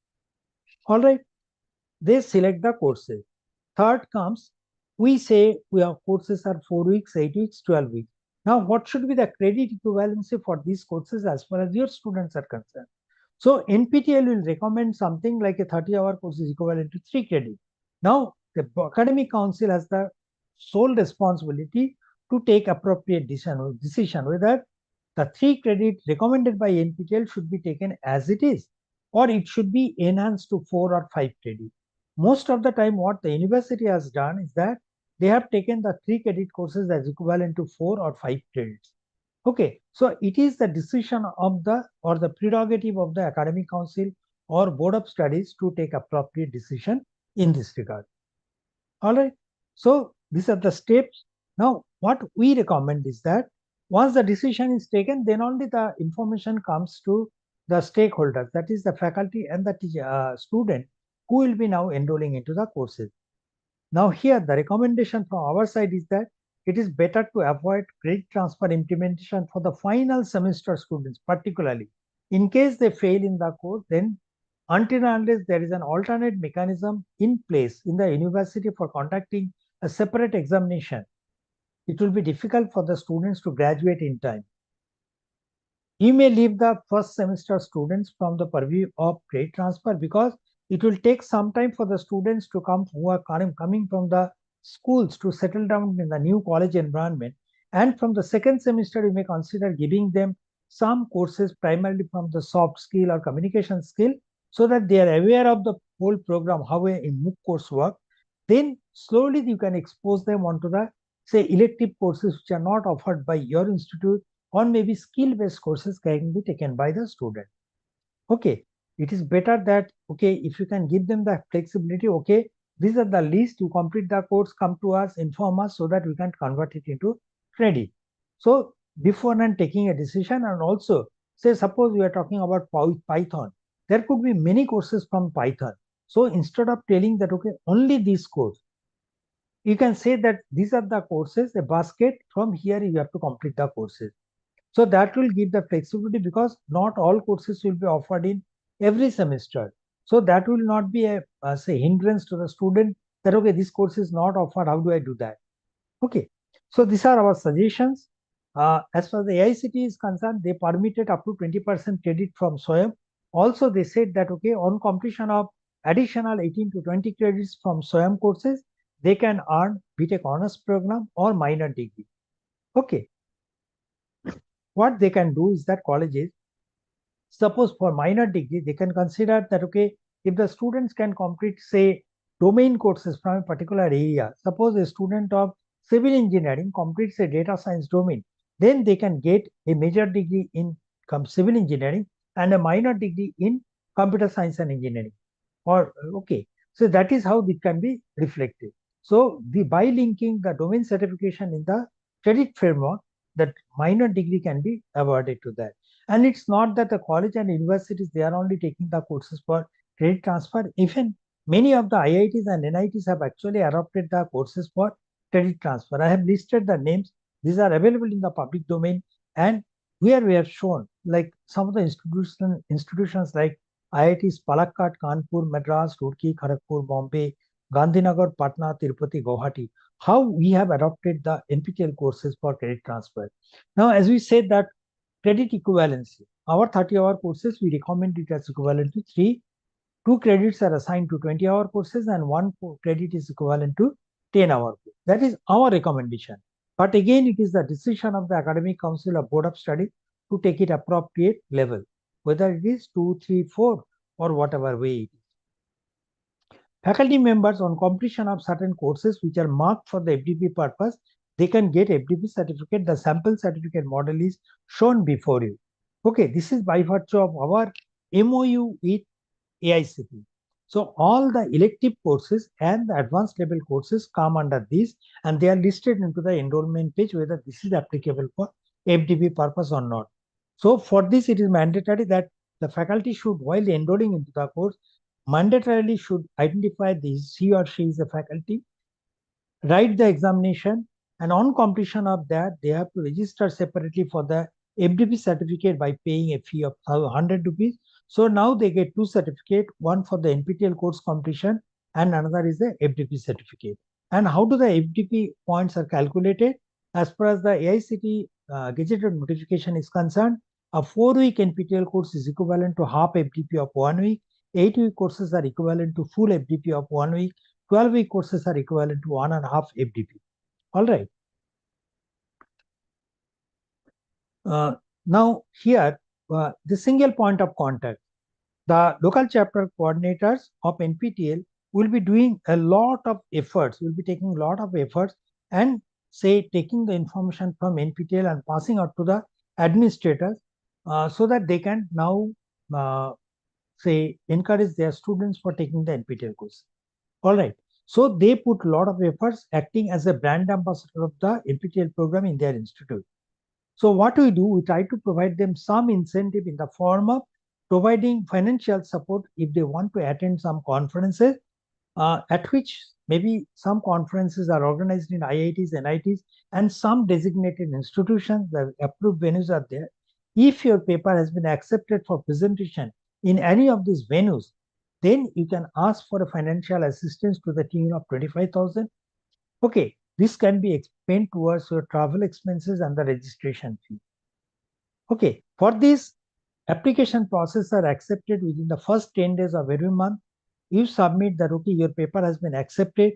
All right, they select the courses. Third comes, we say our courses are 4 weeks, 8 weeks, 12 weeks. Now, what should be the credit equivalency for these courses as far as your students are concerned? So NPTEL will recommend something like a 30-hour course is equivalent to 3 credits. Now, the academic council has the sole responsibility to take appropriate decision whether the 3 credit recommended by NPTEL should be taken as it is, or it should be enhanced to 4 or 5 credits. Most of the time, what the university has done is that they have taken the 3 credit courses as equivalent to 4 or 5 credits. Okay, so it is the decision of the or the prerogative of the academic council or board of studies to take appropriate decision in this regard. All right, so these are the steps. Now, what we recommend is that once the decision is taken, then only the information comes to the stakeholders, that is the faculty and the student who will be now enrolling into the courses. Now here the recommendation from our side is that it is better to avoid credit transfer implementation for the final semester students, particularly in case they fail in the course, then until and unless there is an alternate mechanism in place in the university for conducting a separate examination, it will be difficult for the students to graduate in time. You may leave the first semester students from the purview of credit transfer because it will take some time for the students to come who are coming from the schools to settle down in the new college environment. And from the second semester, you may consider giving them some courses primarily from the soft skill or communication skill so that they are aware of the whole program, how a MOOC course works. Then slowly you can expose them onto the, say, elective courses which are not offered by your institute, or maybe skill-based courses can be taken by the student. Okay, it is better that, okay, if you can give them the flexibility, okay, these are the list, you complete the course, come to us, inform us so that we can convert it into credit. So before and taking a decision, and also say suppose we are talking about Python, there could be many courses from Python. So instead of telling that, okay, only this course, you can say that these are the courses, a basket, from here you have to complete the courses. So that will give the flexibility because not all courses will be offered in every semester. So that will not be a say hindrance to the student that, okay, this course is not offered, how do I do that? Okay, so these are our suggestions. As far as the AICTE is concerned, they permitted up to 20% credit from SWAYAM. Also, they said that, okay, on completion of additional 18 to 20 credits from SWAYAM courses, they can earn BTech honors program or minor degree. Okay. What they can do is that colleges, suppose for minor degree, they can consider that, okay, if the students can complete, say, domain courses from a particular area, suppose a student of civil engineering completes a data science domain, then they can get a major degree in civil engineering and a minor degree in computer science and engineering. Or, okay, so that is how it can be reflected. So by linking the domain certification in the credit framework, that minor degree can be awarded to that. And it's not that the college and universities, they are only taking the courses for credit transfer. Even many of the IITs and NITs have actually adopted the courses for credit transfer. I have listed the names. These are available in the public domain. And here we have shown like some of the institutions like IITs Palakkad, Kanpur, Madras, Roorkee, Kharagpur, Bombay, Gandhinagar, Patna, Tirupati, Guwahati. how we have adopted the NPTEL courses for credit transfer. Now, as we said that credit equivalency, our 30-hour courses, we recommend it as equivalent to 3. 2 credits are assigned to 20-hour courses and 1 credit is equivalent to 10-hour. That is our recommendation. But again, it is the decision of the Academic Council or Board of Study to take it appropriate level, whether it is 2, 3, 4 or whatever way it is. Faculty members on completion of certain courses which are marked for the FDP purpose, they can get FDP certificate. The sample certificate model is shown before you. Okay, this is by virtue of our MOU with AICTE. So all the elective courses and the advanced level courses come under this, and they are listed into the enrollment page whether this is applicable for FDP purpose or not. So for this, it is mandatory that the faculty should, while enrolling into the course, mandatorily should identify this, he or she is a faculty, write the examination, and on completion of that, they have to register separately for the FDP certificate by paying a fee of 100 rupees. So now they get 2 certificates, one for the NPTEL course completion and another is the FDP certificate. And how do the FDP points are calculated? As far as the AICTE gazetted notification is concerned, a 4-week NPTEL course is equivalent to half FDP of 1 week. 8-week courses are equivalent to full FDP of 1 week. 12-week courses are equivalent to 1.5 FDP. All right. Now here, the single point of contact. The local chapter coordinators of NPTEL will be doing a lot of efforts, will be taking a lot of efforts and say taking the information from NPTEL and passing out to the administrators so that they can now say encourage their students for taking the NPTEL course. All right. So they put a lot of efforts acting as a brand ambassador of the NPTEL program in their institute. So what we do, we try to provide them some incentive in the form of providing financial support if they want to attend some conferences, at which maybe some conferences are organized in IITs, NITs, and some designated institutions, the approved venues are there. If your paper has been accepted for presentation in any of these venues, then you can ask for a financial assistance to the tune of 25,000. Okay, this can be spent towards your travel expenses and the registration fee. Okay, for this, application process are accepted within the first 10 days of every month. You submit that, okay, your paper has been accepted.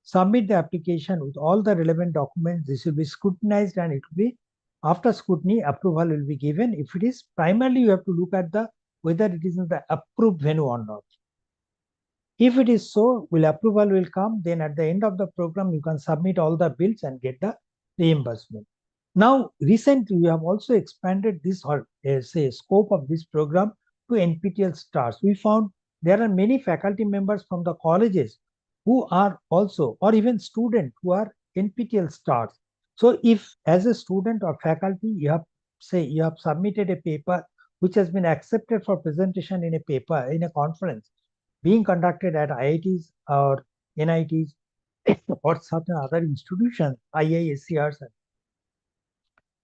Submit the application with all the relevant documents. This will be scrutinized and it will be, after scrutiny, approval will be given. If it is, primarily you have to look at the whether it is in the approved venue or not. If it is so, approval will come. Then at the end of the program, you can submit all the bills and get the reimbursement. Now, recently, we have also expanded this scope of this program to NPTEL stars. We found there are many faculty members from the colleges who are also, or even students who are NPTEL stars. So if as a student or faculty, you have submitted a paper which has been accepted for presentation in a conference being conducted at IITs or NITs or certain other institutions, IISCRs.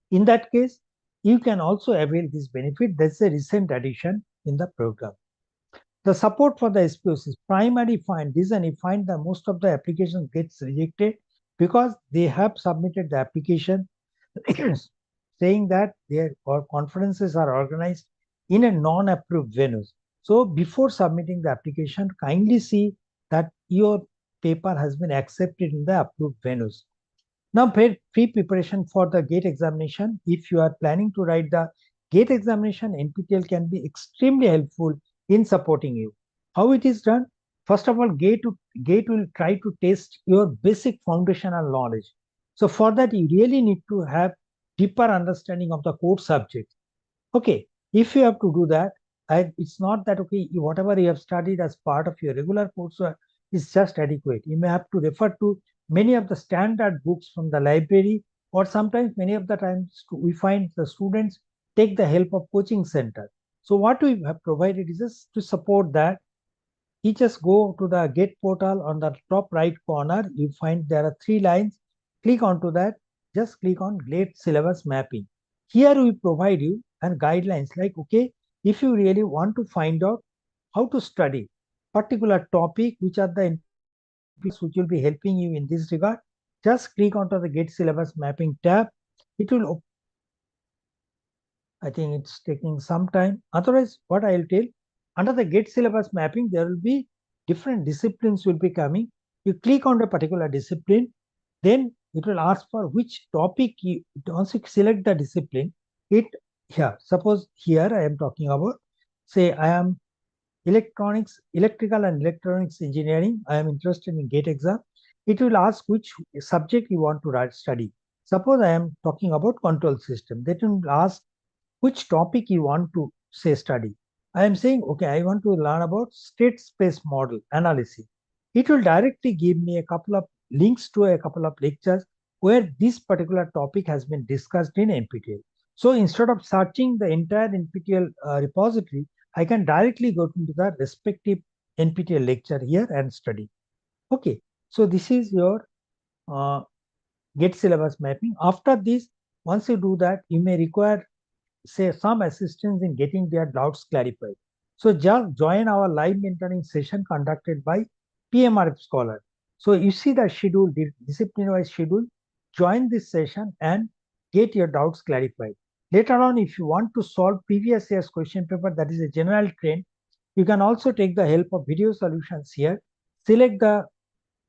In that case, you can also avail this benefit. That's a recent addition in the program. The support for the SPOs is primary find. This and you find that most of the applications gets rejected because they have submitted the application saying that their conferences are organized in a non-approved venues. So before submitting the application, kindly see that your paper has been accepted in the approved venues. Now, pre-preparation for the GATE examination. If you are planning to write the GATE examination, NPTEL can be extremely helpful in supporting you. How it is done? First of all, GATE will try to test your basic foundational knowledge. So for that, you really need to have deeper understanding of the core subject. Okay, if you have to do that, it's not that, okay, whatever you have studied as part of your regular coursework is just adequate. You may have to refer to many of the standard books from the library, or sometimes many of the times we find the students take the help of coaching center. So what we have provided is just to support that. You just go to the GATE portal on the top right corner. You find there are 3 lines. Click onto that. Just click on GATE syllabus mapping. Here we provide you and guidelines like, okay, if you really want to find out how to study particular topic, which are the which will be helping you in this regard, just click onto the Get Syllabus Mapping tab. It will, I think it's taking some time. Otherwise, what I'll tell, under the Get Syllabus Mapping, there will be different disciplines will be coming. You click on a particular discipline, then it will ask for which topic you, once you select the discipline, it here, suppose here I am talking about, say I am electrical and electronics engineering. I am interested in GATE exam. It will ask which subject you want to study. Suppose I am talking about control system. That will ask which topic you want to say study. I am saying, okay, I want to learn about state space model analysis. It will directly give me a couple of links to a couple of lectures where this particular topic has been discussed in NPTEL. So instead of searching the entire NPTEL repository, I can directly go into the respective NPTEL lecture here and study. Okay, so this is your Get Syllabus Mapping. After this, once you do that, you may require, say, some assistance in getting their doubts clarified. So just join our live mentoring session conducted by PMRF Scholar. So you see the schedule, the discipline-wise schedule, join this session and get your doubts clarified. Later on, if you want to solve previous year's question paper, that is a general trend, you can also take the help of video solutions here. Select the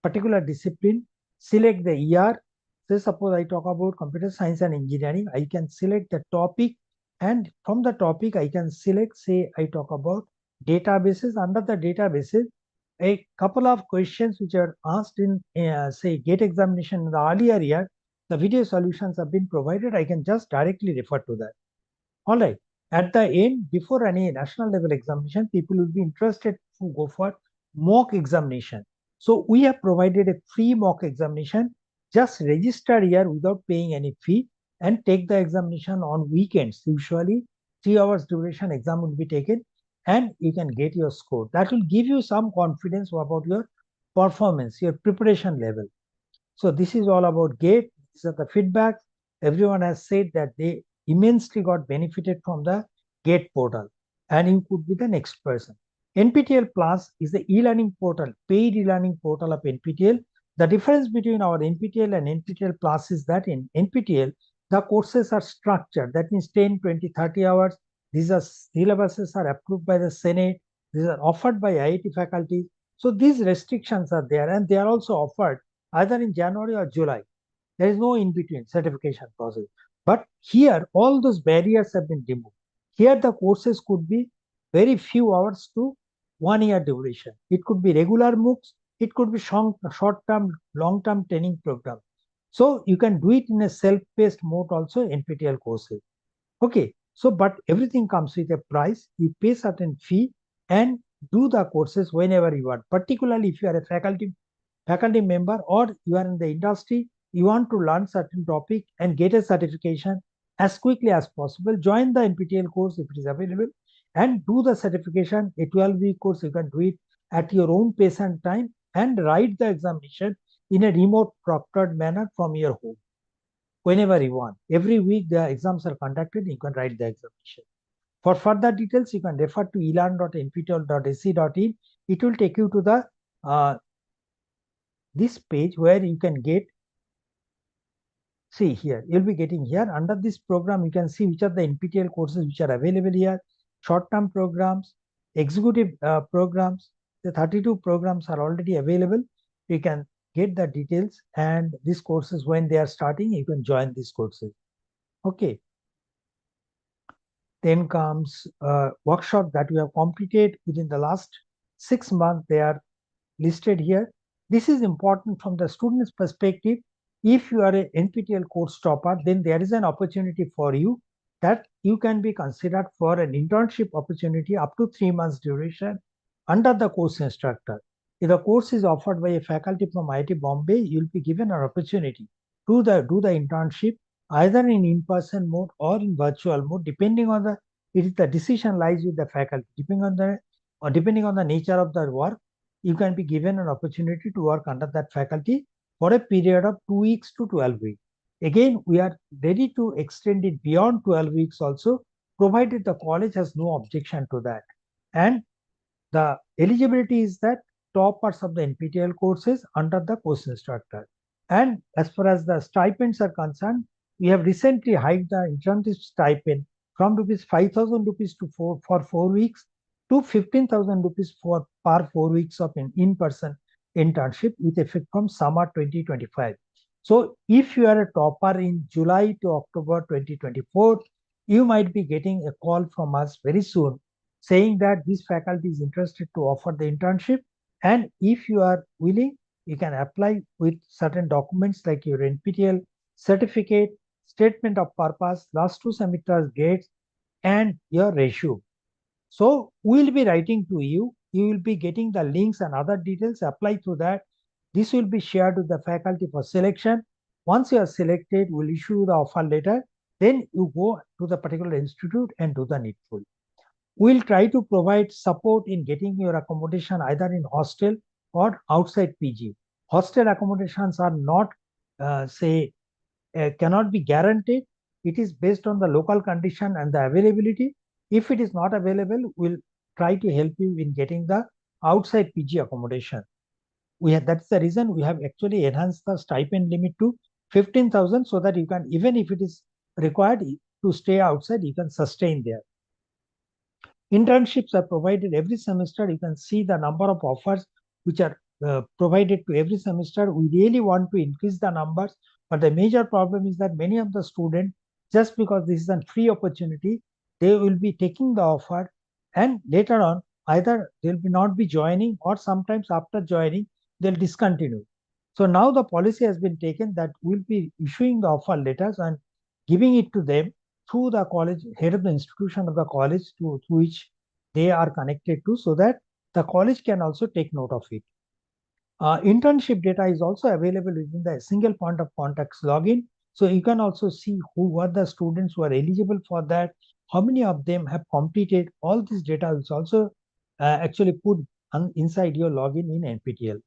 particular discipline, select the ER. Say suppose I talk about computer science and engineering, I can select the topic, and from the topic I can select, say I talk about databases. Under the databases, a couple of questions which are asked in say GATE examination in the earlier year, the video solutions have been provided. I can just directly refer to that. All right. At the end, before any national level examination, people will be interested to go for mock examination. So we have provided a free mock examination. Just register here without paying any fee and take the examination on weekends. Usually 3 hours duration exam will be taken and you can get your score. That will give you some confidence about your performance, your preparation level. So this is all about GATE. These are the feedbacks. Everyone has said that they immensely got benefited from the GATE portal, and you could be the next person. NPTEL Plus is the e-learning portal, paid e-learning portal of NPTEL. The difference between our NPTEL and NPTEL Plus is that in NPTEL, the courses are structured. That means 10, 20, 30 hours. These are syllabuses are approved by the Senate. These are offered by IIT faculty. So these restrictions are there, and they are also offered either in January or July. There is no in-between certification process. But here, all those barriers have been removed. Here, the courses could be very few hours to 1 year duration. It could be regular MOOCs. It could be short-term, long-term training program. So you can do it in a self-paced mode also, NPTEL courses. Okay, so but everything comes with a price. You pay certain fee and do the courses whenever you want. Particularly if you are a faculty member or you are in the industry, you want to learn certain topic and get a certification as quickly as possible, join the NPTEL course if it is available and do the certification. A 12-week course, you can do it at your own pace and time and write the examination in a remote proctored manner from your home whenever you want. Every week the exams are conducted, you can write the examination. For further details, you can refer to elearn.nptel.ac.in. It will take you to the this page where you can get, see here, you'll be getting here under this program, you can see which are the NPTEL courses which are available here, short-term programs, executive programs. The 32 programs are already available. You can get the details and these courses when they are starting, you can join these courses. Okay. Then comes workshop that we have completed within the last 6 months. They are listed here. This is important from the student's perspective. If you are an NPTEL course topper, then there is an opportunity for you that you can be considered for an internship opportunity up to 3 months duration under the course instructor. If the course is offered by a faculty from IIT Bombay, you will be given an opportunity to do the internship either in in-person mode or in virtual mode, depending on the decision lies with the faculty. Depending on the nature of the work, you can be given an opportunity to work under that faculty for a period of 2 weeks to 12 weeks. Again, we are ready to extend it beyond 12 weeks also, provided the college has no objection to that. And the eligibility is that toppers of the NPTEL courses under the course instructor. And as far as the stipends are concerned, we have recently hiked the internship stipend from rupees 5,000 rupees to for 4 weeks to 15,000 rupees for per 4 weeks of an in-person internship with effect from summer 2025. So if you are a topper in July to October 2024, you might be getting a call from us very soon saying that this faculty is interested to offer the internship. And if you are willing, you can apply with certain documents like your NPTEL certificate, statement of purpose, last 2 semesters grades, and your ratio. So we will be writing to you. You will be getting the links and other details. Apply through that. This will be shared with the faculty for selection. Once you are selected, we'll issue the offer letter. Then you go to the particular institute and do the needful. We'll try to provide support in getting your accommodation either in hostel or outside PG. Hostel accommodations are not, cannot be guaranteed. It is based on the local condition and the availability. If it is not available, we'll try to help you in getting the outside PG accommodation. That's the reason we have actually enhanced the stipend limit to 15,000 so that you can, even if it is required to stay outside, you can sustain there. Internships are provided every semester. You can see the number of offers which are provided to every semester. We really want to increase the numbers, but the major problem is that many of the students, just because this is a free opportunity, they will be taking the offer and later on either they'll not be joining or sometimes after joining they'll discontinue. So now the policy has been taken that we'll be issuing the offer letters and giving it to them through the college, head of the institution of the college to which they are connected to, so that the college can also take note of it. Internship data is also available within the single point of contacts login. So you can also see who are the students who are eligible for that, how many of them have completed. All this data is also actually put inside your login in NPTEL.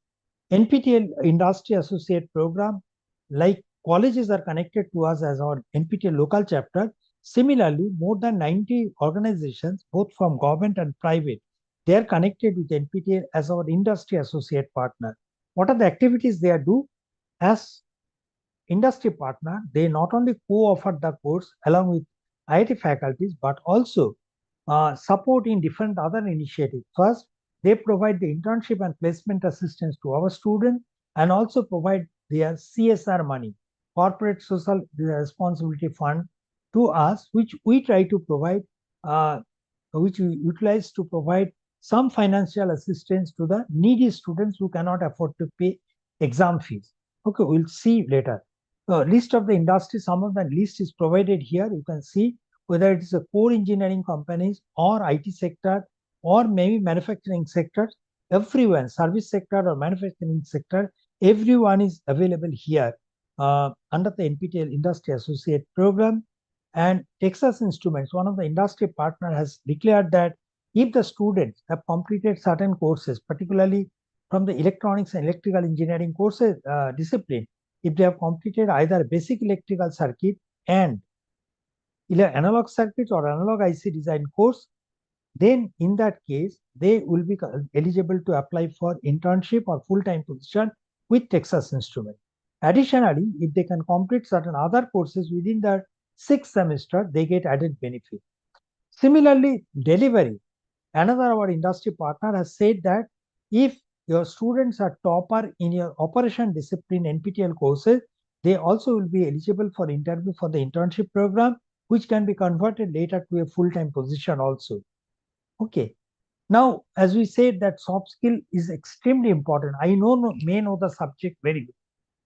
NPTEL Industry Associate Program, like colleges are connected to us as our NPTEL local chapter. Similarly, more than 90 organizations, both from government and private, they are connected with NPTEL as our industry associate partner. What are the activities they do? As industry partner, they not only co-offer the course along with IIT faculties, but also support in different other initiatives. First, they provide the internship and placement assistance to our students and also provide their CSR money, corporate social responsibility fund, to us, which we try to provide, which we utilize to provide some financial assistance to the needy students who cannot afford to pay exam fees. Okay, we'll see later. List of the industry, some of the list is provided here. You can see whether it is a core engineering companies or IT sector or maybe manufacturing sector, everyone, service sector or manufacturing sector, everyone is available here under the NPTEL Industry Associate Program. And Texas Instruments, one of the industry partner, has declared that if the students have completed certain courses, particularly from the electronics and electrical engineering courses discipline, if they have completed either basic electrical circuit and analog circuits or analog IC design course, then in that case, they will be eligible to apply for internship or full-time position with Texas Instruments. Additionally, if they can complete certain other courses within the 6th semester, they get added benefit. Similarly, delivery, another our industry partner has said that if your students are topper in your operation discipline NPTEL courses, they also will be eligible for interview for the internship program, which can be converted later to a full-time position also. Okay. Now, as we said that soft skill is extremely important. I may know the subject very good,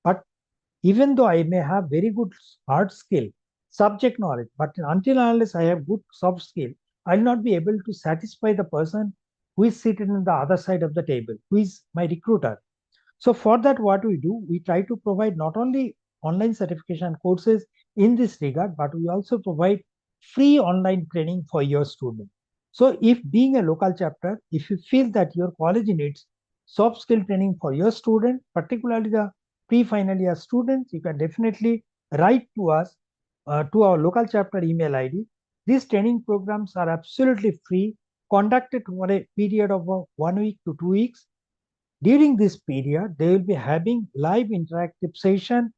but even though I may have very good hard skill, subject knowledge, but until unless I have good soft skill, I'll not be able to satisfy the person who is seated on the other side of the table, who is my recruiter. So for that, what we do, we try to provide not only online certification courses in this regard, but we also provide free online training for your students. So if being a local chapter, if you feel that your college needs soft skill training for your student, particularly the pre-final year students, you can definitely write to us, to our local chapter email ID. These training programs are absolutely free, conducted for a period of 1 week to 2 weeks. During this period, they will be having live interactive session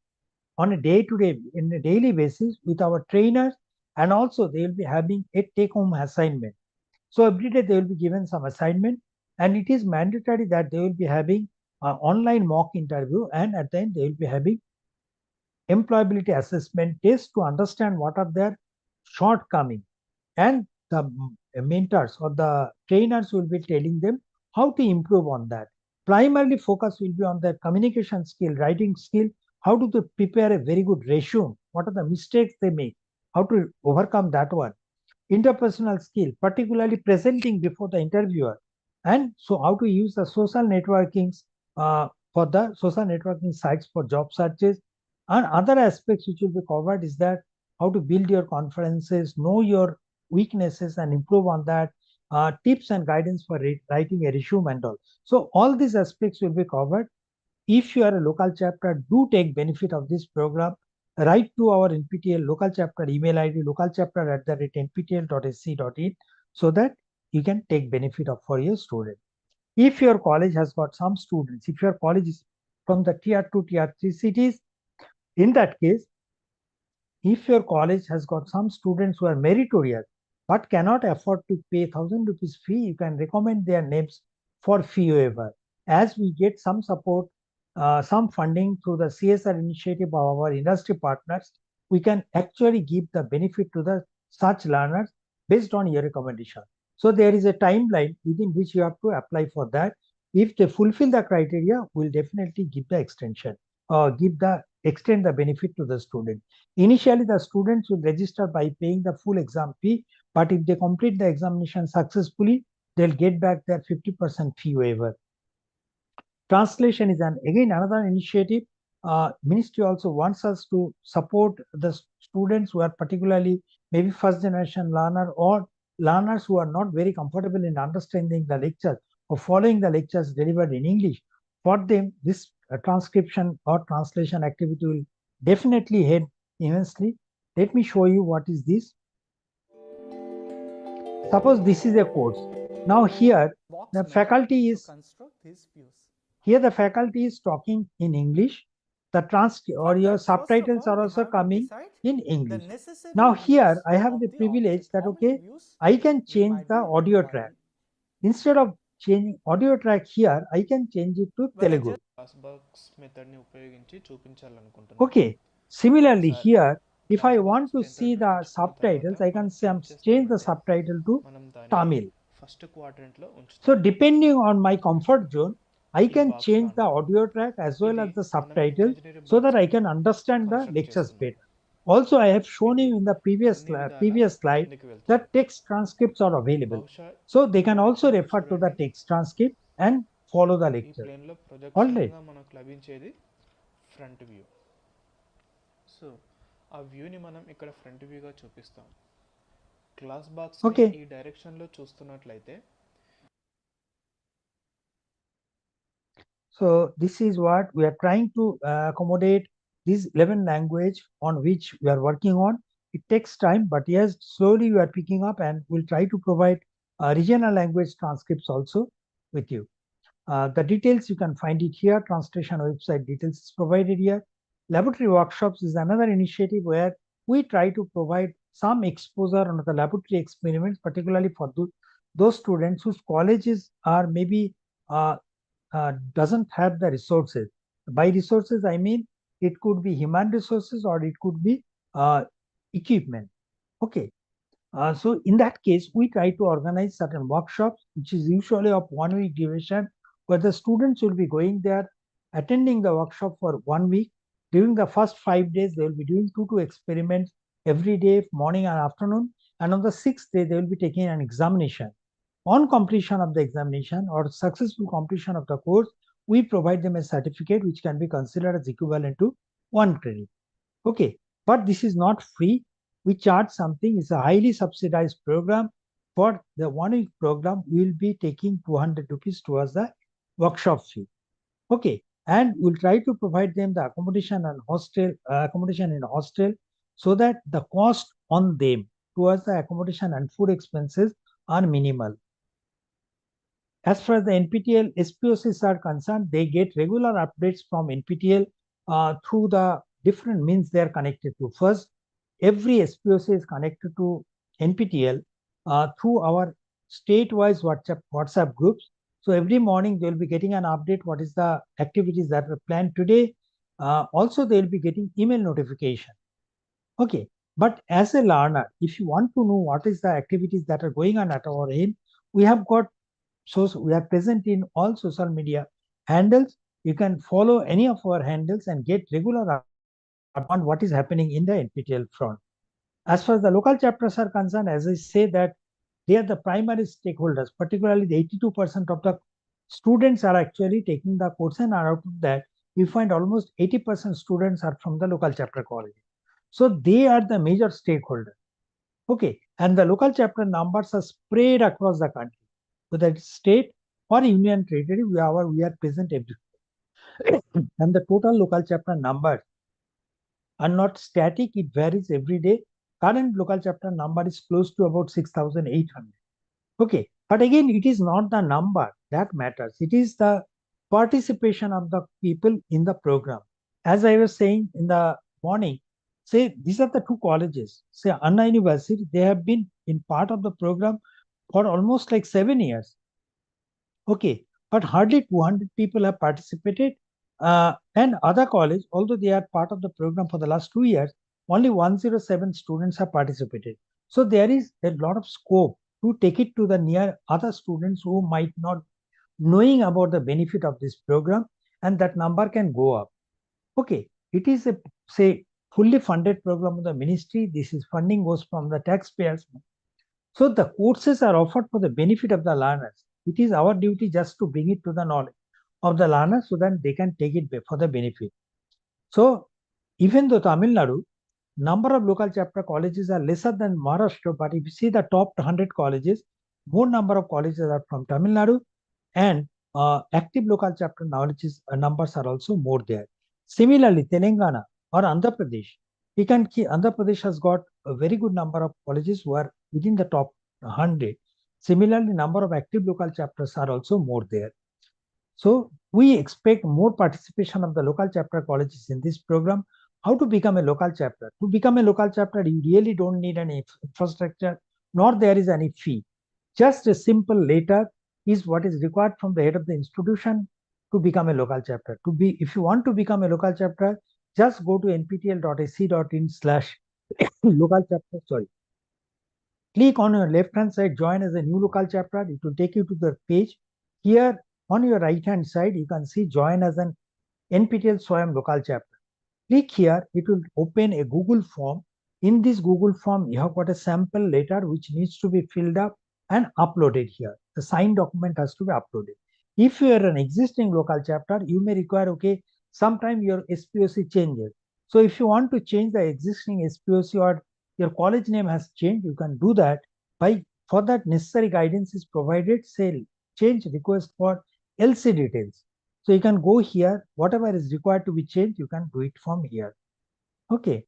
on a day-to-day, in a daily basis with our trainers, and also they will be having a take-home assignment. So every day they will be given some assignment, and it is mandatory that they will be having an online mock interview, and at the end they will be having employability assessment test to understand what are their shortcomings, and the mentors or the trainers will be telling them how to improve on that. Primarily focus will be on their communication skill, writing skill, how to prepare a very good resume, what are the mistakes they make, how to overcome that one. Interpersonal skill, particularly presenting before the interviewer, and so how to use the social networkings for the social networking sites for job searches. And other aspects which will be covered is that how to build your conferences, know your weaknesses and improve on that, tips and guidance for writing a resume and all. So all these aspects will be covered. If you are a local chapter, do take benefit of this program. Write to our NPTEL local chapter email ID, localchapter@nptel.sc.in, so that you can take benefit of for your student. If your college has got some students, if your college is from the tier 2, tier 3 cities, in that case, if your college has got some students who are meritorious but cannot afford to pay 1,000 rupees fee, you can recommend their names for fee waiver. As we get some support, some funding through the CSR initiative of our industry partners, we can actually give the benefit to the such learners based on your recommendation. So there is a timeline within which you have to apply for that. If they fulfill the criteria, we'll definitely give the extension or extend the benefit to the student. Initially, the students will register by paying the full exam fee, but if they complete the examination successfully, they'll get back their 50% fee waiver. Translation is again another initiative. Ministry also wants us to support the students who are particularly maybe first generation learner or learners who are not very comfortable in understanding the lectures or following the lectures delivered in English. For them, this transcription or translation activity will definitely help immensely. Let me show you what is this. Suppose this is a course. Now here the faculty is talking in English. The transcript or your subtitles are also coming in English. Now here I have the privilege that okay, I can change the audio track. Instead of changing audio track here, I can change it to Telugu. Okay. Similarly here, if I want to see the subtitles, I can change the subtitle to Tamil. So depending on my comfort zone, I can change the audio track as well as the subtitles so that I can understand the lectures better. Also, I have shown you in the previous slide that text transcripts are available. So they can also refer to the text transcript and follow the lecture. All right. Front view. So ఆ వ్యూని మనం ఇక్కడ front వ్యూగా చూపిస్తాం. Class box ఈ డైరెక్షన్లో చూస్తున్నట్లయితే so this is what we are trying to accommodate these 11 language on which we are working on. It takes time, but yes, slowly we are picking up and we'll try to provide regional language transcripts also with you. The details you can find it here. Translation website details is provided here. Laboratory workshops is another initiative where we try to provide some exposure on the laboratory experiments, particularly for those students whose colleges are maybe doesn't have the resources. By resources, I mean it could be human resources or it could be equipment. Okay. So in that case, we try to organize certain workshops, which is usually of 1 week duration, where the students will be going there, attending the workshop for 1 week. During the first 5 days, they will be doing 2 experiments every day, morning and afternoon. And on the 6th day, they will be taking an examination. On completion of the examination or successful completion of the course, we provide them a certificate which can be considered as equivalent to 1 credit. Okay, but this is not free. We charge something. It's a highly subsidized program. For the 1 week program, we'll be taking 200 rupees towards the workshop fee. Okay, and we'll try to provide them the accommodation and accommodation in hostel, so that the cost on them towards the accommodation and food expenses are minimal. as far as the NPTEL SPOCs are concerned, they get regular updates from NPTEL through the different means they are connected to. First, every SPOC is connected to NPTEL through our state-wise WhatsApp groups. So every morning they'll be getting an update what is the activities that are planned today. Also, they'll be getting email notification. Okay, but as a learner, if you want to know what is the activities that are going on at our end, we have got, so we are present in all social media handles. You can follow any of our handles and get regular on what is happening in the NPTEL front. As far as the local chapters are concerned, as I say that they are the primary stakeholders, particularly the 82% of the students are actually taking the course, and out of that, we find almost 80% students are from the local chapter college. So they are the major stakeholder. Okay, and the local chapter numbers are spread across the country. So that state or union territory, we are present everywhere. And the total local chapter numbers are not static, it varies every day. Current local chapter number is close to about 6,800. Okay, but again, it is not the number that matters. It is the participation of the people in the program. As I was saying in the morning, say these are the two colleges. Say Anna University, they have been in part of the program for almost like 7 years. Okay, but hardly 200 people have participated. And other college, although they are part of the program for the last 2 years, only 107 students have participated. So there is a lot of scope to take it to the near other students who might not knowing about the benefit of this program, and that number can go up. Okay, it is a, say, fully funded program of the ministry. This is funding goes from the taxpayers. So the courses are offered for the benefit of the learners. It is our duty just to bring it to the knowledge of the learners so that they can take it for the benefit. So even though Tamil Nadu, number of local chapter colleges are lesser than Maharashtra, but if you see the top 100 colleges, more number of colleges are from Tamil Nadu, and active local chapter numbers are also more there. Similarly, Telangana or Andhra Pradesh, we can see Andhra Pradesh has got a very good number of colleges who are within the top 100. Similarly, number of active local chapters are also more there. So we expect more participation of the local chapter colleges in this program. How to become a local chapter? To become a local chapter, you really don't need any infrastructure, nor there is any fee. Just a simple letter is what is required from the head of the institution to become a local chapter. If you want to become a local chapter, just go to nptel.ac.in/local chapter. Sorry. Click on your left-hand side, join as a new local chapter. It will take you to the page. Here on your right-hand side, you can see join as an NPTEL SWAYAM local chapter. Click here, it will open a Google form. In this Google form, you have got a sample letter which needs to be filled up and uploaded here. The signed document has to be uploaded. If you are an existing local chapter, you may require, okay, sometime your SPOC changes. So if you want to change the existing SPOC or your college name has changed, you can do that for that necessary guidance is provided, say change request for LC details. So you can go here, whatever is required to be changed, you can do it from here. Okay.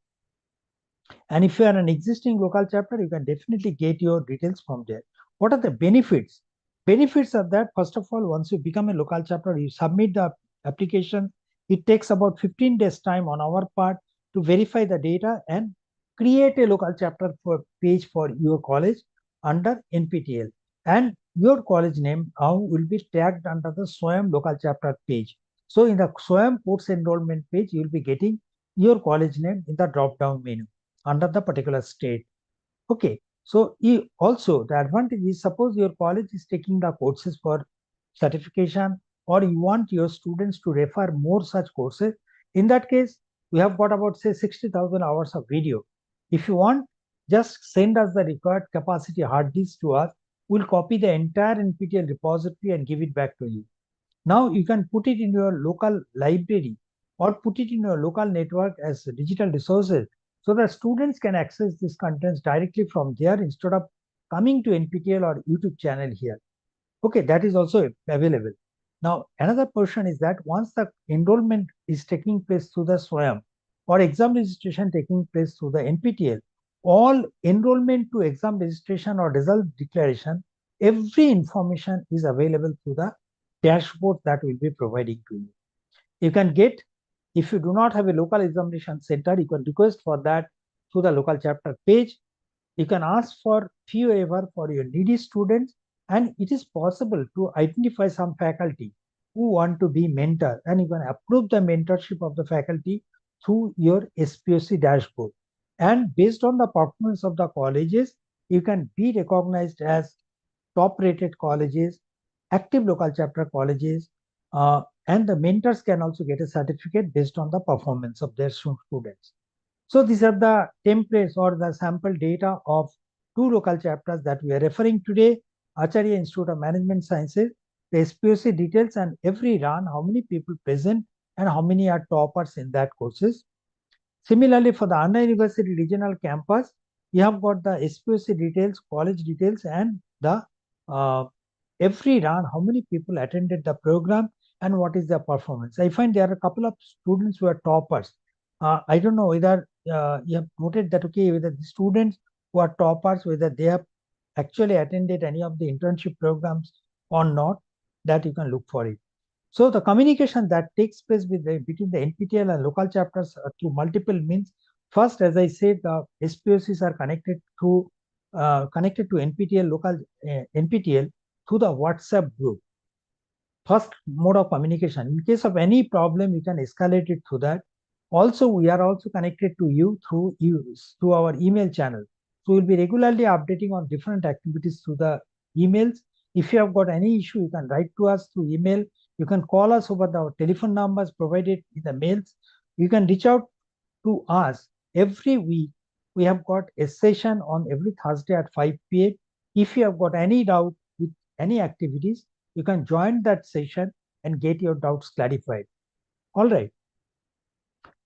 And if you are an existing local chapter, you can definitely get your details from there. What are the benefits? Benefits are that, first of all, once you become a local chapter, you submit the application. It takes about 15 days time on our part to verify the data and create a local chapter page for your college under NPTEL. And your college name now will be tagged under the SWAYAM local chapter page. So in the SWAYAM course enrollment page, you will be getting your college name in the drop-down menu under the particular state. Okay, so also the advantage is, suppose your college is taking the courses for certification, or you want your students to refer more such courses. In that case, we have got about, say, 60,000 hours of video. If you want, just send us the required capacity hard disk to us. We'll copy the entire NPTEL repository and give it back to you. Now you can put it in your local library or put it in your local network as digital resources, so that students can access these contents directly from there instead of coming to NPTEL or YouTube channel here. Okay, that is also available. Now, another portion is that once the enrollment is taking place through the SWAYAM or exam registration taking place through the NPTEL, all enrollment to exam registration or result declaration, every information is available through the dashboard that we'll be providing to you. You can get, if you do not have a local examination center, you can request for that through the local chapter page. You can ask for fee waiver for your needy students, and it is possible to identify some faculty who want to be mentor, and you can approve the mentorship of the faculty through your SPOC dashboard. And based on the performance of the colleges, you can be recognized as top rated colleges, active local chapter colleges, and the mentors can also get a certificate based on the performance of their students. So these are the templates or the sample data of 2 local chapters that we are referring today, Acharya Institute of Management Sciences, the SPOC details and every run, how many people present and how many are toppers in that courses. Similarly, for the Anna University Regional Campus, you have got the SPOC details, college details, and the every run, how many people attended the program and what is their performance. I find there are a couple of students who are toppers. I don't know whether you have noted that, okay, whether the students who are toppers, whether they have actually attended any of the internship programs or not, that you can look for it. So the communication that takes place between the NPTEL and local chapters through multiple means. First, as I said, the SPOCs are connected to NPTEL local NPTEL through the WhatsApp group. First mode of communication. In case of any problem, you can escalate it through that. Also, we are also connected to you through our email channel. So we'll be regularly updating on different activities through the emails. If you have got any issue, you can write to us through email. You can call us over the telephone numbers provided in the mails. You can reach out to us every week. We have got a session on every Thursday at 5 p.m. If you have got any doubt with any activities, you can join that session and get your doubts clarified. All right.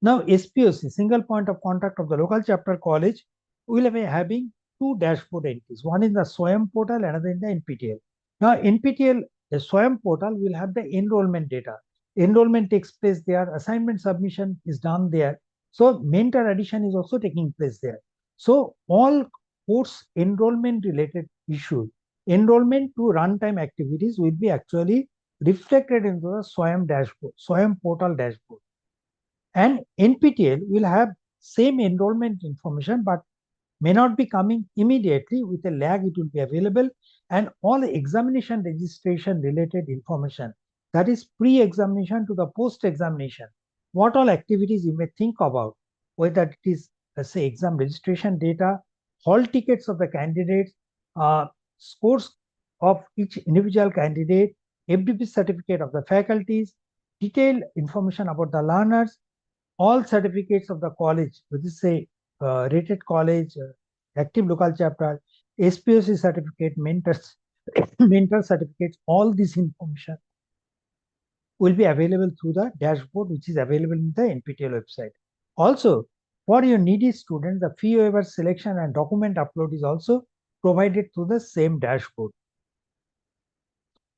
Now, SPOC, single point of contact of the local chapter college, will be having 2 dashboard entries. One in the SWAYAM portal, another in the NPTEL. Now, NPTEL, the SWAYAM portal will have the enrollment data. Enrollment takes place there. Assignment submission is done there. So, mentor addition is also taking place there. So, all course enrollment related issues, enrollment to runtime activities will be actually reflected into the SWAYAM dashboard, SWAYAM portal dashboard. And NPTEL will have same enrollment information, but may not be coming immediately. With a lag, it will be available. And all examination registration related information, that is pre-examination to the post-examination, what all activities you may think about, whether it is, let's say, exam registration data, hall tickets of the candidates, scores of each individual candidate, FDP certificate of the faculties, detailed information about the learners, all certificates of the college, which is say rated college, active local chapter, SPOC certificate, mentors, mentor certificates, all this information will be available through the dashboard, which is available in the NPTEL website. Also, for your needy students, the fee waiver selection and document upload is also provided through the same dashboard.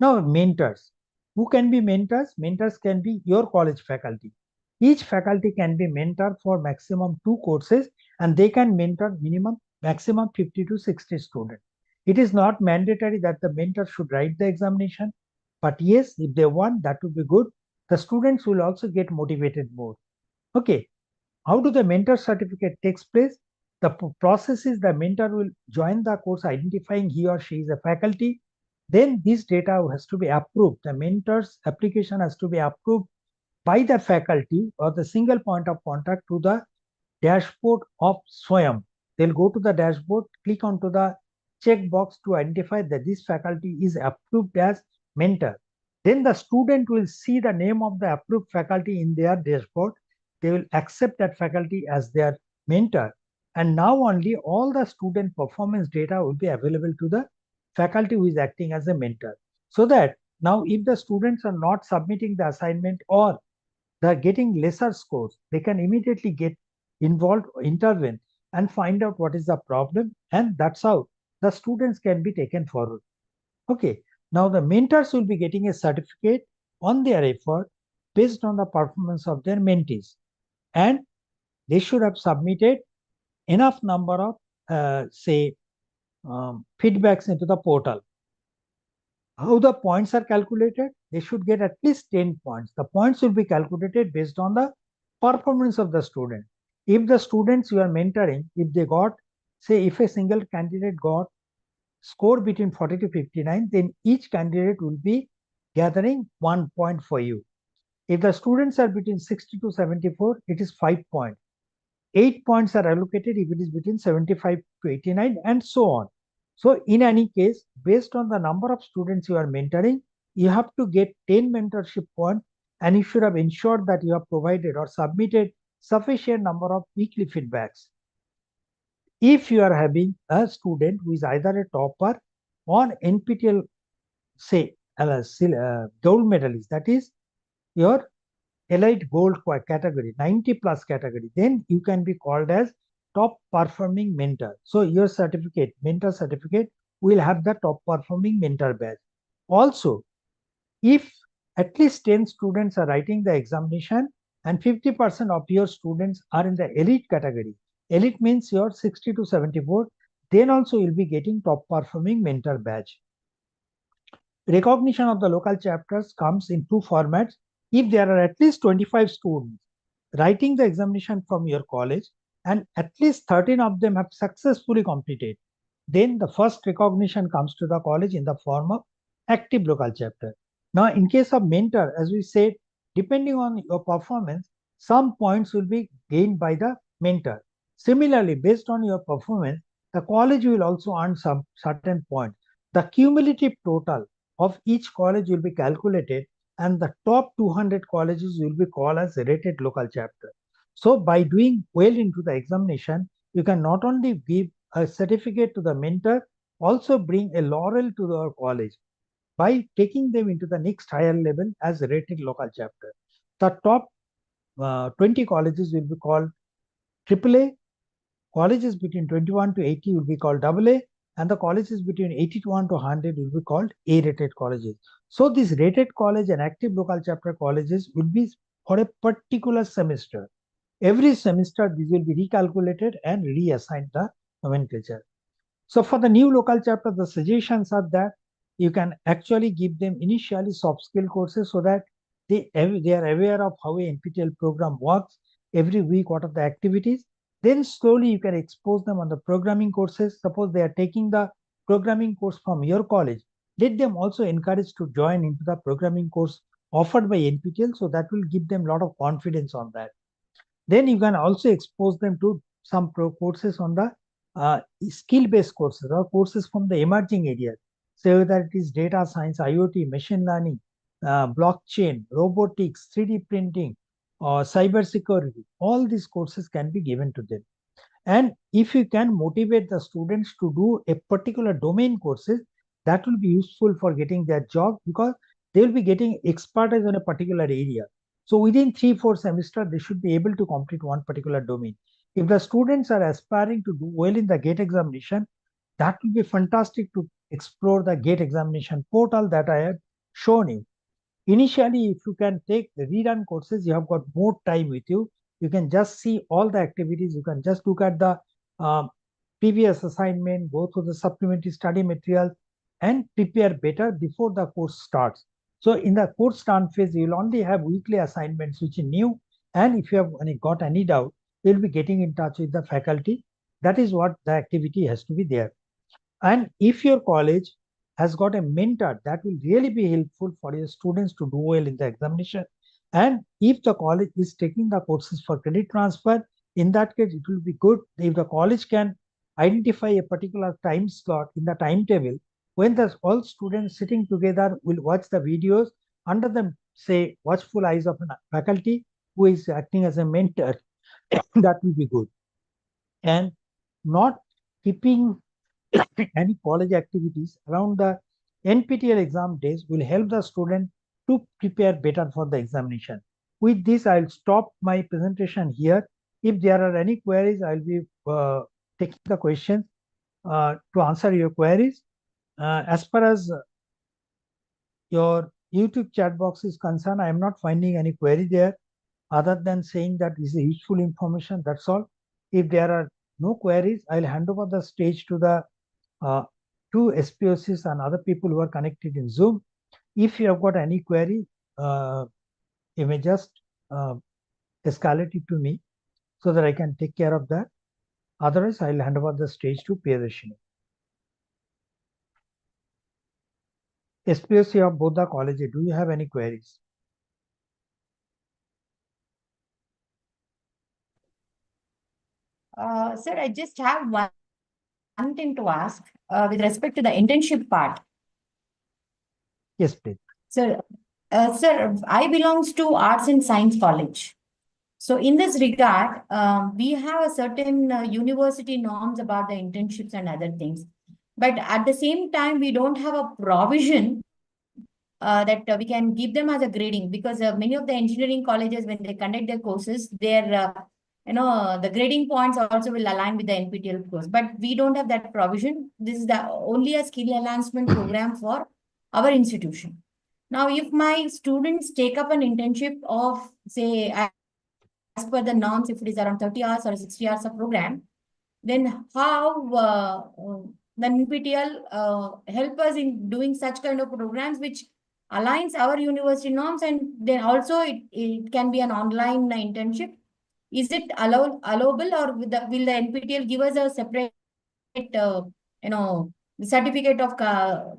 Now, mentors. Who can be mentors? Mentors can be your college faculty. Each faculty can be mentor for maximum 2 courses, and they can mentor maximum 50 to 60 students. It is not mandatory that the mentor should write the examination, but yes, if they want, that would be good. The students will also get motivated more. Okay, how do the mentor certificate takes place? The process is the mentor will join the course identifying he or she is a faculty. Then this data has to be approved. The mentor's application has to be approved by the faculty or the single point of contact to the dashboard of SWAYAM. They'll go to the dashboard, click onto the checkbox to identify that this faculty is approved as mentor. Then the student will see the name of the approved faculty in their dashboard. They will accept that faculty as their mentor. And now only all the student performance data will be available to the faculty who is acting as a mentor. So that now if the students are not submitting the assignment or they're getting lesser scores, they can immediately get involved, intervene, and find out what is the problem. And that's how the students can be taken forward. Okay, now the mentors will be getting a certificate on their effort based on the performance of their mentees. And they should have submitted enough number of, feedbacks into the portal. How the points are calculated? They should get at least 10 points. The points will be calculated based on the performance of the student. If the students you are mentoring, if they got, say, if a single candidate got score between 40 to 59, then each candidate will be gathering 1 point for you. If the students are between 60 to 74, it is 5 points. 8 points are allocated if it is between 75 to 89, and so on. So in any case, based on the number of students you are mentoring, you have to get 10 mentorship points, and you should have ensured that you have provided or submitted sufficient number of weekly feedbacks. If you are having a student who is either a topper or NPTEL, say, gold medalist, that is your elite gold category, 90 plus category, then you can be called as top performing mentor. So your certificate, mentor certificate, will have the top performing mentor badge. Also, if at least 10 students are writing the examination and 50% of your students are in the elite category, elite means you're 60 to 74, then also you'll be getting top performing mentor badge. Recognition of the local chapters comes in two formats. If there are at least 25 students writing the examination from your college and at least 13 of them have successfully completed, then the first recognition comes to the college in the form of active local chapter. Now, in case of mentor, as we said, depending on your performance, some points will be gained by the mentor. Similarly, based on your performance, the college will also earn some certain points. The cumulative total of each college will be calculated, and the top 200 colleges will be called as rated local chapter. So by doing well into the examination, you can not only give a certificate to the mentor, also bring a laurel to the college by taking them into the next higher level as rated local chapter. The top 20 colleges will be called AAA, colleges between 21 to 80 will be called AA, and the colleges between 81 to 100 will be called A-rated colleges. So these rated college and active local chapter colleges will be for a particular semester. Every semester, these will be recalculated and reassigned the nomenclature. So for the new local chapter, the suggestions are that you can actually give them initially soft skill courses so that they are aware of how a NPTEL program works, every week what are the activities. Then slowly you can expose them on the programming courses. Suppose they are taking the programming course from your college, let them also encourage to join into the programming course offered by NPTEL, so that will give them a lot of confidence on that. Then you can also expose them to some courses on the skill-based courses or courses from the emerging areas. So that it is data science, IoT, machine learning, blockchain, robotics, 3D printing, or cyber security. All these courses can be given to them. And if you can motivate the students to do a particular domain courses, that will be useful for getting their job, because they will be getting expertise on a particular area. So within 3-4 semesters, they should be able to complete one particular domain. If the students are aspiring to do well in the GATE examination, that will be fantastic to explore the GATE examination portal that I have shown you. Initially, if you can take the rerun courses, you have got more time with you. You can just see all the activities. You can just look at the previous assignment, go through the supplementary study materials, and prepare better before the course starts. So in the course start phase, you will only have weekly assignments which are new. And if you have got any doubt, you will be getting in touch with the faculty. That is what the activity has to be there. And if your college has got a mentor, that will really be helpful for your students to do well in the examination. And if the college is taking the courses for credit transfer, in that case, it will be good if the college can identify a particular time slot in the timetable when all students sitting together will watch the videos under the, say, watchful eyes of a faculty who is acting as a mentor. That will be good. And not keeping any college activities around the NPTEL exam days will help the student to prepare better for the examination. With this, I'll stop my presentation here. If there are any queries, I'll be taking the questions to answer your queries. As far as your YouTube chat box is concerned, I am not finding any query there other than saying that this is useful information. That's all. If there are no queries, I'll hand over the stage to the two SPOCs and other people who are connected in Zoom. If you have got any query, you may just escalate it to me so that I can take care of that. Otherwise, I'll hand over the stage to Priyadashini. SPOC of both the colleges, do you have any queries? Sir, I just have one thing to ask with respect to the internship part. Yes, please. Sir, I belongs to Arts and Science College. So in this regard, we have a certain university norms about the internships and other things. But at the same time, we don't have a provision that we can give them as a grading, because many of the engineering colleges, when they conduct their courses, their the grading points also will align with the NPTEL course. But we don't have that provision. This is the only a skill enhancement program for our institution. Now, if my students take up an internship of, say, as per the norms, if it is around 30 hours or 60 hours of program, then how the NPTEL help us in doing such kind of programs which aligns our university norms, and then also it can be an online internship. Is it allowable, or will the NPTEL give us a separate the certificate of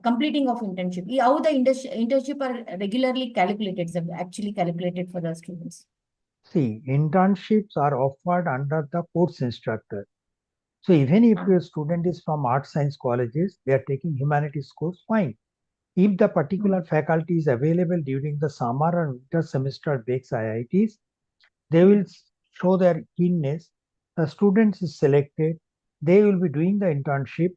completing of internship? How the internship are regularly calculated, actually calculated for the students? See, internships are offered under the course instructor. So even if your student is from arts science colleges, they are taking humanities course, fine. If the particular faculty is available during the summer and winter semester breaks IITs, they will show their keenness. The students is selected. They will be doing the internship,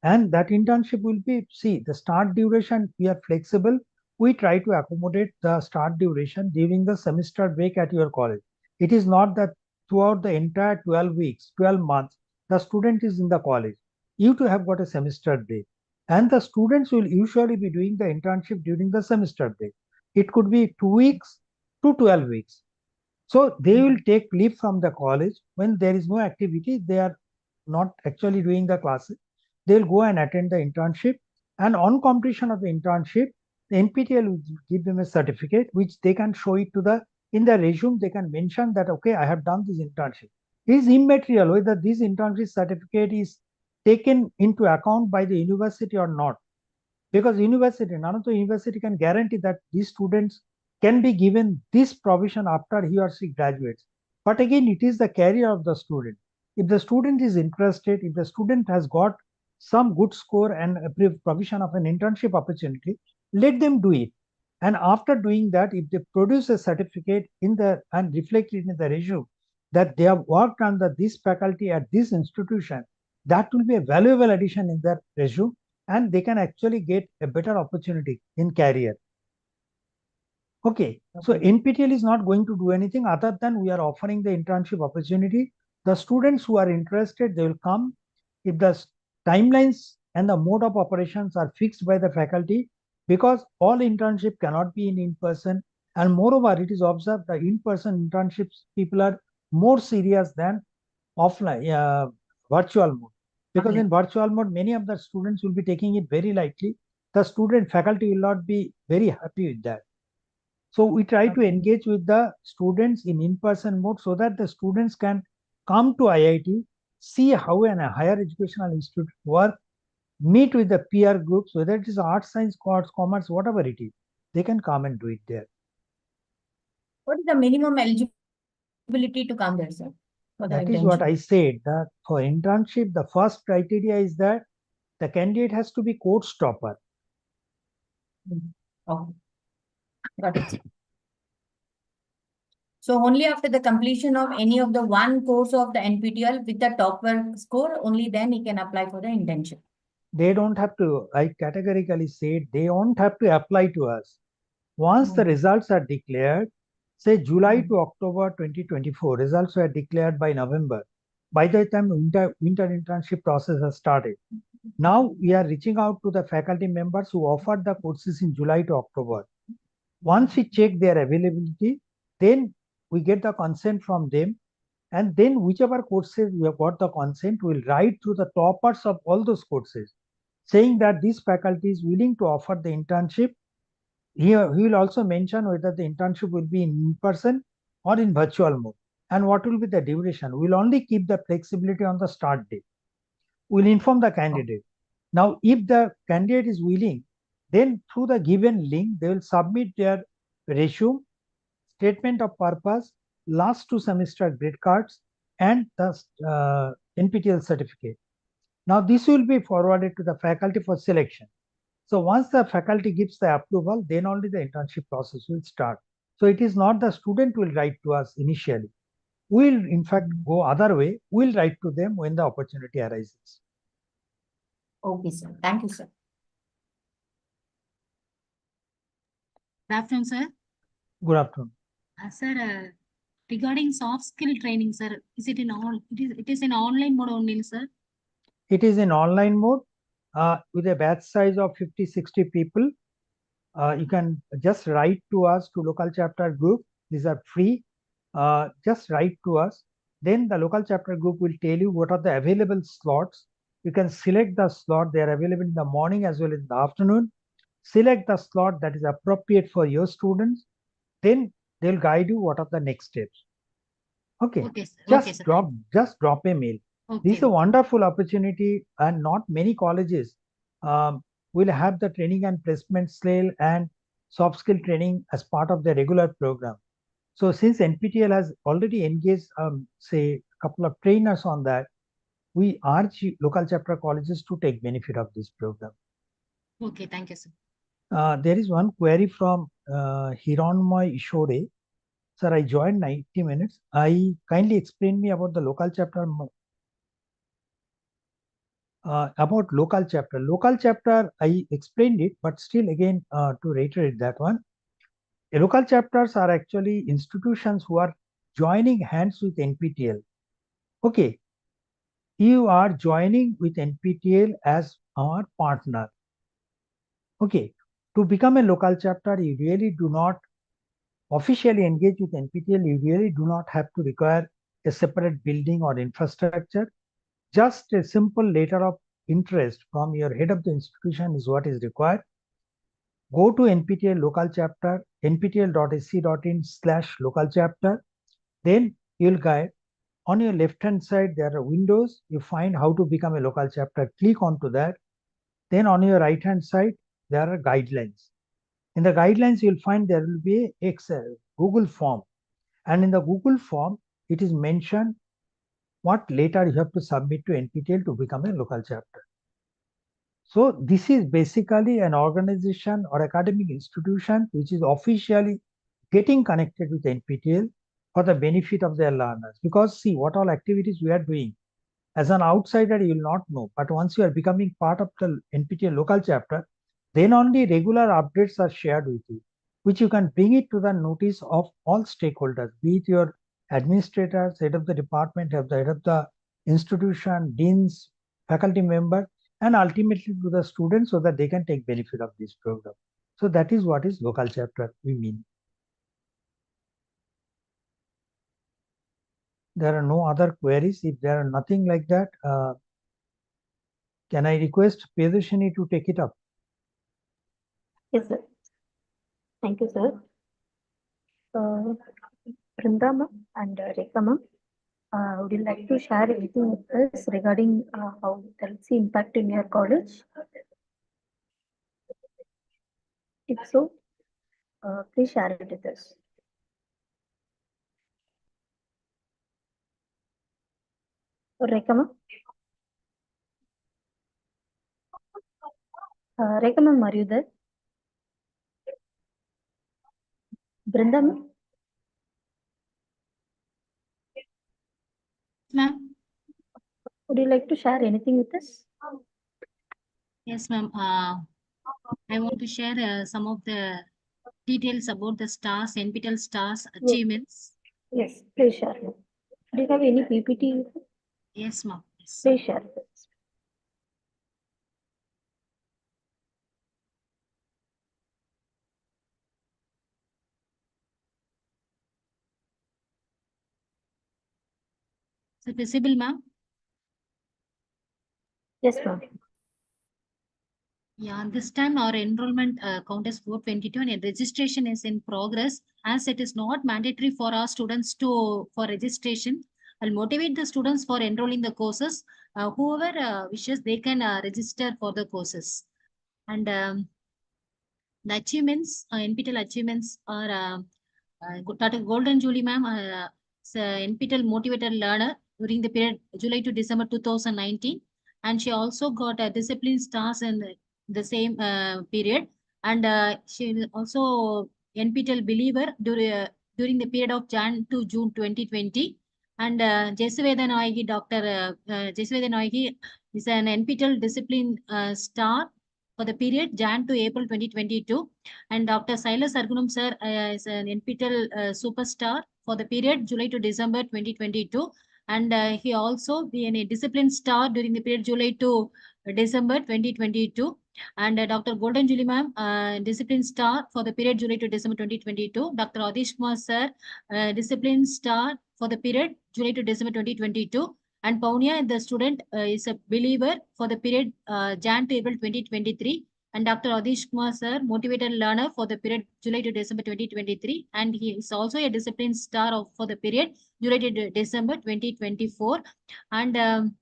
and that internship will be, see, the start duration, we are flexible. We try to accommodate the start duration during the semester break at your college. It is not that throughout the entire 12 weeks, 12 months, the student is in the college. You too have got a semester break. And the students will usually be doing the internship during the semester break. It could be 2 weeks to 12 weeks. So they will take leave from the college when there is no activity. They are not actually doing the classes. They'll go and attend the internship. And on completion of the internship, the NPTEL will give them a certificate which they can show it to the, in their resume, they can mention that, okay, I have done this internship. It is immaterial whether this internship certificate is taken into account by the university or not. Because university, none of the university can guarantee that these students can be given this provision after he or she graduates. But again, it is the career of the student. If the student is interested, if the student has got some good score and a provision of an internship opportunity, let them do it. And after doing that, if they produce a certificate in the and reflect it in the resume that they have worked under this faculty at this institution, that will be a valuable addition in their resume, and they can actually get a better opportunity in career. Okay, so NPTEL is not going to do anything other than we are offering the internship opportunity. The students who are interested, they will come. If the timelines and the mode of operations are fixed by the faculty, because all internship cannot be in person, and moreover, it is observed that in-person internships, people are more serious than offline, virtual mode. Because in virtual mode, many of the students will be taking it very lightly. The student faculty will not be very happy with that. So we try to engage with the students in person mode so that the students can come to IIT, see how a higher educational institute work, meet with the peer groups, whether it is arts, science, commerce, whatever it is, they can come and do it there. What is the minimum eligibility to come there, sir? That is what I said, that for internship, the first criteria is that the candidate has to be course topper. Okay. Got it. So only after the completion of any of the one course of the NPTEL with the topper score, only then he can apply for the internship. They don't have to, I categorically said, they don't have to apply to us. Once the results are declared, say July to October 2024, results were declared by November. By the time winter internship process has started. Now we are reaching out to the faculty members who offered the courses in July to October. Once we check their availability, then we get the consent from them. And then whichever courses we have got the consent, we'll write to the toppers of all those courses. saying that this faculty is willing to offer the internship. Here, he will also mention whether the internship will be in person or in virtual mode and what will be the duration. We'll only keep the flexibility on the start date. We'll inform the candidate. Now, if the candidate is willing, then through the given link, they will submit their resume, statement of purpose, last 2 semester grade cards, and the NPTEL certificate. Now, this will be forwarded to the faculty for selection. So once the faculty gives the approval, then only the internship process will start. So it is not the student will write to us initially. We'll in fact go other way. We'll write to them when the opportunity arises. Okay, sir. Thank you, sir. Good afternoon, sir. Good afternoon. Sir, regarding soft skill training, sir, is it in all? It is in online mode only, sir. It is in online mode with a batch size of 50-60 people. You can just write to us to local chapter group. These are free. Just write to us. Then the local chapter group will tell you what are the available slots. You can select the slot. They are available in the morning as well as in the afternoon. Select the slot that is appropriate for your students. Then they'll guide you what are the next steps. Okay. Okay, sir. Just Okay, sir. just drop a mail. Okay. This is a wonderful opportunity, and not many colleges will have the training and placement skill and soft skill training as part of the regular program. So since NPTEL has already engaged, say, a couple of trainers on that, we urge local chapter colleges to take benefit of this program. Okay, thank you, sir. There is one query from Hiranmoy Ishore. Sir, I joined 90 minutes. I kindly explain me about the local chapter. About local chapter. Local chapter, I explained it, but still again to reiterate that one. Local chapters are actually institutions who are joining hands with NPTEL. Okay, you are joining with NPTEL as our partner. Okay, to become a local chapter, you really do not officially engage with NPTEL. You really do not have to require a separate building or infrastructure. Just a simple letter of interest from your head of the institution is what is required. Go to NPTEL local chapter, nptel.ac.in/local chapter. Then you'll guide. On your left hand side, there are windows. You find how to become a local chapter. Click onto that. Then on your right hand side, there are guidelines. In the guidelines, you'll find there will be a Google form. And in the Google form, it is mentioned what letter you have to submit to NPTEL to become a local chapter. So this is basically an organization or academic institution which is officially getting connected with NPTEL for the benefit of their learners. Because see what all activities we are doing. As an outsider, you will not know. But once you are becoming part of the NPTEL local chapter, then only regular updates are shared with you, which you can bring it to the notice of all stakeholders, be it your administrators, head of the department, head of the institution, deans, faculty member, and ultimately to the students so that they can take benefit of this program. So that is what is local chapter we mean. There are no other queries. If there are nothing like that, can I request Piyadashini to take it up? Yes, sir. Thank you, sir. Brinda ma'am and Rekha ma'am, would you like to share anything with us regarding how LC impact in your college? If so, please share it with us. Rekha ma'am? Rekha ma'am, are you there? Brinda ma'am? Ma'am. Would you like to share anything with us? Yes, ma'am. I want to share some of the details about the stars, NPTEL stars achievements. Yes, please share. Do you have any PPT? Yes, ma'am. Yes. Please share. Is it visible, ma'am? Yes, ma'am. Yeah, this time our enrollment count is 422 and registration is in progress. As it is not mandatory for our students for registration, I'll motivate the students for enrolling the courses. Whoever wishes, they can register for the courses. And the achievements, NPTEL achievements are Dr. Golden Julie ma'am, NPTEL motivated learner during the period July to December 2019. And she also got a discipline stars in the same period. And she also NPTEL believer during the period of Jan to June 2020. And Jesuveda Noigi, Dr. Jesuveda Noigi is an NPTEL discipline star for the period Jan to April 2022. And Dr. Silas Argunam sir is an NPTEL superstar for the period July to December 2022. And he also been a discipline star during the period July to December 2022. And Dr. Golden Julie ma'am, discipline star for the period July to December 2022. Dr. Adish Kumar sir, discipline star for the period July to December 2022. And Paunia, the student, is a believer for the period Jan to April 2023. And Dr. Adish Kumar sir, motivated learner for the period July to December 2023. And he is also a discipline star for the period July to December 2024. And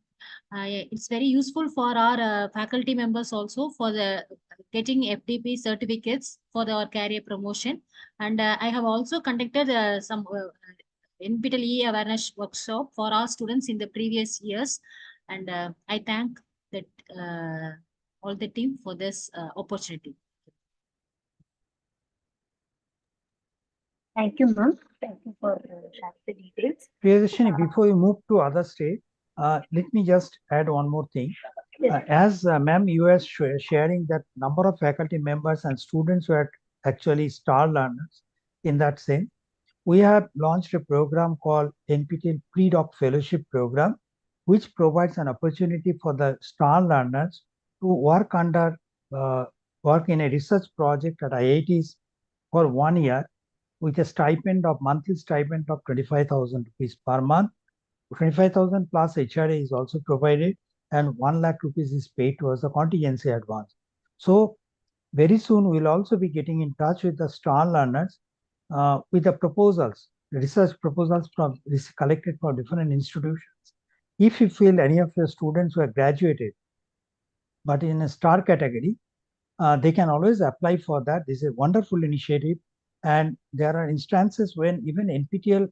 it's very useful for our faculty members also for the getting FDP certificates for our career promotion. And I have also conducted some NPTEL awareness workshop for our students in the previous years. And I thank that all the team for this opportunity. Thank you, ma'am. Thank you for sharing the details. Priyadashini, before you move to other state, let me just add one more thing. Yes. As ma'am, you are sharing that number of faculty members and students who are actually star learners in that same, we have launched a program called NPTEL Pre-Doc Fellowship Program, which provides an opportunity for the star learners to work work in a research project at IITs for 1 year with a monthly stipend of 25,000 rupees per month. 25,000 plus HRA is also provided, and 1 lakh rupees is paid towards the contingency advance. So very soon we'll also be getting in touch with the star learners with the proposals, research proposals collected from different institutions. If you feel any of your students who have graduated, but in a star category, they can always apply for that. This is a wonderful initiative. And there are instances when even NPTEL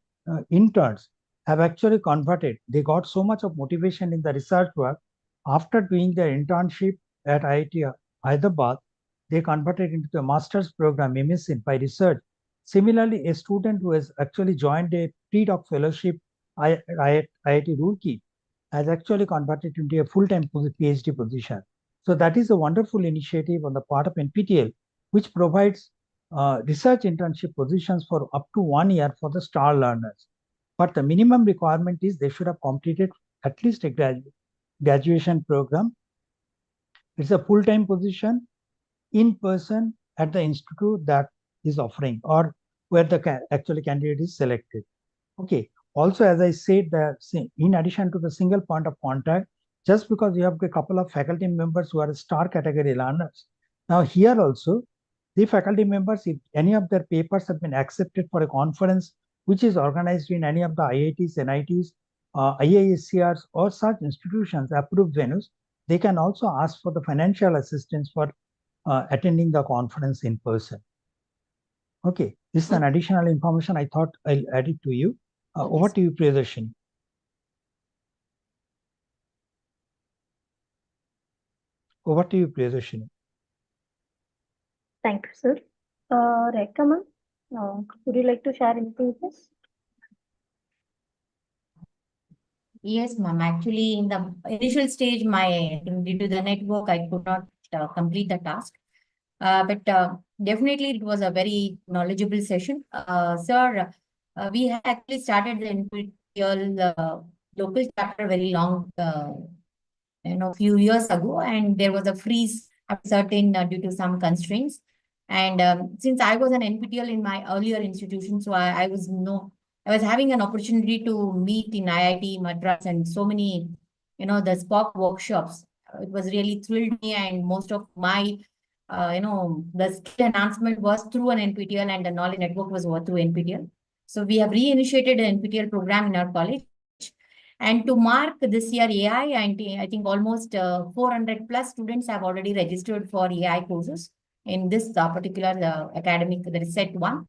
interns have actually converted. They got so much of motivation in the research work. After doing their internship at IIT Hyderabad, they converted into the master's program, MSc by research. Similarly, a student who has actually joined a pre-doc fellowship at IIT Roorkee has actually converted into a full-time PhD position. So that is a wonderful initiative on the part of NPTEL, which provides research internship positions for up to 1 year for the star learners. But the minimum requirement is they should have completed at least a graduation program. It's a full-time position in person at the institute that is offering or where the actually candidate is selected. Okay. Also, as I said, that in addition to the single point of contact, just because you have a couple of faculty members who are star category learners, now here also, the faculty members, if any of their papers have been accepted for a conference which is organized in any of the IITs, NITs, IISCRs or such institutions, approved venues, they can also ask for the financial assistance for attending the conference in person. Okay, this is an additional information I thought I'll add it to you. Over to you, Priyadashini. Over to you, Priyadashini. Thank you, sir. Rekha ma'am, would you like to share anything with us? Yes, ma'am. Actually, in the initial stage, due to the network, I could not complete the task. But definitely, it was a very knowledgeable session. Sir, we had actually started the NPTEL local chapter very long, few years ago, and there was a freeze at certain due to some constraints. And since I was an NPTEL in my earlier institution, so I was having an opportunity to meet in IIT Madras and so many, the SPOC workshops it was really thrilled me, and most of my the skill enhancement was through an NPTEL, and the knowledge network was through NPTEL. So we have reinitiated an NPTEL program in our college. And to mark this year AI, and I think almost 400 plus students have already registered for AI courses in this particular academic, that is set 1.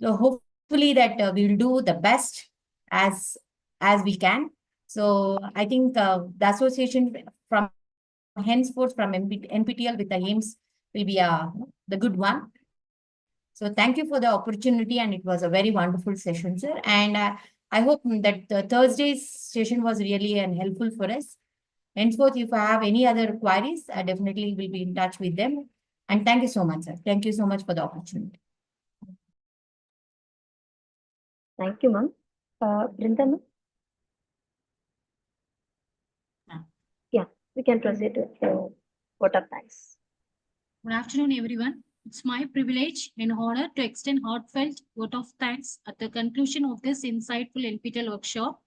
So hopefully that we will do the best as we can. So I think the association from henceforth from NPTEL with the aims will be the good one. So thank you for the opportunity, and it was a very wonderful session, sir. And I hope that the Thursday's session was really helpful for us. Henceforth, if I have any other queries, I definitely will be in touch with them. And thank you so much, sir. Thank you so much for the opportunity. Thank you, ma'am. Brinda, ma'am? Yeah, we can proceed with the vote of thanks. Good afternoon, everyone. It's my privilege and honor to extend heartfelt vote of thanks at the conclusion of this insightful NPTEL workshop.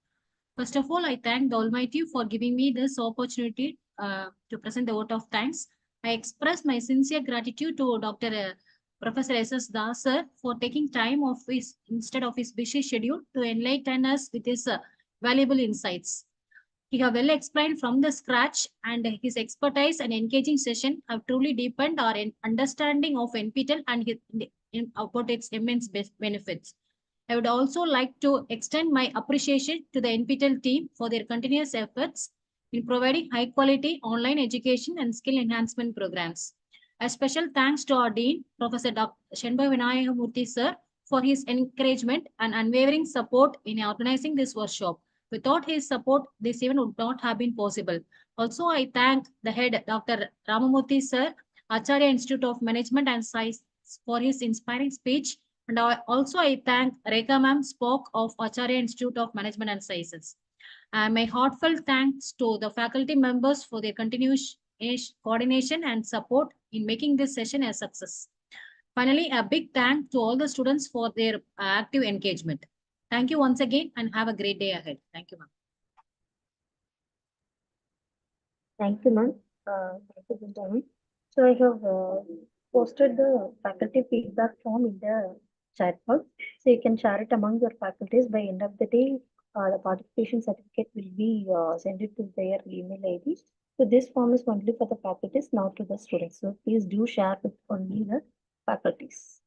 First of all, I thank the Almighty for giving me this opportunity to present the vote of thanks. I express my sincere gratitude to Dr. Professor S.S. Das sir for taking time off instead of his busy schedule to enlighten us with his valuable insights. He have well explained from the scratch, and his expertise and engaging session have truly deepened our understanding of NPTEL and about its immense benefits. I would also like to extend my appreciation to the NPTEL team for their continuous efforts in providing high quality online education and skill enhancement programs. A special thanks to our Dean, Professor Dr. Shenbai Vinayagamurthy sir, for his encouragement and unwavering support in organizing this workshop. Without his support, this event would not have been possible. Also, I thank the head, Dr. Ramamurthy sir, Acharya Institute of Management and Science, for his inspiring speech. And also, I thank Rekha ma'am Spock of Acharya Institute of Management and Sciences. And my heartfelt thanks to the faculty members for their continuous coordination and support in making this session a success. Finally, a big thank to all the students for their active engagement. Thank you once again, and have a great day ahead. Thank you, ma'am. Thank you, ma'am. Thank you, Brinda. So I have posted the faculty feedback form in the chat box. So you can share it among your faculties. By end of the day, the participation certificate will be sent it to their email ID. So this form is only for the faculties, not to the students. So please do share with only the faculties.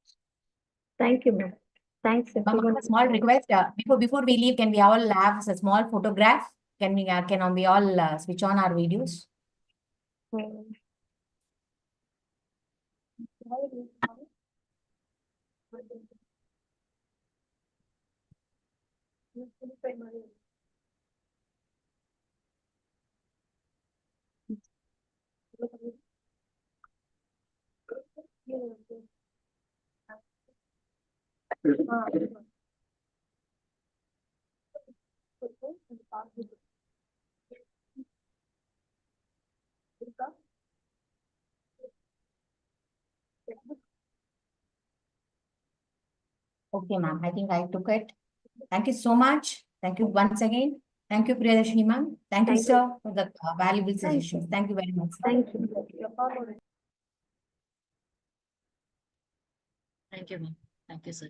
Thank you, ma'am. Thanks, everyone. A small request. Before we leave, can we all have a small photograph? Can we all switch on our videos? Okay, ma'am. I think I took it. Thank you so much. Thank you once again. Thank you, Priyadarshini ma'am. Thank you, sir, for the valuable suggestions. Thank you very much. Thank you. Thank you, ma'am. Thank you, sir.